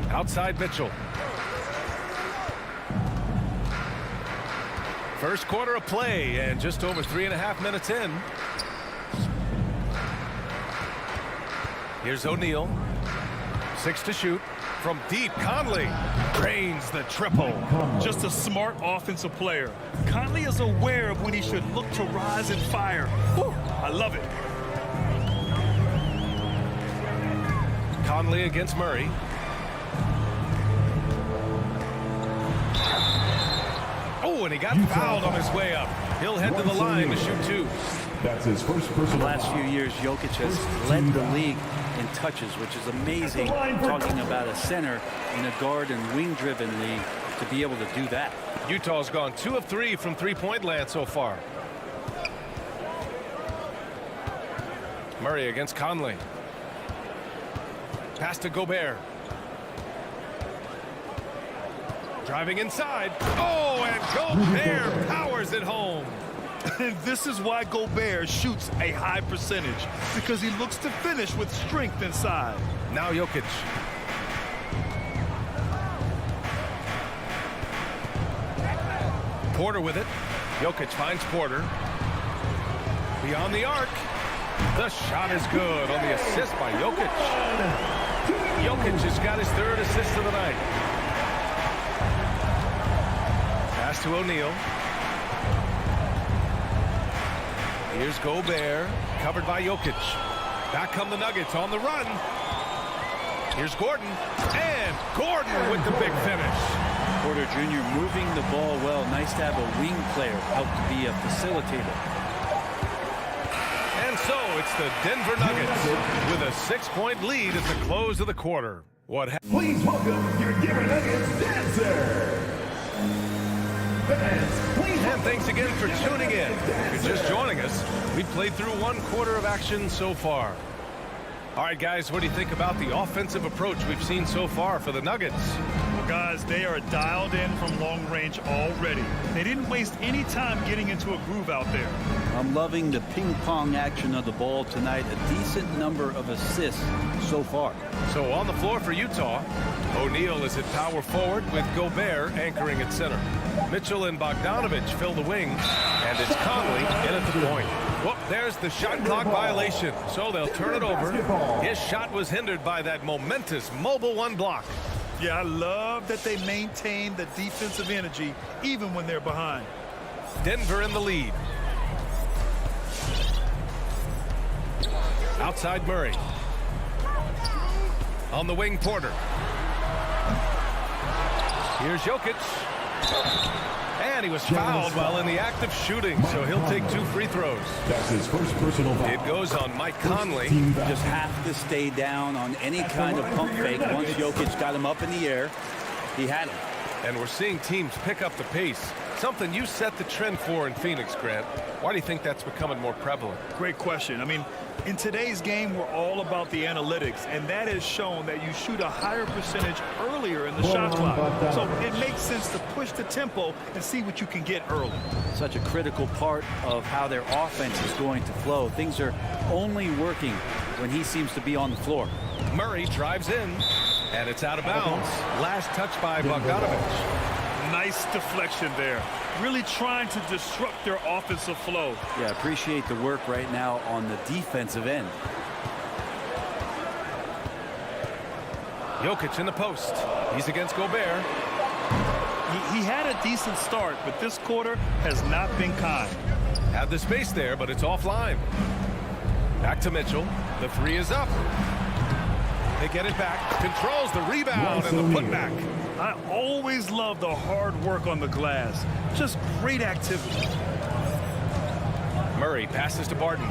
Outside Mitchell. First quarter of play and just over 3.5 minutes in. Here's O'Neal. 6 to shoot. From deep, Conley drains the triple. Just a smart offensive player. Conley is aware of when he should look to rise and fire. Whew, I love it. Conley against Murray. Oh, and he got fouled on his way up. He'll head to the line to shoot 2. That's his first personal The last few years, Jokic has led the league in touches, which is amazing. Talking about a center in a guard and wing-driven league to be able to do that. Utah's gone 2 of 3 from three-point land so far. Murray against Conley. Pass to Gobert. Driving inside. Oh, and Gobert powers it home. And this is why Gobert shoots a high percentage, because he looks to finish with strength inside. Now Jokic. Porter with it. Jokic finds Porter. Beyond the arc. The shot is good on the assist by Jokic. Jokic has got his third assist of the night. Pass to O'Neal. Here's Gobert, covered by Jokic. Back come the Nuggets on the run. Here's Gordon, and Gordon with the big finish. Porter Jr. moving the ball well. Nice to have a wing player help to be a facilitator. And so it's the Denver Nuggets with a 6-point lead at the close of the quarter. Please welcome your Denver Nuggets dancer. And thanks again for tuning in. If you're just joining us, we've played through 1 quarter of action so far. All right, guys, what do you think about the offensive approach we've seen so far for the Nuggets? Well, guys, they are dialed in from long range already. They didn't waste any time getting into a groove out there. I'm loving the ping pong action of the ball tonight. A decent number of assists so far. So on the floor for Utah, O'Neal is at power forward with Gobert anchoring at center. Mitchell and Bogdanovich fill the wings, and it's Conley in at the point. Well, there's the shot clock violation, so they'll turn it over. His shot was hindered by that momentous mobile 1 block. Yeah, I love that they maintain the defensive energy even when they're behind. Denver in the lead. Outside Murray. On the wing, Porter. Here's Jokic. And he was fouled while in the act of shooting, so he'll take 2 free throws. That's his first personal foul. It goes on Mike Conley. Just have to stay down on any kind of pump fake. Once Jokic got him up in the air, he had him. And we're seeing teams pick up the pace. Something you set the trend for in Phoenix, Grant. Why do you think that's becoming more prevalent? Great question. I mean, in today's game, we're all about the analytics, and that has shown that you shoot a higher percentage earlier in the shot clock. So it makes sense to push the tempo and see what you can get early. Such a critical part of how their offense is going to flow. Things are only working when he seems to be on the floor. Murray drives in, and it's out of bounds. Last touch by Bogdanovich. Nice deflection there. Really trying to disrupt their offensive flow. Yeah, appreciate the work right now on the defensive end. Jokic in the post. He's against Gobert. He had a decent start, but this quarter has not been kind. Had the space there, but it's offline. Back to Mitchell. The 3 is up. They get it back. Controls the rebound and the putback. I always love the hard work on the glass. Just great activity. Murray passes to Barton.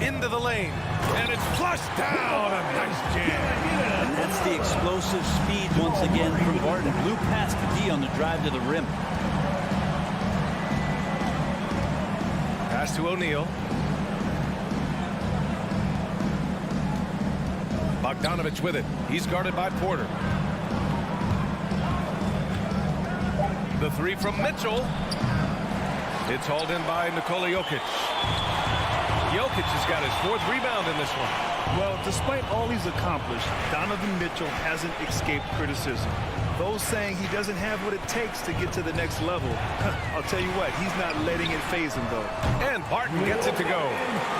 Into the lane. And it's flushed down. A nice jam. And that's the explosive speed once again from Barton. Blew past the D on the drive to the rim. Pass to O'Neal. Bogdanovich with it. He's guarded by Porter. The 3 from Mitchell. It's hauled in by Nikola Jokic. Jokic has got his 4th rebound in this one. Well, despite all he's accomplished, Donovan Mitchell hasn't escaped criticism. Those saying he doesn't have what it takes to get to the next level. I'll tell you what, he's not letting it faze him, though. And Barton gets it to go.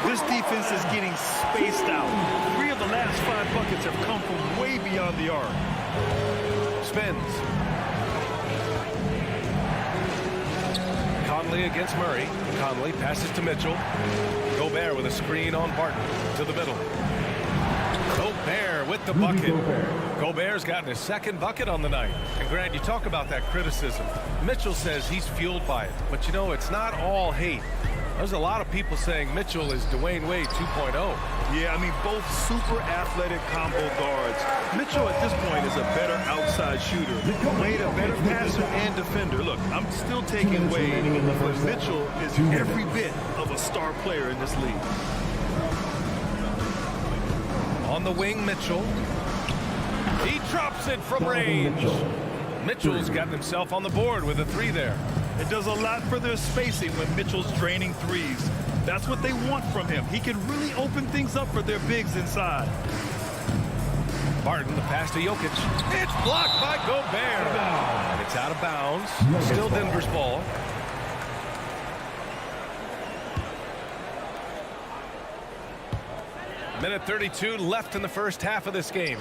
This defense is getting spaced out. 3 of the last 5 buckets have come from way beyond the arc. Spins. Conley against Murray. Conley passes to Mitchell. Gobert with a screen on Barton to the middle. Gobert with the bucket. Gobert's gotten his 2nd bucket on the night. And Grant, you talk about that criticism. Mitchell says he's fueled by it. But you know, it's not all hate. There's a lot of people saying Mitchell is Dwayne Wade 2.0. Yeah, I mean, both super athletic combo guards. Mitchell at this point is a better outside shooter. Wade a better passer and defender. Look, I'm still taking Wade, but Mitchell is every bit of a star player in this league. On the wing, Mitchell. He drops it from range. Mitchell's gotten himself on the board with a 3 there. It does a lot for their spacing when Mitchell's draining threes. That's what they want from him. He can really open things up for their bigs inside. Barton, the pass to Jokic. It's blocked by Gobert. And it's out of bounds. Still Denver's ball. Minute 32 left in the first half of this game.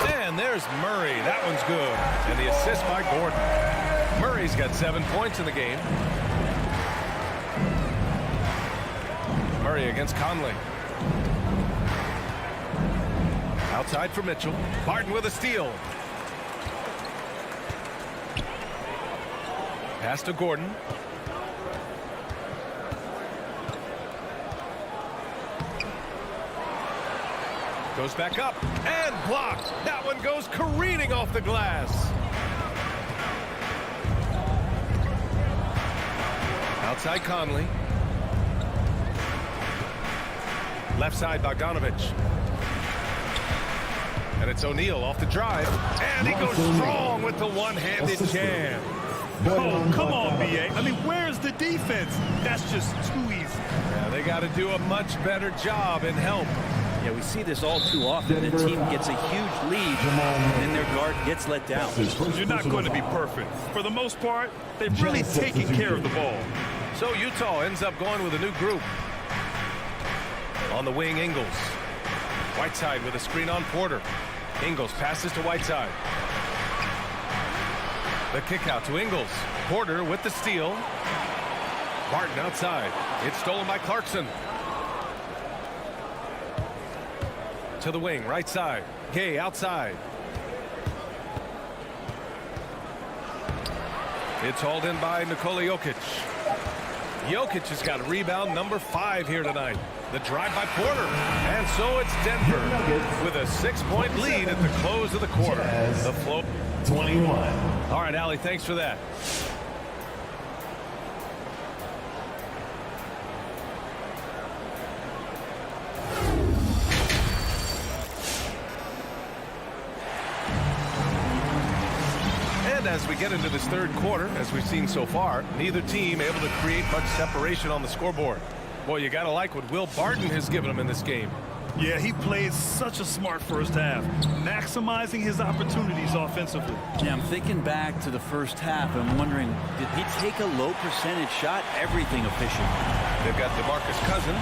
And there's Murray. That one's good. And the assist by Gordon. Murray's got 7 points in the game. Murray against Conley. Outside for Mitchell. Barton with a steal. Pass to Gordon. Goes back up and blocked. That one goes careening off the glass. Outside Conley. Left side Bogdanovich. And it's O'Neal off the drive. And he goes strong with the one-handed jam. Oh, come on, B.A. I mean, where's the defense? That's just too easy. Yeah, they got to do a much better job in help. Yeah, we see this all too often. The team gets a huge lead, and their guard gets let down. You're not going to be perfect. For the most part, they've really taken care of the ball. So Utah ends up going with a new group. On the wing, Ingles. Whiteside with a screen on Porter. Ingles passes to Whiteside. The kick out to Ingles. Porter with the steal. Barton outside. It's stolen by Clarkson. To the wing, right side. Gay outside. It's hauled in by Nikola Jokic. Jokic has got rebound number 5 here tonight. The drive by Porter. And so it's Denver with a 6-point lead at the close of the quarter. The flow. 21. All right, Allie, thanks for that. And as we get into this third quarter, as we've seen so far, neither team able to create much separation on the scoreboard. Boy, you got to like what Will Barton has given them in this game. Yeah, he played such a smart first half, maximizing his opportunities offensively. Yeah, I'm thinking back to the first half and wondering, did he take a low percentage shot? Everything efficient. They've got DeMarcus Cousins,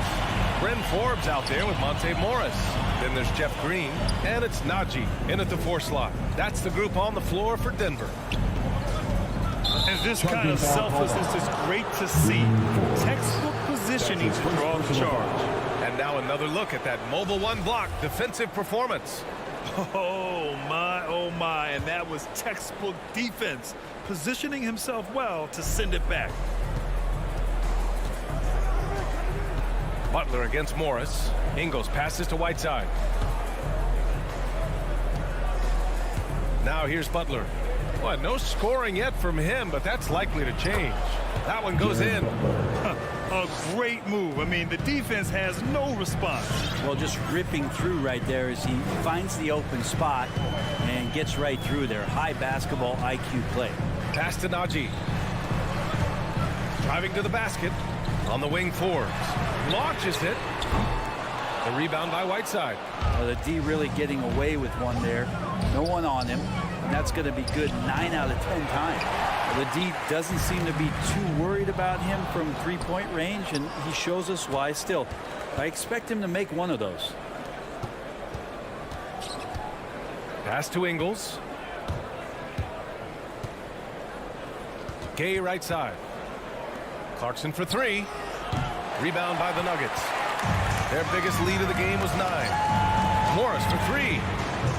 Bryn Forbes out there with Monte Morris. Then there's Jeff Green, and it's Najee in at the 4 slot. That's the group on the floor for Denver. And this kind of selflessness is great to see. Textbook positioning to draw the charge. And now another look at that mobile 1 block defensive performance. Oh my, and that was textbook defense, positioning himself well to send it back. Butler against Morris. Ingles passes to Whiteside. Now here's Butler. Well, no scoring yet from him, but that's likely to change. That one goes in. A great move. I mean, the defense has no response. Well, just ripping through right there as he finds the open spot and gets right through there. High basketball IQ play. Pass to Najee. Driving to the basket. On the wing, Forbes. Launches it. The rebound by Whiteside. Well, the D really getting away with one there. No one on him. And that's going to be good 9 out of 10 times. The D doesn't seem to be too worried about him from 3-point range, and he shows us why. Still, I expect him to make one of those. Pass to Ingles. Gay right side. Clarkson for 3. Rebound by the Nuggets. Their biggest lead of the game was 9. Morris for 3.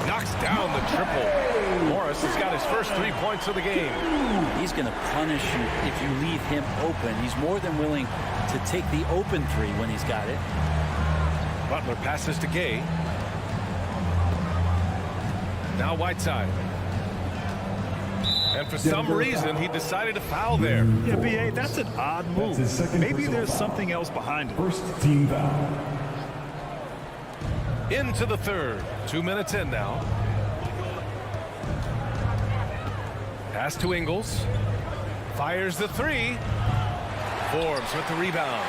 Knocks down the triple. Morris has got his first 3 points of the game. He's going to punish you if you leave him open. He's more than willing to take the open 3 when he's got it. Butler passes to Gay. Now Whiteside. And for some reason, he decided to foul there. Yeah, B.A., that's an odd move. Maybe there's something else behind it. First team foul. Into the third. 2 minutes in now. Pass to Ingles. Fires the three. Forbes with the rebound.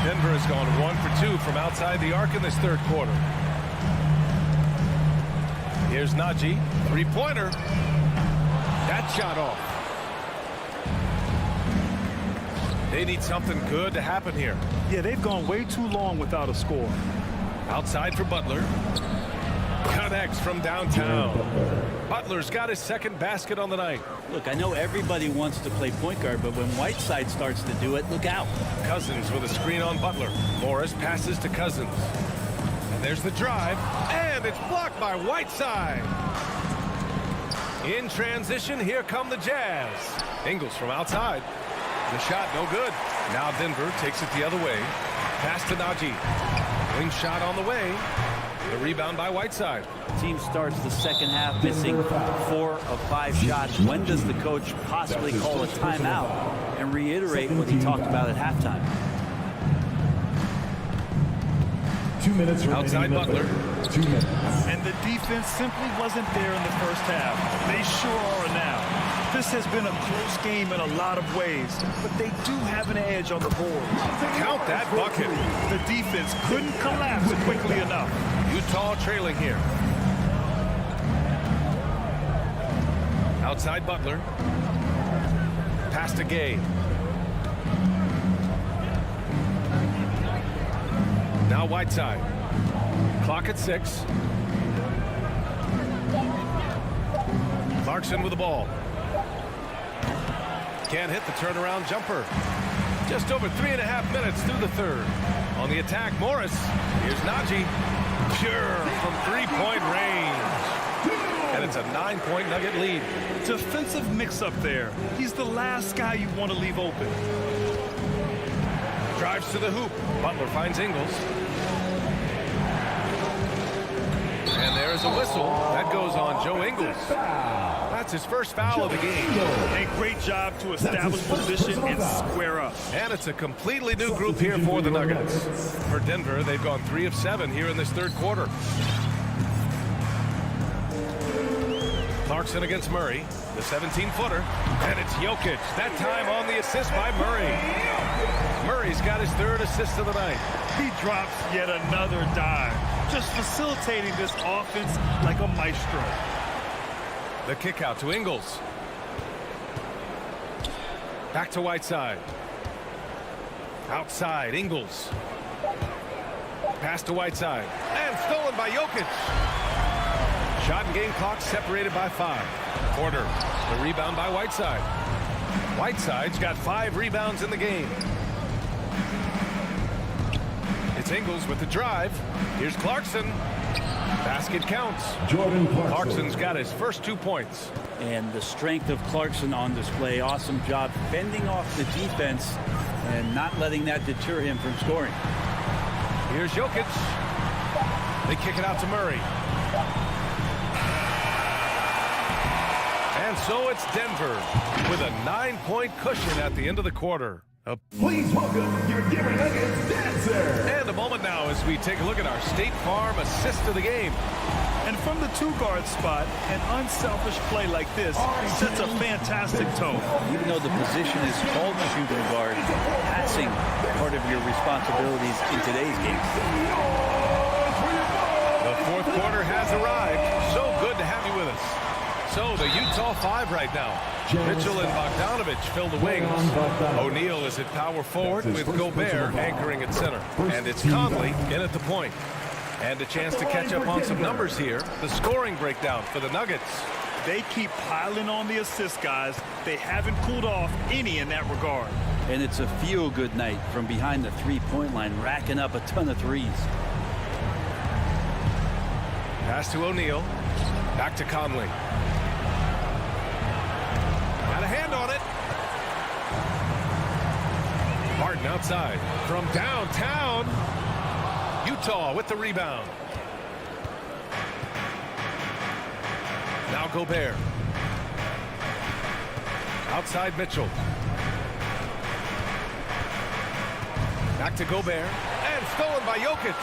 Denver has gone 1 for 2 from outside the arc in this third quarter. Here's Najee. Three-pointer. That shot off. They need something good to happen here. Yeah, they've gone way too long without a score. Outside for Butler. Connects from downtown. Butler's got his second basket on the night. Look, I know everybody wants to play point guard, but when Whiteside starts to do it, look out. Cousins with a screen on Butler. Morris passes to Cousins. And there's the drive. And it's blocked by Whiteside. In transition, here come the Jazz. Ingles from outside. The shot no good. Now Denver takes it the other way. Pass to Najee. Wing shot on the way. The rebound by Whiteside. Team starts the second half missing 4 of 5 shots. When does the coach possibly call a timeout and reiterate what he talked about at halftime? 2 minutes remaining. Outside Butler. 2 minutes. And the defense simply wasn't there in the first half. They sure are now. This has been a close game in a lot of ways, but they do have an edge on the board. Count that bucket. The defense couldn't collapse quickly enough. Utah trailing here. Outside Butler. Pass to Gay. Now Whiteside. Clock at 6. Clarkson with the ball. Can't hit the turnaround jumper. Just over 3.5 minutes through the third. On the attack, Morris. Here's Najee. Pure from three-point range. And it's a 9-point Nugget lead. Defensive mix-up there. He's the last guy you want to leave open. Drives to the hoop. Butler finds Ingles. And there's a whistle. That goes on Joe Ingles. That's his first foul of the game. A great job to establish position and square up. And it's a completely new group here for the Nuggets. For Denver, they've gone 3 of 7 here in this third quarter. Clarkson against Murray, the 17-footer. And it's Jokic, that time on the assist by Murray. Murray's got his third assist of the night. He drops yet another dime, just facilitating this offense like a maestro. The kick out to Ingles. Back to Whiteside. Outside, Ingles. Pass to Whiteside. And stolen by Jokic. Shot and game clock separated by 5. Porter, the rebound by Whiteside. Whiteside's got 5 rebounds in the game. It's Ingles with the drive. Here's Clarkson. Basket counts. Jordan Clarkson. Clarkson's got his first 2 points. And the strength of Clarkson on display. Awesome job fending off the defense and not letting that deter him from scoring. Here's Jokic. They kick it out to Murray. And so it's Denver with a 9-point cushion at the end of the quarter. Please welcome your Denver Nuggets dancer. And a moment now as we take a look at our State Farm assist of the game. And from the 2-guard spot, an unselfish play like this sets a fantastic tone. Even though the position is called shooting guard, passing part of your responsibilities in today's game. The fourth quarter has arrived. So good to have you with us. So the Utah 5 right now. Mitchell and Bogdanovich fill the wings. O'Neal is at power forward with Gobert anchoring at center. And it's Conley in at the point. And a chance to catch up on some numbers here. The scoring breakdown for the Nuggets. They keep piling on the assist, guys. They haven't cooled off any in that regard. And it's a feel-good night from behind the three-point line, racking up a ton of threes. Pass to O'Neal. Back to Conley. Got a hand on it. Martin outside from downtown. Utah with the rebound. Now Gobert. Outside Mitchell. Back to Gobert. And stolen by Jokic.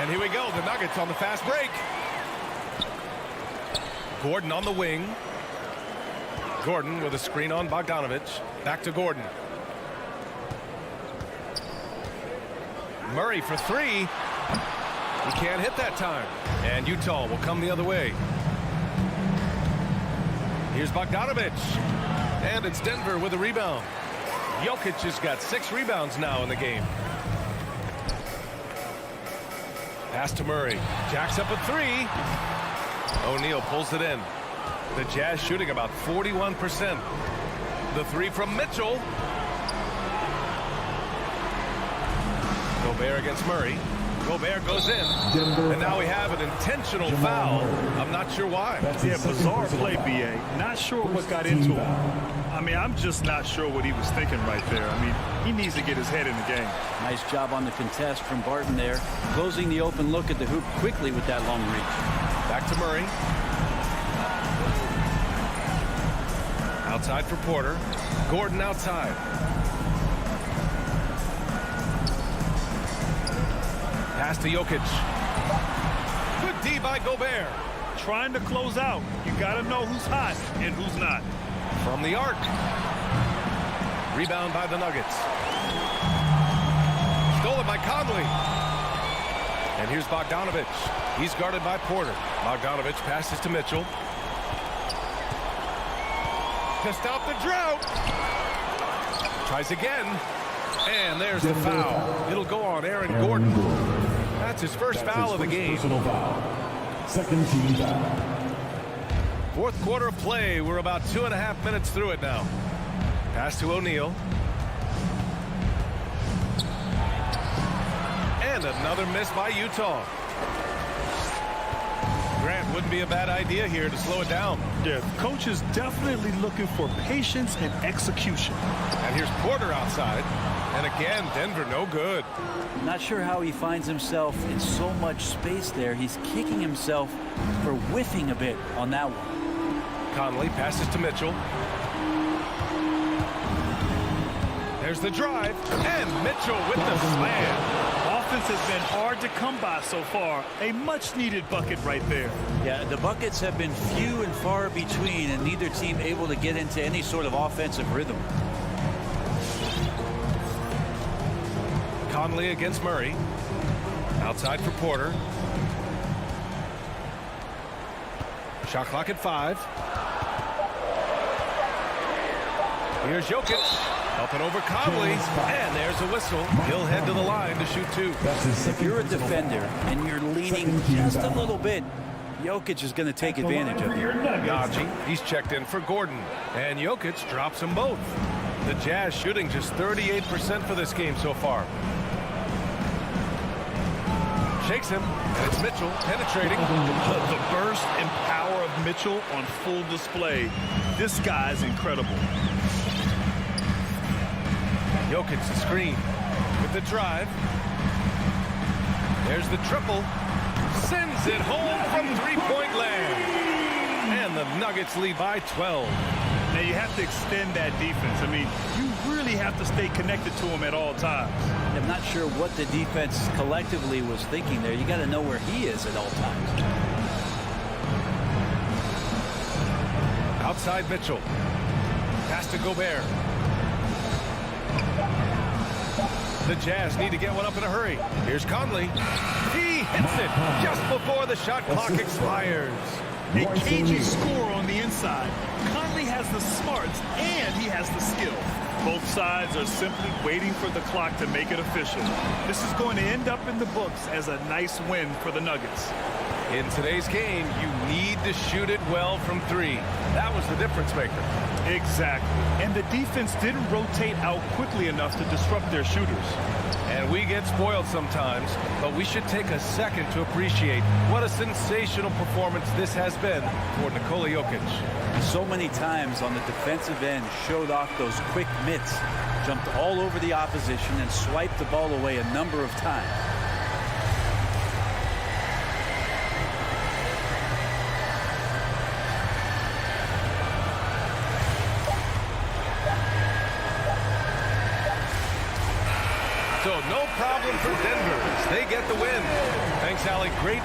And here we go. The Nuggets on the fast break. Gordon on the wing. Gordon with a screen on Bogdanovich. Back to Gordon. Murray for three. He can't hit that time. And Utah will come the other way. Here's Bogdanovich. And it's Denver with a rebound. Jokic has got 6 rebounds now in the game. Pass to Murray. Jacks up a three. O'Neal pulls it in. The Jazz shooting about 41%. The three from Mitchell. Gobert against Murray. Gobert goes in. And now we have an intentional foul. I'm not sure why. Yeah, bizarre play, B.A. Not sure what got into him. I mean, I'm just not sure what he was thinking right there. I mean, he needs to get his head in the game. Nice job on the contest from Barton there. Closing the open look at the hoop quickly with that long reach. Back to Murray. Outside for Porter. Gordon outside. Pass to Jokic. Good D by Gobert. Trying to close out. You got to know who's hot and who's not. From the arc. Rebound by the Nuggets. Stolen by Conley. And here's Bogdanovich. He's guarded by Porter. Bogdanovich passes to Mitchell. To stop the drought. Tries again. And there's the foul. It'll go on Aaron Gordon. That's his first foul of the game. Second team foul. Fourth quarter of play. We're about 2.5 minutes through it now. Pass to O'Neal. And another miss by Utah. Grant, wouldn't be a bad idea here to slow it down. Yeah, coach is definitely looking for patience and execution. And here's Porter outside. And again, Denver no good. Not sure how he finds himself in so much space there. He's kicking himself for whiffing a bit on that one. Conley passes to Mitchell. There's the drive. And Mitchell with the slam. Offense has been hard to come by so far. A much-needed bucket right there. Yeah, the buckets have been few and far between, and neither team able to get into any sort of offensive rhythm. Conley against Murray. Outside for Porter. Shot clock at 5. Here's Jokic. Up and over Conley. And there's a whistle. He'll head to the line to shoot 2. If you're a defender and you're leaning just a little bit, Jokic is going to take advantage of you. Gaji, he's checked in for Gordon. And Jokic drops them both. The Jazz shooting just 38% for this game so far. Shakes him, and it's Mitchell penetrating. The burst and power of Mitchell on full display. This guy's incredible. Jokic the screen with the drive. There's the triple. Sends it home from three-point land. And the Nuggets lead by 12. Now you have to extend that defense. I mean, you really have to stay connected to him at all times. I'm not sure what the defense collectively was thinking there. You got to know where he is at all times. Outside Mitchell. Pass to Gobert. The Jazz need to get one up in a hurry. Here's Conley. He hits it just before the shot clock expires. A cagey score on the inside. Conley has the smarts and he has the skill. Both sides are simply waiting for the clock to make it official. This is going to end up in the books as a nice win for the Nuggets. In today's game, you need to shoot it well from 3. That was the difference maker. Exactly. And the defense didn't rotate out quickly enough to disrupt their shooters. And we get spoiled sometimes, but we should take a second to appreciate what a sensational performance this has been for Nikola Jokic. So many times on the defensive end, showed off those quick mitts, jumped all over the opposition and swiped the ball away a number of times. So no problem for Denver. They get the win. Thanks, Allie. Great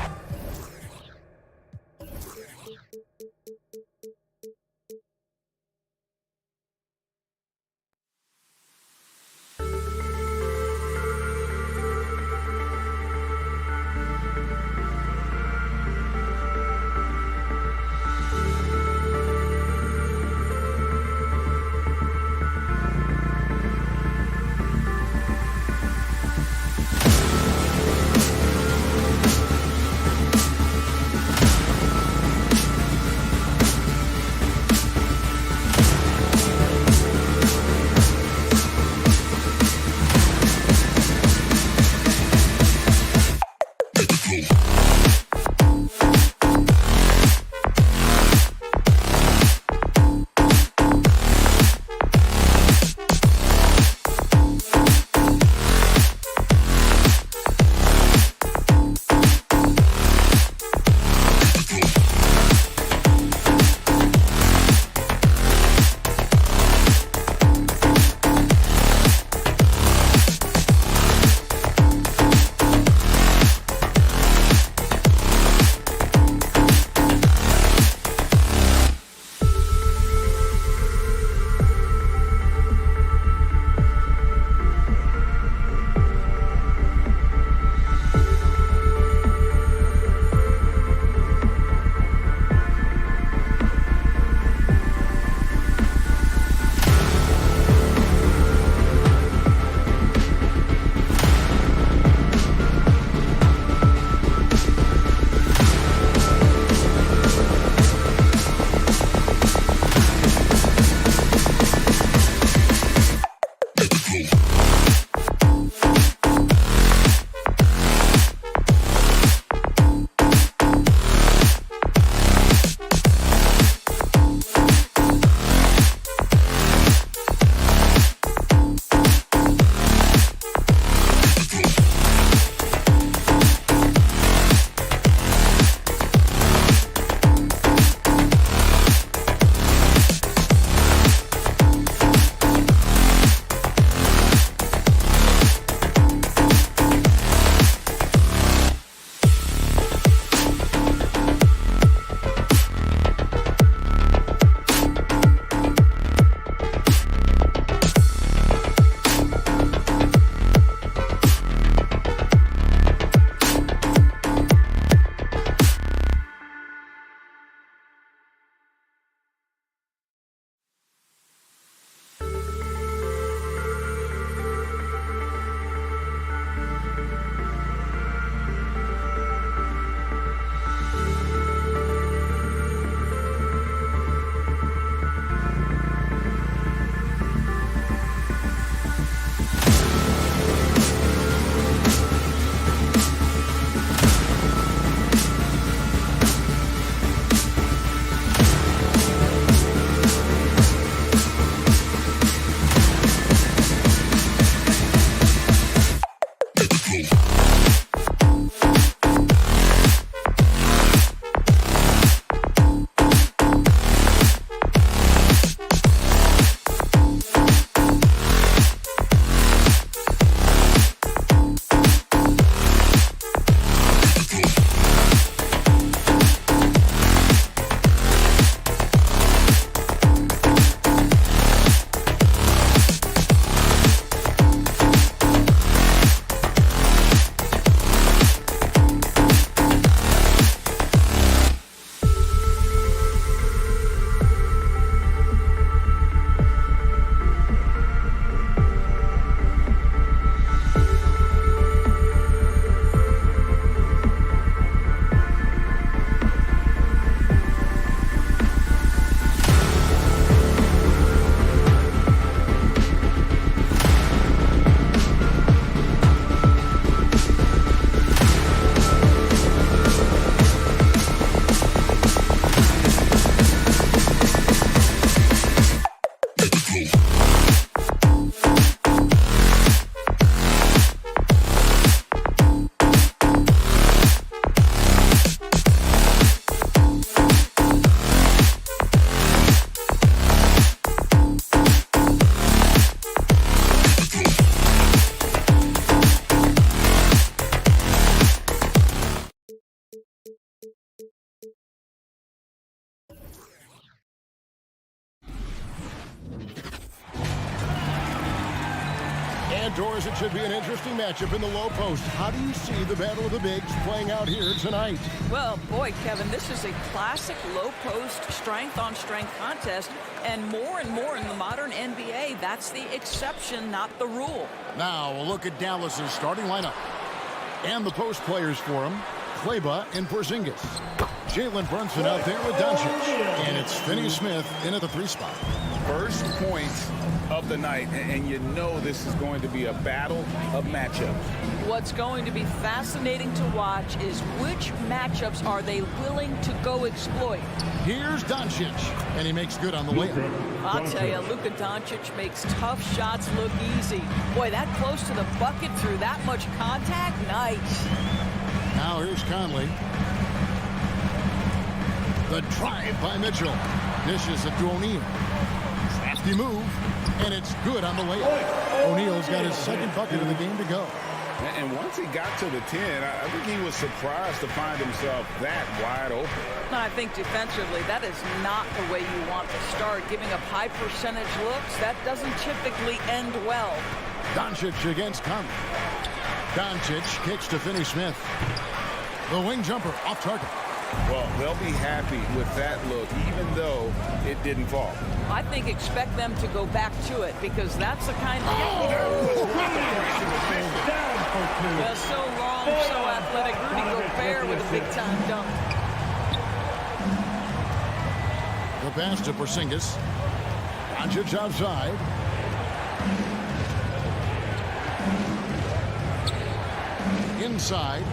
Outdoors, it should be an interesting matchup in the low post. How do you see the battle of the bigs playing out here tonight? Well, boy, Kevin, this is a classic low post strength-on-strength contest, and more in the modern NBA, that's the exception, not the rule. Now, a look at Dallas's starting lineup. And the post players for him, Kleber and Porzingis. Jalen Brunson out there with Doncic. And it's Finney-Smith in at the 3 spot. First point of the night, and you know this is going to be a battle of matchups. What's going to be fascinating to watch is which matchups are they willing to go exploit. Here's Doncic, and he makes good on the layup. I'll tell you, Luka Doncic makes tough shots look easy. Boy, that close to the bucket through that much contact, nice. Now here's Conley. The drive by Mitchell. Dishes it to O'Neal. Crafty move, and it's good on the layup. O'Neal's got his second bucket of the game to go. And once he got to the 10, I think he was surprised to find himself that wide open. I think defensively, that is not the way you want to start. Giving up high percentage looks, that doesn't typically end well. Doncic against Conley. Doncic kicks to Finney-Smith. The wing jumper off target. Well, they'll be happy with that look, even though it didn't fall. I think expect them to go back to it, because that's the kind of... Well, so long, so athletic. Rudy Gobert with a big-time dunk. The pass to Porzingis. Doncic outside. Inside.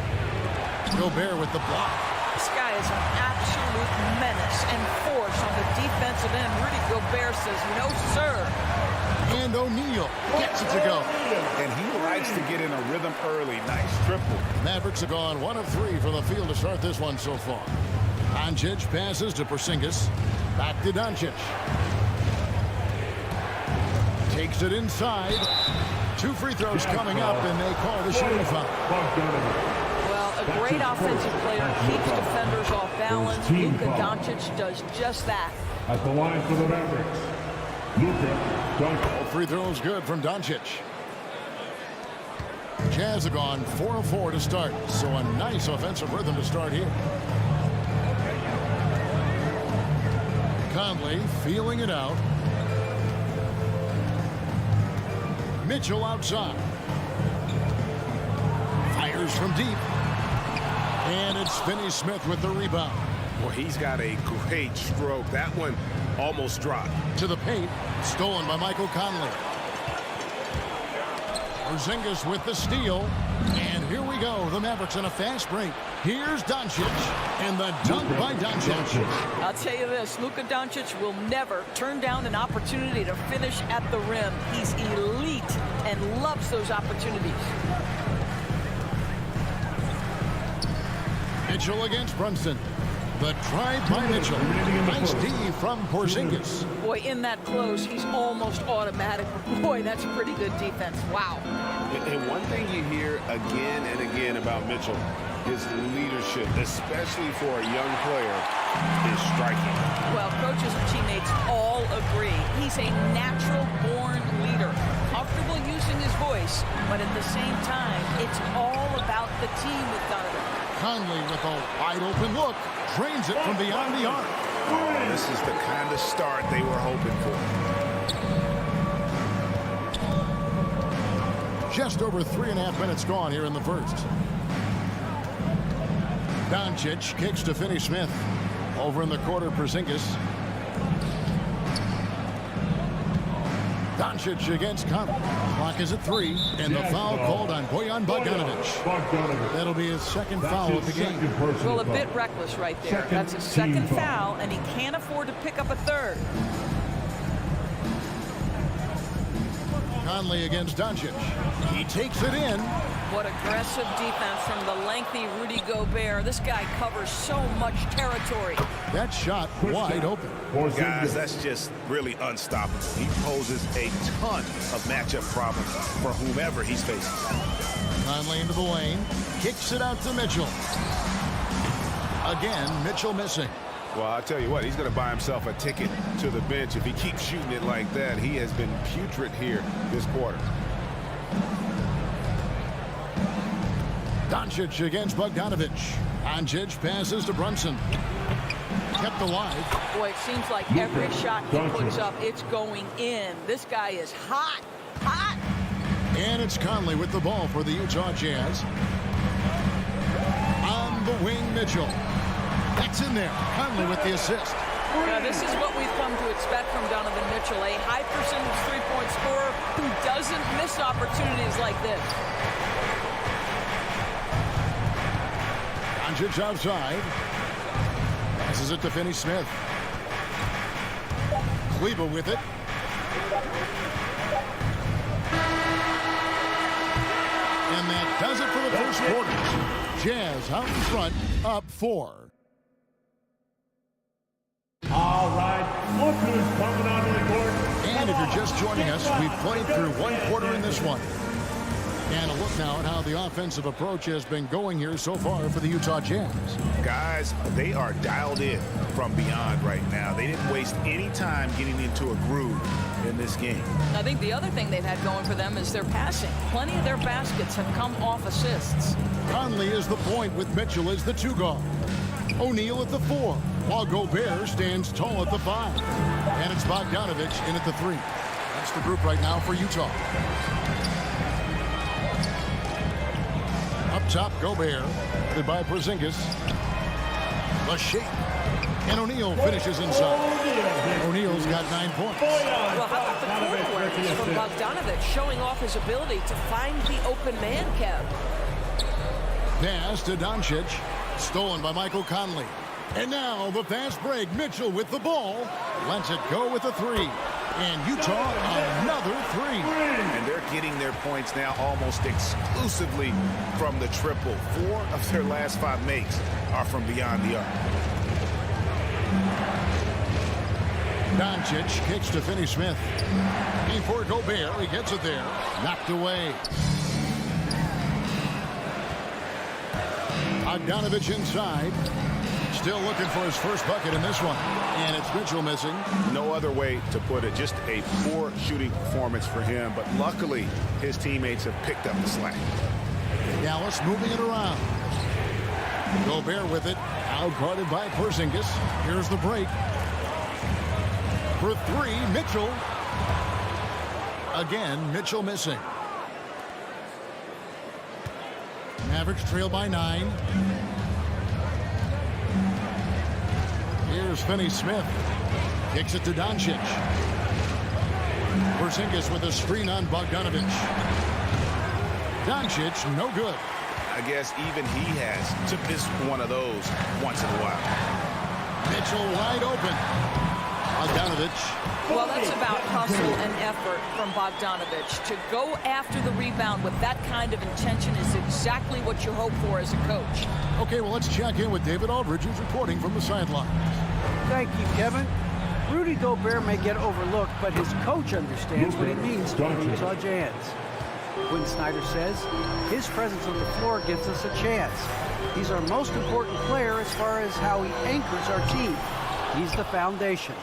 Gobert with the block. This guy is an absolute menace and force on the defensive end. Rudy Gobert says, no, sir. And O'Neal gets it to go. And he likes to get in a rhythm early. Nice triple. Mavericks have gone 1 of 3 from the field to start this one so far. Doncic passes to Porzingis. Back to Doncic. Takes it inside. 2 free throws coming up, and they call the shooting foul. Well, a great offensive player keeps defenders off balance. Luka Doncic does just that. At the line for the Mavericks, Luka Doncic. All free throws good from Doncic. Jazz have gone 4 of 4 to start, so a nice offensive rhythm to start here. Conley feeling it out. Mitchell outside. Fires from deep. And it's Finney-Smith with the rebound. Well, he's got a great stroke. That one almost dropped. To the paint. Stolen by Michael Conley. Porzingis with the steal. And here we go. The Mavericks in a fast break. Here's Doncic. And the dunk by Doncic. I'll tell you this. Luka Doncic will never turn down an opportunity to finish at the rim. He's elite and loves those opportunities. Mitchell against Brunson. The drive by Mitchell. Nice D from Porzingis. Boy, in that close, he's almost automatic. Boy, that's pretty good defense. Wow. And one thing you hear again and again about Mitchell, his leadership, especially for a young player, is striking. Well, coaches and teammates all agree. He's a natural-born leader, comfortable using his voice, but at the same time, it's all about the team with Donovan. Conley with a wide-open look. Drains it from beyond the arc. Oh, this is the kind of start they were hoping for. Just over 3.5 minutes gone here in the first. Doncic kicks to Finney-Smith. Over in the quarter, Porzingis. Doncic against Conley. Clock is at 3, and the foul called on Bojan Bogdanovic. That'll be his second foul of the game. Well, a bit reckless right there. That's his second foul, and he can't afford to pick up a third. Conley against Doncic. He takes it in. What aggressive defense from the lengthy Rudy Gobert. This guy covers so much territory. That shot wide open. Guys, that's just really unstoppable. He poses a ton of matchup problems for whomever he's facing. Conley into the lane. Kicks it out to Mitchell. Again, Mitchell missing. Well, I'll tell you what, he's going to buy himself a ticket to the bench. If he keeps shooting it like that, he has been putrid here this quarter. Doncic against Bogdanovich. Doncic passes to Brunson. Kept alive. Boy, it seems like every shot he puts up, it's going in. This guy is hot, hot. And it's Conley with the ball for the Utah Jazz. On the wing, Mitchell. That's in there. Conley with the assist. Now, this is what we've come to expect from Donovan Mitchell, a high percentage three-point scorer who doesn't miss opportunities like this. Doncic outside. Passes it to Finney-Smith. Kleber with it. And that does it for the first quarter. Jazz out in front, up 4. All right, look who's coming onto the court. And if you're just joining us, we've played through one quarter in this one. And a look now at how the offensive approach has been going here so far for the Utah Jazz. Guys, they are dialed in from beyond right now. They didn't waste any time getting into a groove in this game. I think the other thing they've had going for them is their passing. Plenty of their baskets have come off assists. Conley is the point with Mitchell as the 2 guard. O'Neal at the 4, while Gobert stands tall at the 5. And it's Bogdanovich in at the 3. That's the group right now for Utah. Up top, Gobert, led by Porzingis. The shape. And O'Neal finishes inside. O'Neal's got 9 points. Well, how about the court awareness from Bogdanovich showing off his ability to find the open man, Kev? Pass to Doncic. Stolen by Michael Conley. And now the fast break. Mitchell with the ball. Lets it go with a 3. And Utah another 3. And they're getting their points now almost exclusively from the triple. 4 of their last 5 makes are from beyond the arc. Doncic kicks to Finney-Smith. Before Gobert, he gets it there. Knocked away. Bogdanovich inside. Still looking for his first bucket in this one. And it's Mitchell missing. No other way to put it. Just a poor shooting performance for him. But luckily, his teammates have picked up the slack. Dallas moving it around. Gobert with it. Out guarded by Porzingis. Here's the break. For 3, Mitchell. Again, Mitchell missing. Mavericks trail by 9. Here's Finney-Smith. Kicks it to Doncic. Porzingis with a screen on Bogdanovich. Doncic, no good. I guess even he has to miss one of those once in a while. Mitchell wide open. Bogdanovich. Well, that's about hustle and effort from Bogdanovich. To go after the rebound with that kind of intention is exactly what you hope for as a coach. Okay, well, let's check in with David Aldridge, who's reporting from the sidelines. Thank you, Kevin. Rudy Gobert may get overlooked, but his coach understands what it means for the Utah Jazz. Quinn Snyder says his presence on the floor gives us a chance. He's our most important player as far as how he anchors our team. He's the foundation.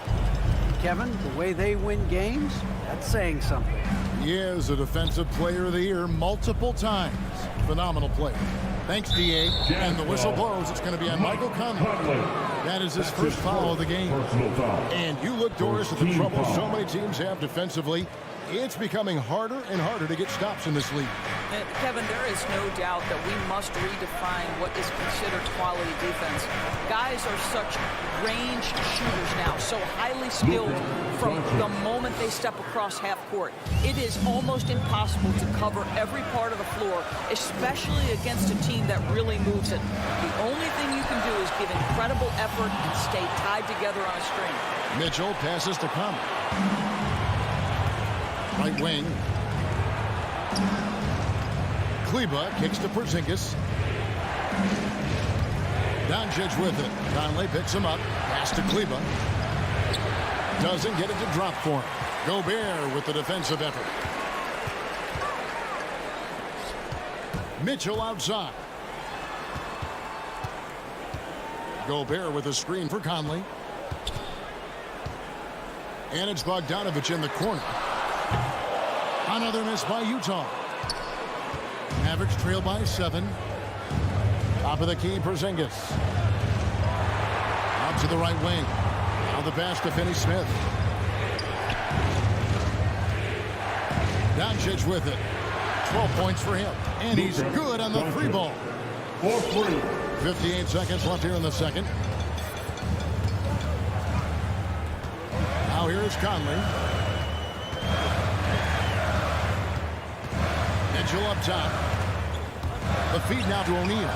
Kevin, the way they win games, that's saying something. He is a Defensive Player of the Year multiple times. Phenomenal play. Thanks, D.A. And the whistle blows. It's going to be on Michael Conley. That is his first foul of the game. And you look, Doris, at the trouble so many teams have defensively. It's becoming harder and harder to get stops in this league. Kevin, there is no doubt that we must redefine what is considered quality defense. Guys are such range shooters now, so highly skilled from the moment they step across half court. It is almost impossible to cover every part of the floor, especially against a team that really moves it. The only thing you can do is give incredible effort and stay tied together on a string. Mitchell passes to Conley. Right wing. Kleber kicks to Porzingis. Doncic with it. Conley picks him up. Pass to Kleber. Doesn't get it to drop for him. Gobert with the defensive effort. Mitchell outside. Gobert with a screen for Conley. And it's Bogdanovich in the corner. Another miss by Utah. Mavericks trail by 7. Top of the key, Porzingis. Out to the right wing. Now the pass to Finney Smith. Doncic with it. 12 points for him. And he's good on the free ball. 58 seconds left here in the second. Now here's Conley. Mitchell up top. The feed now to O'Neal.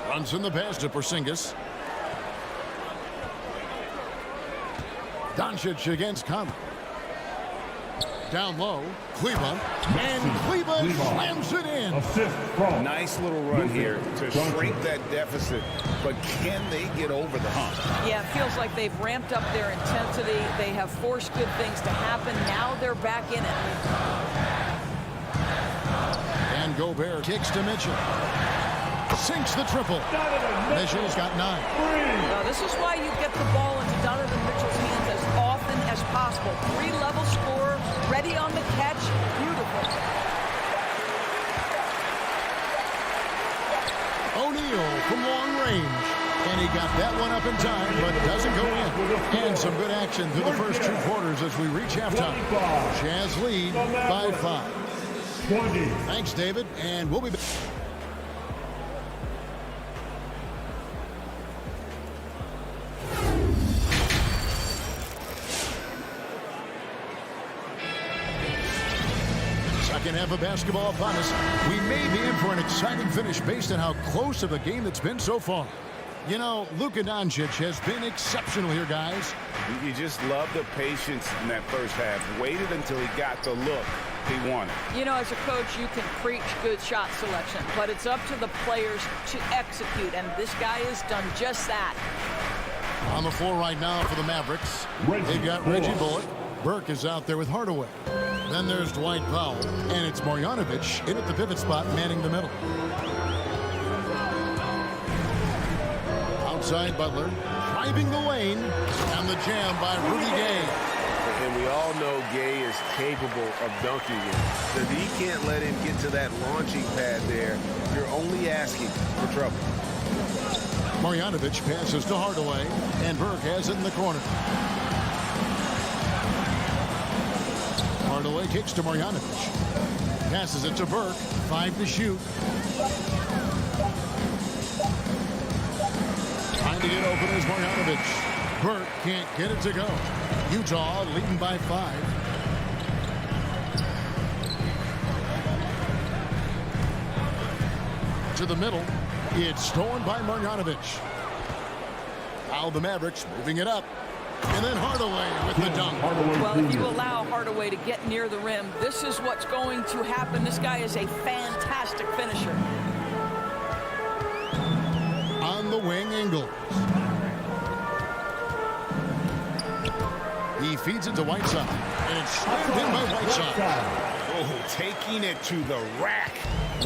Runs in the pass to Porzingis. Doncic against Conley. Down low, Kleber, and Kleber slams it in. Nice little run here to shrink that deficit, but can they get over the hump? Yeah, it feels like they've ramped up their intensity. They have forced good things to happen. Now they're back in it. And Gobert kicks to Mitchell. Sinks the triple. Mitchell's got 9. Now, this is why you get the ball into Donovan Mitchell's hands as often as possible. 3-level scorer, ready on the catch. Beautiful. O'Neal from long range. And he got that one up in time, but doesn't go in. And some good action through the first 2 quarters as we reach halftime. Jazz lead by 5. Thanks, David, and we'll be back. Second half of basketball upon us. We may be in for an exciting finish based on how close of a game it's been so far. You know, Luka Doncic has been exceptional here, guys. You just love the patience in that first half. Waited until he got the look he wanted. You know, as a coach, you can preach good shot selection, but it's up to the players to execute, and this guy has done just that. On the floor right now for the Mavericks, they've got Reggie Bullock. Burke is out there with Hardaway. Then there's Dwight Powell, and it's Marjanovic in at the pivot spot, manning the middle. Outside Butler, driving the lane, and the jam by Rudy Gay. And we all know Gay is capable of dunking it. So if he can't let him get to that launching pad there, you're only asking for trouble. Marjanovic passes to Hardaway, and Burke has it in the corner. Hardaway kicks to Marjanovic. Passes it to Burke. 5 to shoot. Trying to get open is Marjanovic. Burke can't get it to go. Utah leading by 5. To the middle. It's stolen by Marjanovic. Now the Mavericks moving it up. And then Hardaway with the dunk. Well, if you allow Hardaway to get near the rim, this is what's going to happen. This guy is a fantastic finisher. On the wing, Ingles. He feeds it to Whiteside. And it's slammed in by Whiteside. Oh, taking it to the rack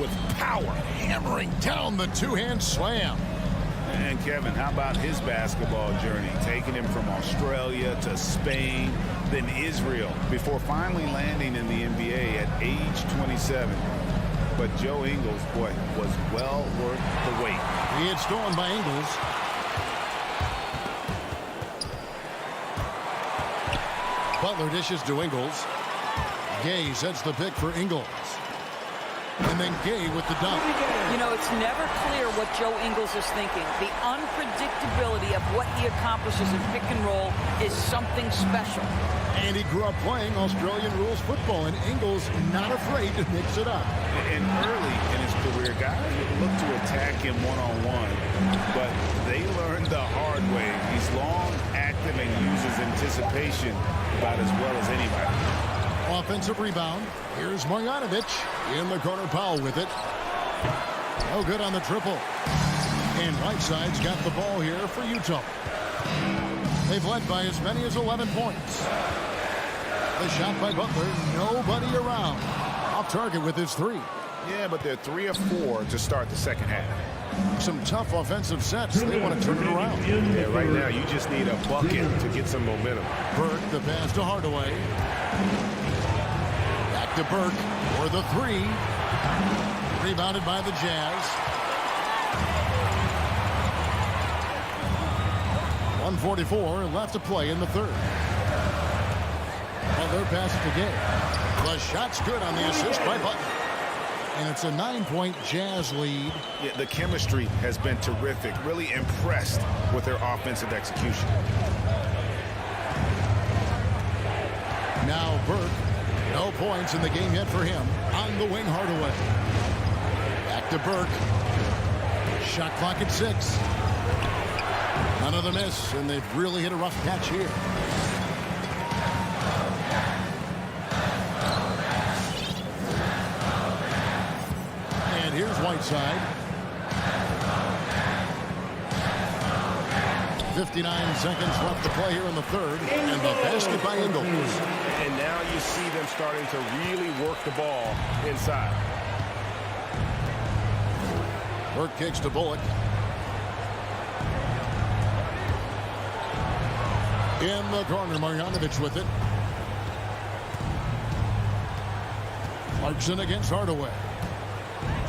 with power. Hammering down the two-hand slam. And Kevin, how about his basketball journey? Taking him from Australia to Spain, then Israel, before finally landing in the NBA at age 27. But Joe Ingles, boy, was well worth the wait. He had stolen by Ingles. Butler dishes to Ingles. Gay sets the pick for Ingles. And then Gay with the dunk. You know, it's never clear what Joe Ingles is thinking. The unpredictability of what he accomplishes in pick and roll is something special. And he grew up playing Australian rules football, and Ingles not afraid to mix it up. And early in his career, guys would look to attack him one-on-one, but they learned the hard way. He's long, active, and uses anticipation about as well as anybody. Offensive rebound. Here's Marjanovic. In the corner, Powell with it. No good on the triple. And Whiteside's got the ball here for Utah. They've led by as many as 11 points. The shot by Butler. Nobody around. Off target with his 3. Yeah, but they're 3 of 4 to start the second half. Some tough offensive sets. They want to turn it around. Yeah, right now you just need a bucket to get some momentum. Burke, the pass to Hardaway. Back to Burke for the three. Rebounded by the Jazz. 1:44 left to play in the third. Well, their pass to Gay. The shot's good on the assist by Butler. And it's a 9-point Jazz lead. Yeah, the chemistry has been terrific. Really impressed with their offensive execution. Now Burke. No points in the game yet for him. On the wing, Hardaway. Back to Burke. Shot clock at 6. Another miss, and they've really hit a rough patch here. And here's Whiteside. 59 seconds left to play here in the third. And the basket by Ingles. And now you see them starting to really work the ball inside. Burke kicks to Bullock. In the corner, Marjanovic with it. Clarkson against Hardaway.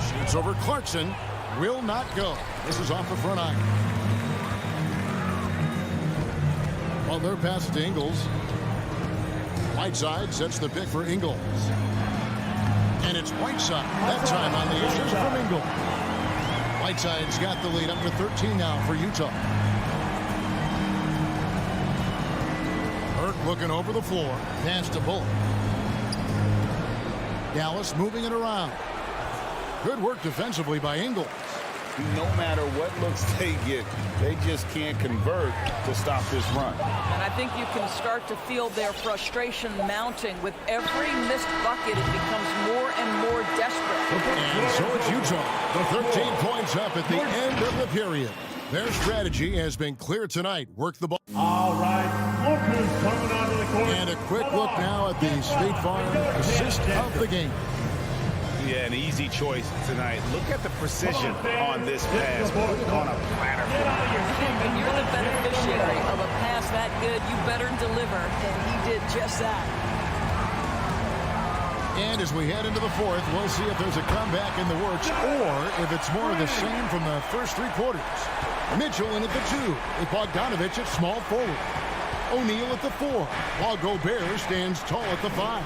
Shoots over Clarkson. Will not go. This is off the front iron. Well, their pass to Ingles. Whiteside sets the pick for Ingles. And it's Whiteside. That time on the assist from Ingles. Whiteside's got the lead up to 13 now for Utah. Burke looking over the floor. Pass to Bullock. Dallas moving it around. Good work defensively by Ingles. No matter what looks they get, they just can't convert to stop this run. And I think you can start to feel their frustration mounting. With every missed bucket, it becomes more and more desperate. And so it's Utah. 13 points up at the end of the period. Their strategy has been clear tonight. Work the ball. All right, Lucas coming out of the court. And a quick look now at the State Farm assist of the game. Yeah, an easy choice tonight. Look at the precision on this pass. Put it on a platter. When you're the beneficiary of a pass that good, you better deliver. And he did just that. And as we head into the fourth, we'll see if there's a comeback in the works or if it's more of the same from the first three quarters. Mitchell in at the 2 with Bogdanovic at small forward. O'Neal at the 4 while Gobert stands tall at the 5.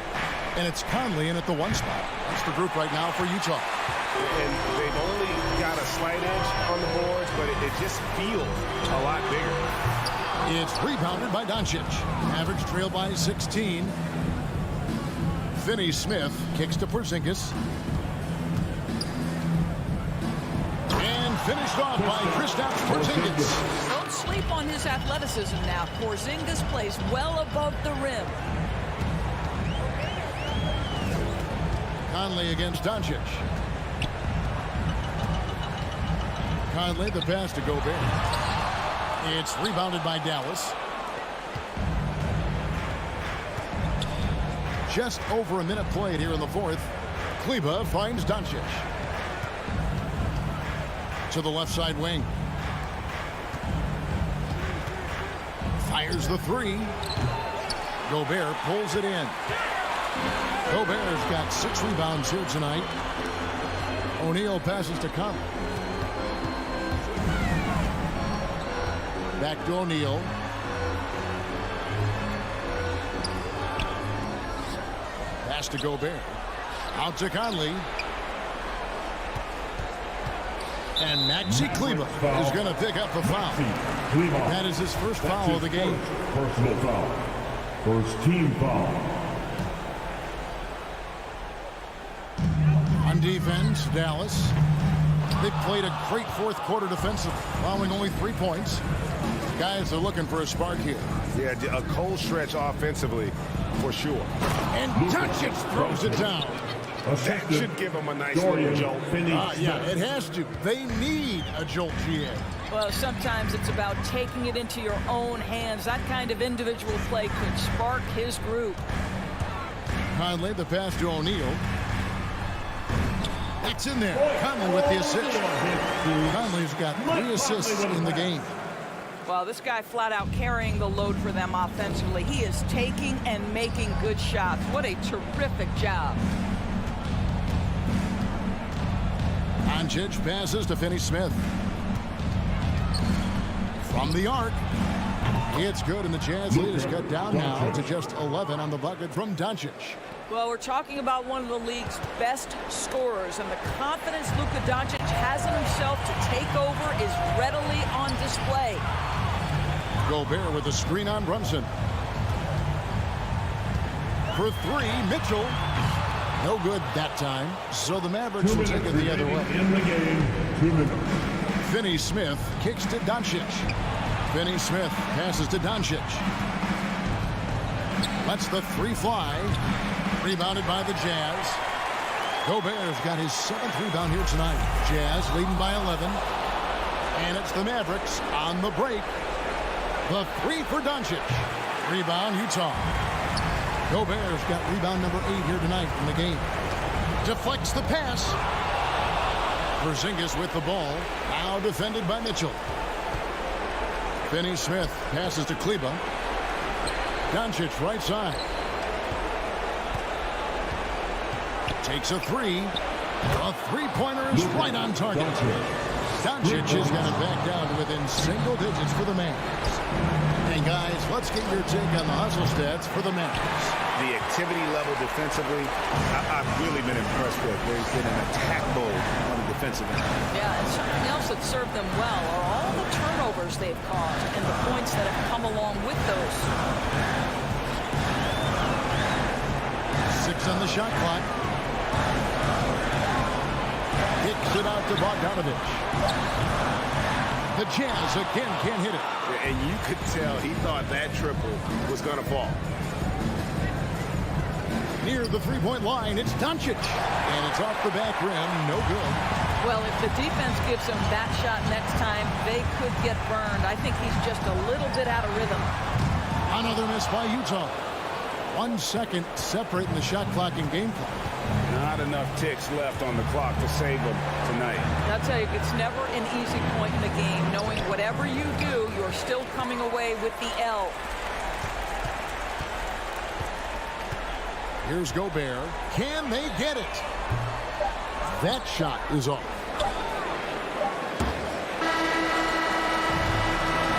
And it's Conley in at the 1 spot. That's the group right now for Utah. And they've only got a slight edge on the boards, but it just feels a lot bigger. It's rebounded by Doncic. Average trail by 16. Finney-Smith kicks to Porzingis. And finished off by Kristaps Porzingis. Don't sleep on his athleticism now. Porzingis plays well above the rim. Conley against Doncic. Conley, the pass to Gobert. It's rebounded by Dallas. Just over a minute played here in the fourth. Kleber finds Doncic. To the left side wing. Fires the 3. Gobert pulls it in. Gobert's got 6 rebounds here tonight. O'Neal passes to Conley. Back to O'Neal. Pass to Gobert. Out to Conley. And Maxi Kleber is going to pick up the foul. That is his first foul of the game. Personal foul. First team foul. On defense, Dallas. They played a great fourth quarter defensive, allowing only 3 points. Guys are looking for a spark here. Yeah, a cold stretch offensively, for sure. And Doncic throws it down. That should give them a nice little jolt. Yeah, it has to. They need a jolt, GA. Well, sometimes it's about taking it into your own hands. That kind of individual play could spark his group. Conley, the pass to O'Neal. It's in there. Conley with the assist. Conley's got 3 assists in the game. Well, this guy flat out carrying the load for them offensively. He is taking and making good shots. What a terrific job. Doncic passes to Finney-Smith. From the arc. It's good, and the Jazz lead is cut down now to just 11 on the bucket from Doncic. Well, we're talking about one of the league's best scorers, and the confidence Luka Doncic has in himself to take over is readily on display. Gobert with a screen on Brunson. For three, Mitchell. No good that time, so the Mavericks will take it the other way. In the game, 2 minutes. Finney-Smith kicks to Doncic. Finney-Smith passes to Doncic. Lets the three fly. Rebounded by the Jazz. Gobert's got his 7th rebound here tonight. Jazz leading by 11. And it's the Mavericks on the break. The three for Doncic. Rebound, Utah. Gobert's got rebound number 8 here tonight in the game. Deflects the pass. Porzingis with the ball. Now defended by Mitchell. Finney-Smith passes to Kleber. Doncic right side. Takes a three. A three-pointer is right on target. Doncic has got it back down within single digits for the Mavs. And guys, let's get your take on the hustle stats for the Mavs. The activity level defensively, I've really been impressed with. There's been an attack mode on the defensive end. Yeah, and something else that served them well are all the turnovers they've caused and the points that have come along with those. 6 on the shot clock. Kicks it out to Bogdanovich. The Jazz again can't hit it. And you could tell he thought that triple was going to fall. Near the three-point line, it's Doncic. And it's off the back rim, no good. Well, if the defense gives him that shot next time, they could get burned. I think he's just a little bit out of rhythm. Another miss by Utah. 1 second separating the shot clock and game clock. Not enough ticks left on the clock to save them tonight. I'll tell you, it's never an easy point in the game, knowing whatever you do, you're still coming away with the L. Here's Gobert. Can they get it? That shot is off.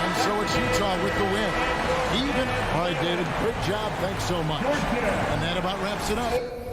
And so it's Utah with the win. Even. All right, David, great job. Thanks so much. And that about wraps it up.